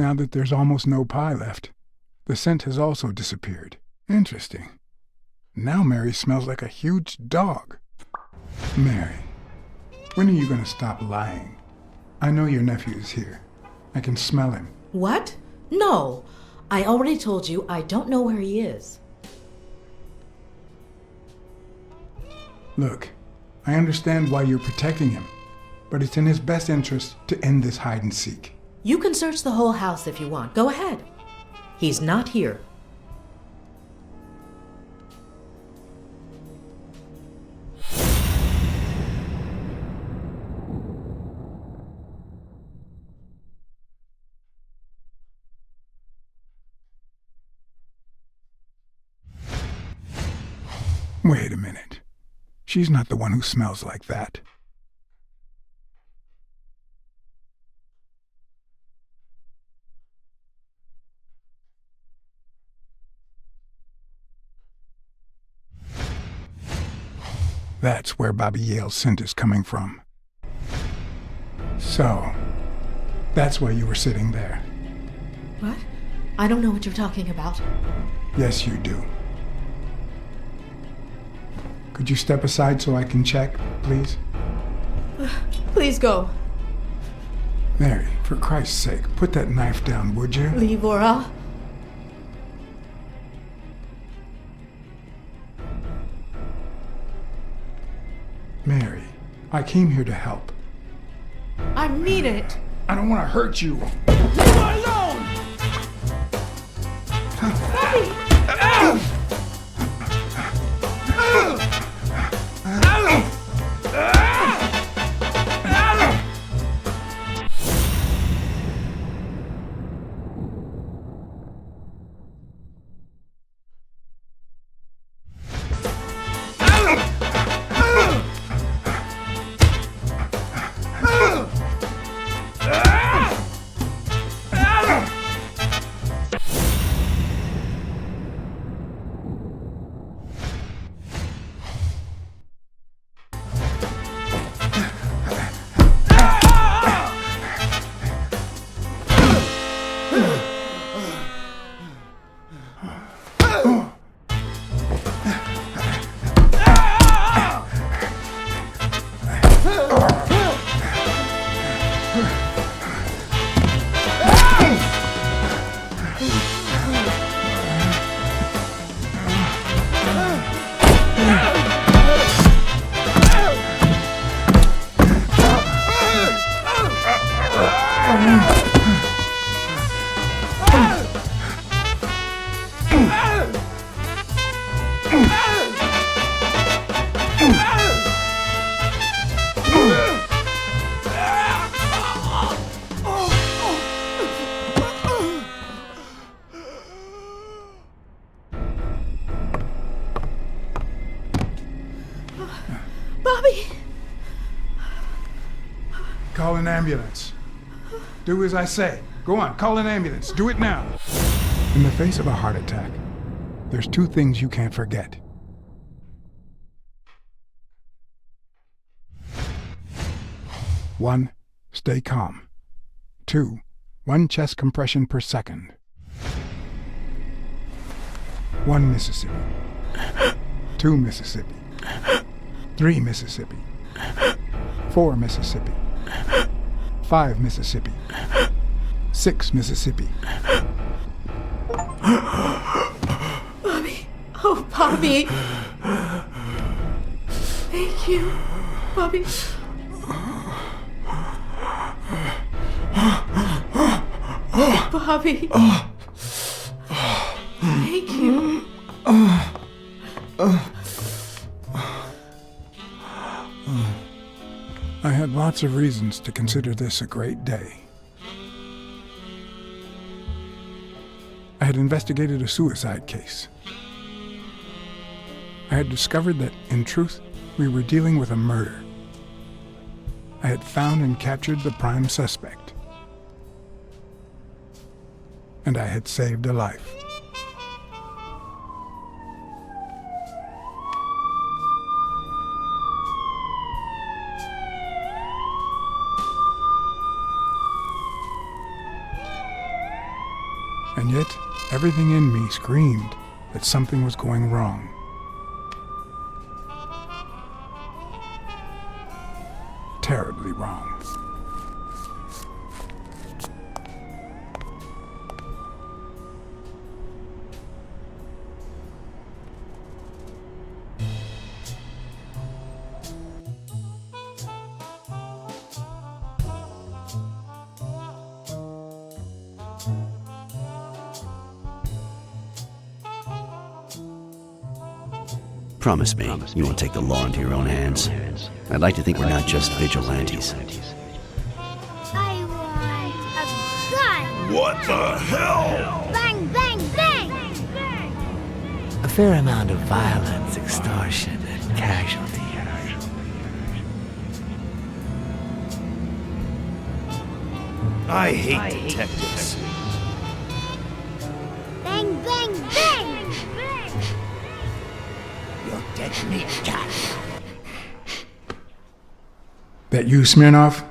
Now that there's almost no pie left, the scent has also disappeared. Interesting. Now Mary smells like a huge dog. Mary, when are you going to stop lying? I know your nephew is here. I can smell him. What? No. I already told you I don't know where he is. Look, I understand why you're protecting him, but it's in his best interest to end this hide and seek. You can search the whole house if you want. Go ahead. He's not here. Wait a minute. She's not the one who smells like that. That's where Bobby Yale's scent is coming from. So, that's why you were sitting there. What? I don't know what you're talking about. Yes, you do. Could you step aside so I can check, please? Please go. Mary, for Christ's sake, put that knife down, would you? Leave or I'll... Mary, I came here to help. I mean it. I don't want to hurt you. Leave her alone! Bobby! Bobby! Call an ambulance. Do as I say. Go on, call an ambulance. Do it now. In the face of a heart attack, there's two things you can't forget. 1, stay calm. 2, 1 chest compression per second. 1 Mississippi. 2 Mississippi. 3 Mississippi. 4 Mississippi. 5 Mississippi. 6 Mississippi. Bobby. Oh, Bobby. Thank you, Bobby. Bobby. Thank you. I had lots of reasons to consider this a great day. I had investigated a suicide case. I had discovered that, in truth, we were dealing with a murder. I had found and captured the prime suspect. And I had saved a life. And yet, everything in me screamed that something was going wrong. Terribly wrong. Promise me you won't take the law into your own hands. I'd like to think we're not just vigilantes. I want a gun! What the hell? Bang, bang, bang! A fair amount of violence, extortion, and casualty. I hate detectives. Bang, bang, bang! You're dead meat, cat. That you, Smirnoff?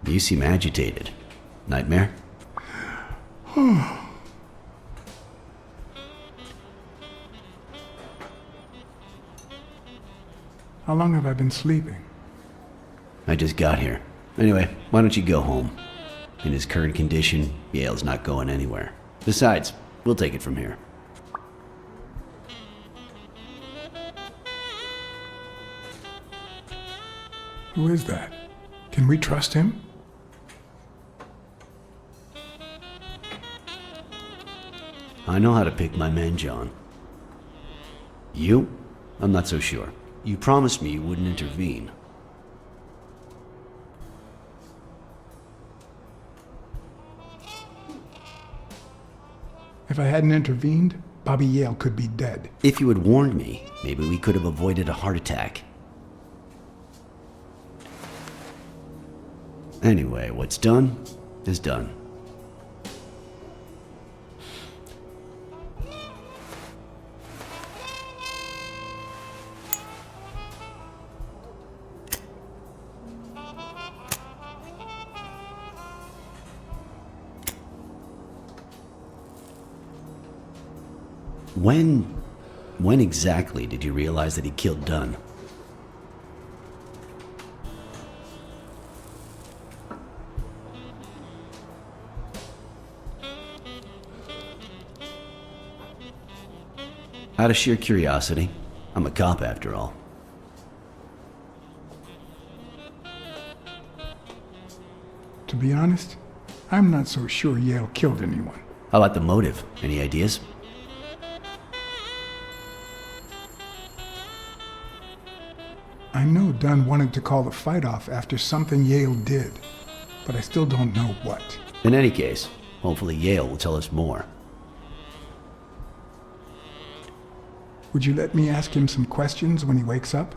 You seem agitated. Nightmare? How long have I been sleeping? I just got here. Anyway, why don't you go home? In his current condition, Yale's not going anywhere. Besides, we'll take it from here. Who is that? Can we trust him? I know how to pick my men, John. You? I'm not so sure. You promised me you wouldn't intervene. If I hadn't intervened, Bobby Yale could be dead. If you had warned me, maybe we could have avoided a heart attack. Anyway, what's done is done. When exactly did you realize that he killed Dunn? Out of sheer curiosity. I'm a cop after all. To be honest, I'm not so sure Yale killed anyone. How about the motive? Any ideas? I know Dunn wanted to call the fight off after something Yale did, but I still don't know what. In any case, hopefully Yale will tell us more. Would you let me ask him some questions when he wakes up?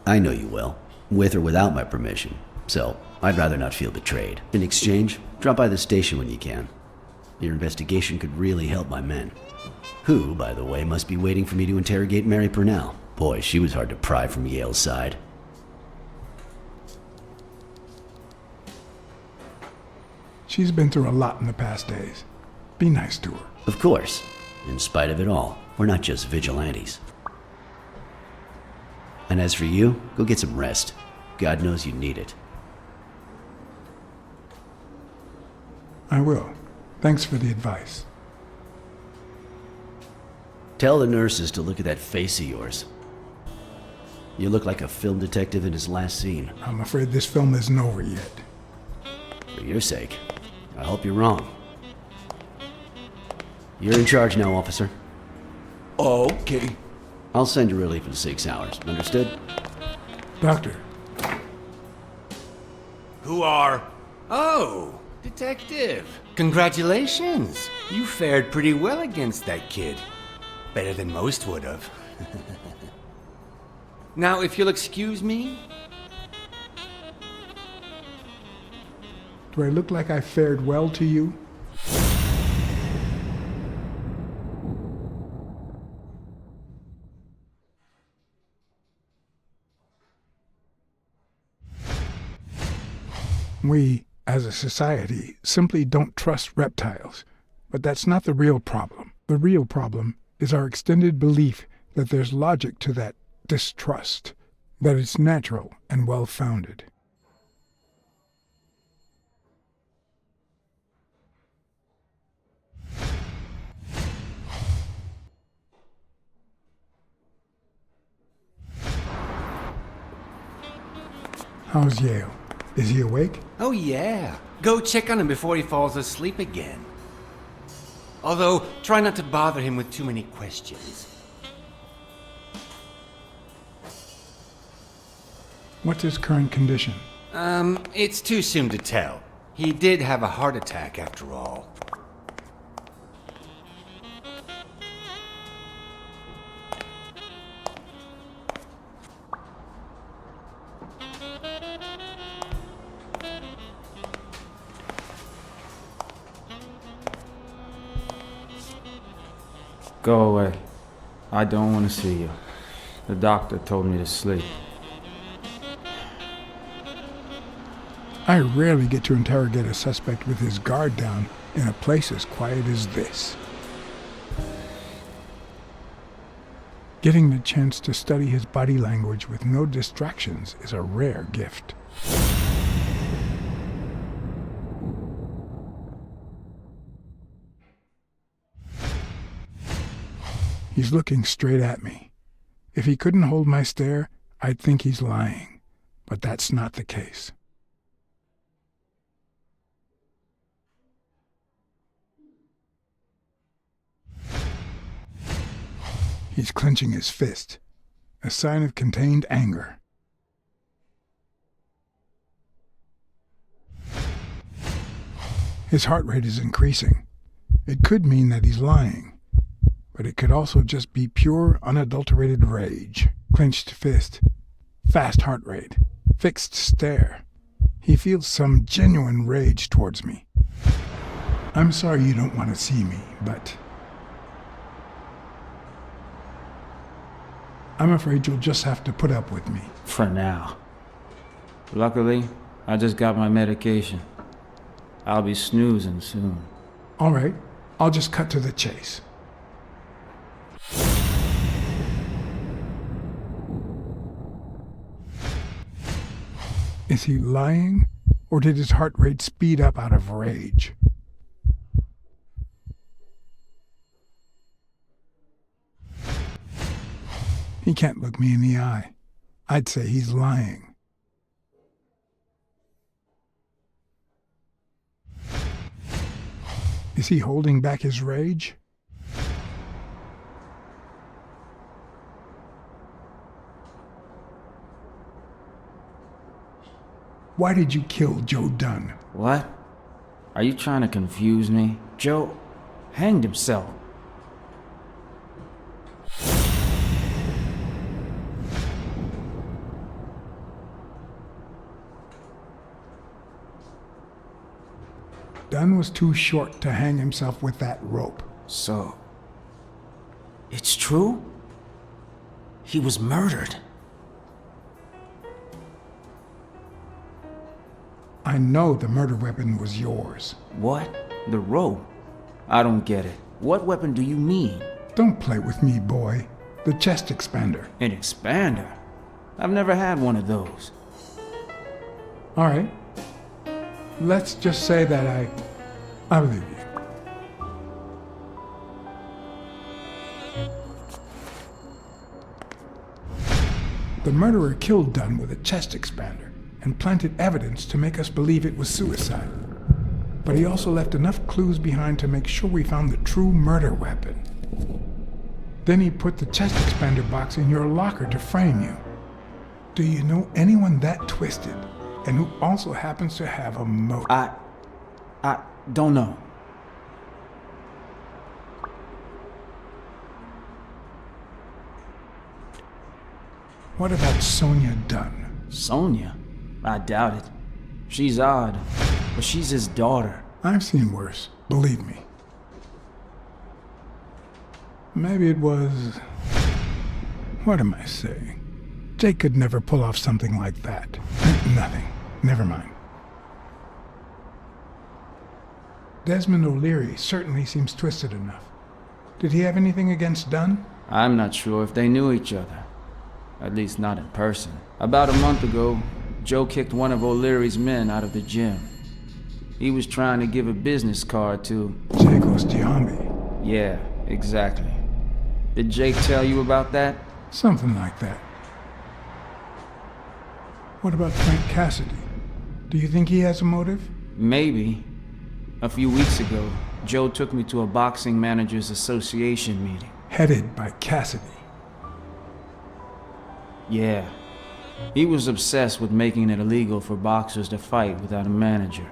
I know you will, with or without my permission, so I'd rather not feel betrayed. In exchange, drop by the station when you can. Your investigation could really help my men. Who, by the way, must be waiting for me to interrogate Mary Purnell. Boy, she was hard to pry from Yale's side. She's been through a lot in the past days. Be nice to her. Of course. In spite of it all, we're not just vigilantes. And as for you, go get some rest. God knows you need it. I will. Thanks for the advice. Tell the nurses to look at that face of yours. You look like a film detective in his last scene. I'm afraid this film isn't over yet. For your sake, I hope you're wrong. You're in charge now, officer. Okay. I'll send you relief in 6 hours. Understood? Doctor. Who are? Oh, detective. Congratulations. You fared pretty well against that kid. Better than most would have. Now, if you'll excuse me. Do I look like I fared well to you? We, as a society, simply don't trust reptiles. But that's not the real problem. The real problem is our extended belief that there's logic to that distrust, that it's natural and well-founded. How's Yale? Is he awake? Oh, yeah. Go check on him before he falls asleep again. Although, try not to bother him with too many questions. What's his current condition? It's too soon to tell. He did have a heart attack after all. Go away. I don't want to see you. The doctor told me to sleep. I rarely get to interrogate a suspect with his guard down in a place as quiet as this. Getting the chance to study his body language with no distractions is a rare gift. He's looking straight at me. If he couldn't hold my stare, I'd think he's lying. But that's not the case. He's clenching his fist, a sign of contained anger. His heart rate is increasing. It could mean that he's lying, but it could also just be pure, unadulterated rage. Clenched fist, fast heart rate, fixed stare. He feels some genuine rage towards me. I'm sorry you don't want to see me, but I'm afraid you'll just have to put up with me. For now. Luckily, I just got my medication. I'll be snoozing soon. All right, I'll just cut to the chase. Is he lying, or did his heart rate speed up out of rage? He can't look me in the eye. I'd say he's lying. Is he holding back his rage? Why did you kill Joe Dunn? What? Are you trying to confuse me? Joe hanged himself. Dunn was too short to hang himself with that rope. So, it's true? He was murdered. I know the murder weapon was yours. What? The rope? I don't get it. What weapon do you mean? Don't play with me, boy. The chest expander. An expander? I've never had one of those. All right. Let's just say that I believe you. The murderer killed Dunn with a chest expander and planted evidence to make us believe it was suicide. But he also left enough clues behind to make sure we found the true murder weapon. Then he put the chest expander box in your locker to frame you. Do you know anyone that twisted and who also happens to have a motive? I don't know. What about Sonia Dunn? Sonia? I doubt it. She's odd, but she's his daughter. I've seen worse, believe me. Maybe it was... What am I saying? Jake could never pull off something like that. Nothing. Never mind. Desmond O'Leary certainly seems twisted enough. Did he have anything against Dunn? I'm not sure if they knew each other. At least not in person. About a month ago, Joe kicked one of O'Leary's men out of the gym. He was trying to give a business card to... Jacob's Giambi. Yeah, exactly. Did Jake tell you about that? Something like that. What about Frank Cassidy? Do you think he has a motive? Maybe. A few weeks ago, Joe took me to a boxing managers association meeting. Headed by Cassidy. Yeah. He was obsessed with making it illegal for boxers to fight without a manager,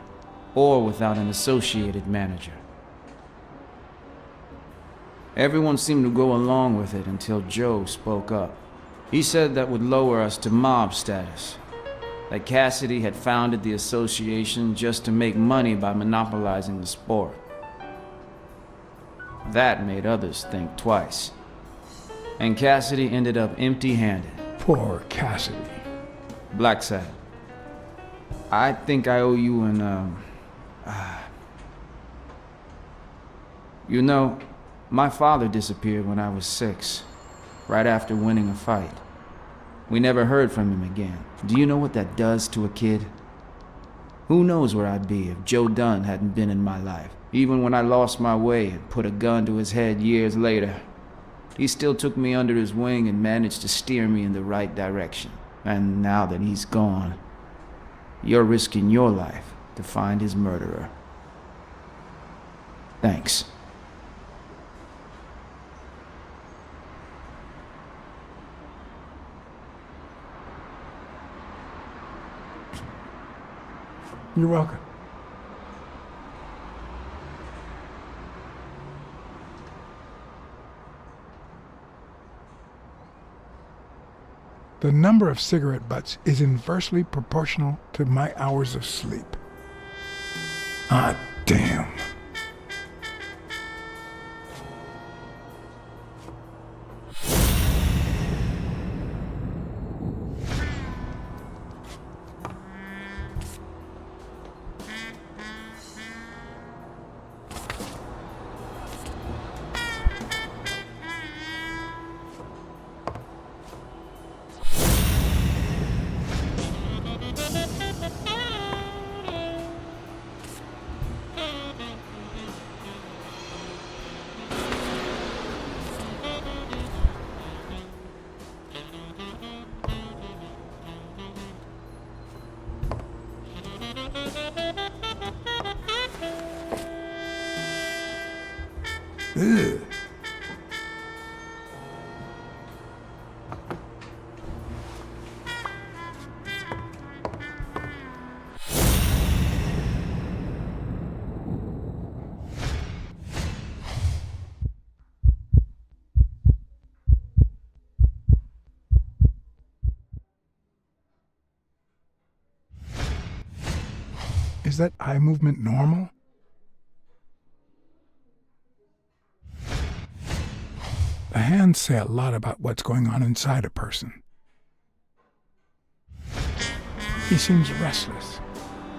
or without an associated manager. Everyone seemed to go along with it until Joe spoke up. He said that would lower us to mob status. That Cassidy had founded the association just to make money by monopolizing the sport. That made others think twice. And Cassidy ended up empty-handed. Poor Cassidy. Blacksad, I think I owe you an, You know, my father disappeared when I was 6, right after winning a fight. We never heard from him again. Do you know what that does to a kid? Who knows where I'd be if Joe Dunn hadn't been in my life. Even when I lost my way and put a gun to his head years later, he still took me under his wing and managed to steer me in the right direction. And now that he's gone, you're risking your life to find his murderer. Thanks. You're welcome. The number of cigarette butts is inversely proportional to my hours of sleep. Ah, damn. Ugh. Is that eye movement normal? The hands say a lot about what's going on inside a person. He seems restless.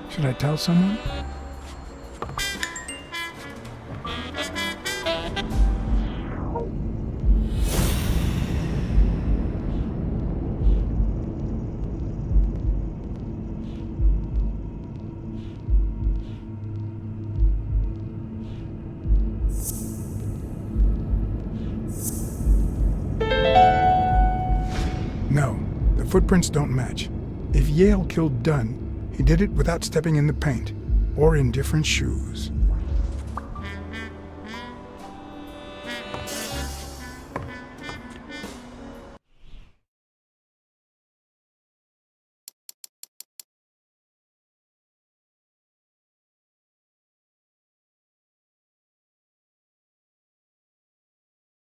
Should I tell someone? No, the footprints don't match. If Yale killed Dunn, he did it without stepping in the paint, or in different shoes.